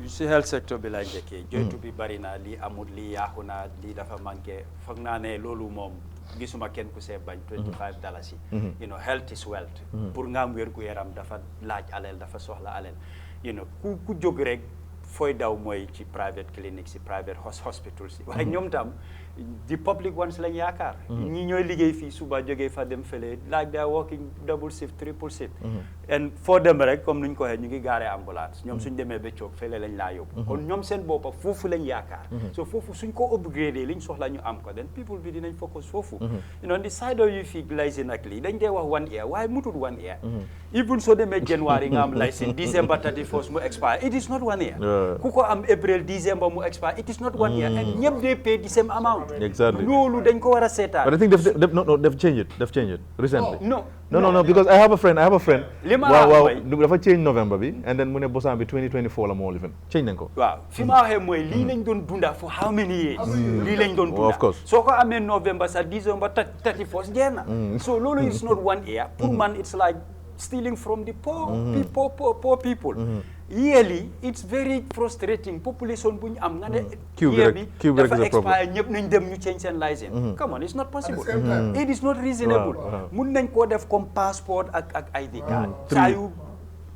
si health sector bi laa njëkkee joytu bi bari na lii amul lii yaaxu na lii dafa manqué foog naa ne loolu moom gisuma kenn ku see bañ $25 yi you know health is wealth pour nga am wér gu yaram dafa laaj alal dafa soxla alal you know ku jóg rek fooy daw mooy ci private clinic si private hospitals si waaye ñoom tam the public ones lañ yaakaar. ñi ñooy liggéey fii suba jógee fa dem fële like they are working double shift triple shift. and for them rek comme nuñ ko waxee ñu ngi gaaree ambulance ñoom suñ demee ba coog fële lañ laa yóbbu. kon ñoom seen boppa foofu lañ yaakaar. so foofu suñ ko upgrade liñ soxla ñu am ko then people bi dinañ focus foofu. you know the side of you fi license ak lii dañ dee wax 1 year waaye mutul 1 year. even soo demee January nga am license December 31st mu expire it is not 1 year. ku ko am April December mu expire it is not 1 year. and ñëpp dee pay the same amount. Exactly. loolu dañ ko war a seetaan. But I think they've changed it recently. No, because I have a friend. Wow, dafa change November bi and then mu ne bosam bi 2024 la moo lifen change nañ ko. waaw fi ma waxee mooy lii lañ doon dunda for how many years. lii lañ doon dunda of course. soo ko amee November sa December 31st jeex na. so loolu is not 1 year. pour man it's like stealing from the poor people. Yearly, it's very frustrating. Population bu ñu am nga ne. year bi dafa expire ñëpp nañ dem ñu change seen license. Come on, it's not possible. It is not reasonable. mun nañ koo def comme passport ak ID card. saa yu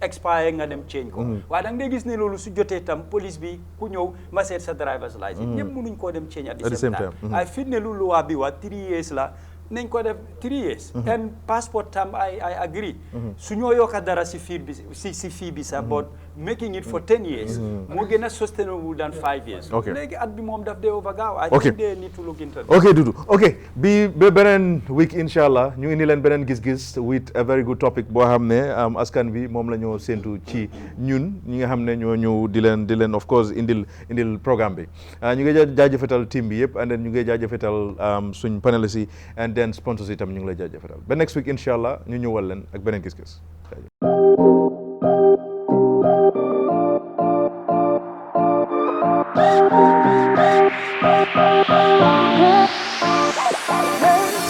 expire nga dem change ko. waaye da nga gis ne loolu su jotee tam police bi ku ñëw ma seet sa driver's license. ñëpp mënuñ koo dem change at the same time. ay fi ne lu loi bi waa 3 years la. nañ ko def 3 years. and passport tam I agree. su ñoo yokka dara si fii bi si fii bi sax but making it for 10 years. moo gën a sustainable than 5 years. léegi at bi moom daf dee overgaaw. I think they need to look into that. ok Dudu ok bi ba beneen week incha allah ñu indi leen beneen gis-gis with a very good topic boo xam ne askan bi moom la ñoo séntu ci ñun ñi nga xam ne ñoo ñëw di leen of course indil programme bi ñu ngi jaajëfetal team bi yëpp and then ñu ngi jaajëfetal suñ panélistes yi and then sponsors itam ñu ngi lay jaajëfetal ba next week incha allah ñu ñëwal leen ak beneen gis-gis.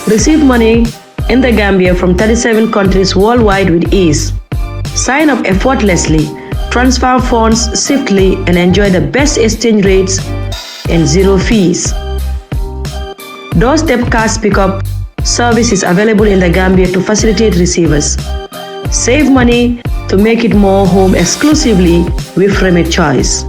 Receive money in the Gambia from 37 countries worldwide with ease. Sign up effortlessly, transfer funds swiftly, and enjoy the best exchange rates and zero fees. Doorstep cash pickup service is available in the Gambia to facilitate receivers. Save money to make it more home exclusively with Remit Choice.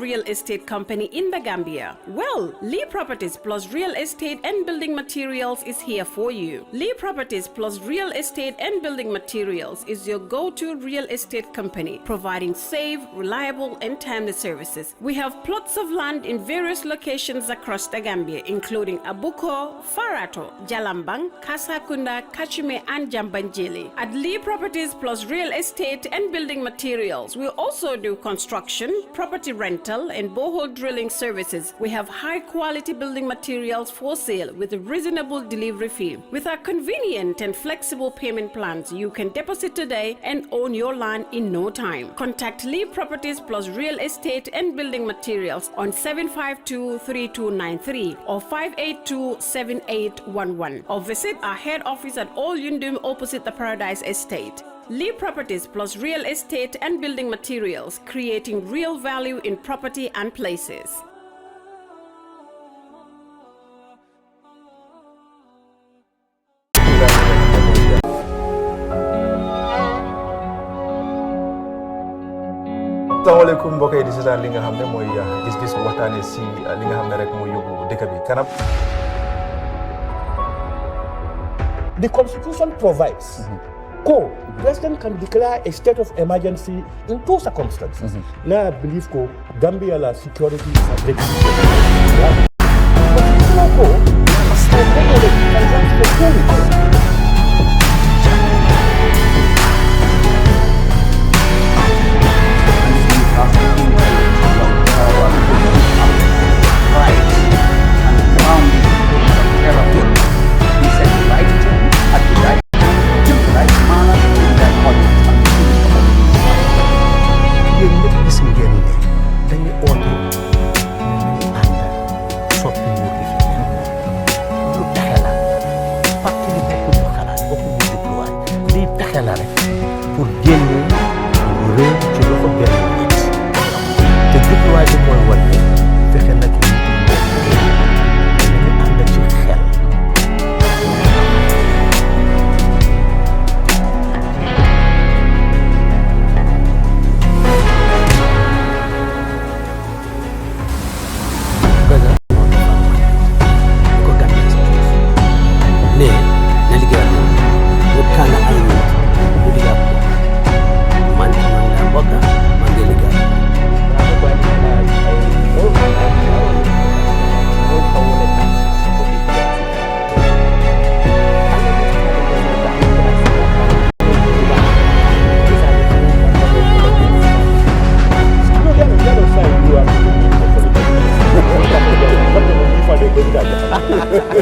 Real estate company in the Gambia. Well, Lee Properties plus Real Estate and Building Materials is here for you. Lee Properties plus Real Estate and Building Materials is your go-to real estate company, providing safe, reliable, and timely services. We have plots of land in various locations across the Gambia, including Abuko, Farato, Jalambang, Kasakunda, Kachime, and Jambanjili. At Lee Properties plus Real Estate and Building Materials, we also do construction, property rental, and borehole drilling services. We have high quality building materials for sale with a reasonable delivery fee. With our convenient and flexible payment plans, you can deposit today and own your land in no time. Contact Lee Properties plus Real Estate and Building Materials on 752-3293 or 582-7811 or visit our head office at Old Yundum opposite the Paradise Estate. Lee Properties plus Real Estate and Building Materials, creating real value in property and places. asalaamaaleykum mbokk yi di seetaan li nga xam ne mooy gis-gis bu waxtaanee si li nga xam ne rek mooy yóbbu dëkk bi kanam. The Constitution provides President can declare a state of emergency in 2 circumstances. Now I believe Gambia la security is at risk.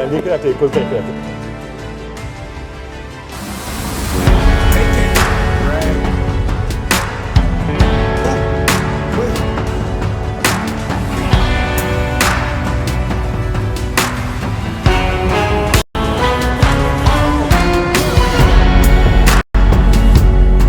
Ndikirate,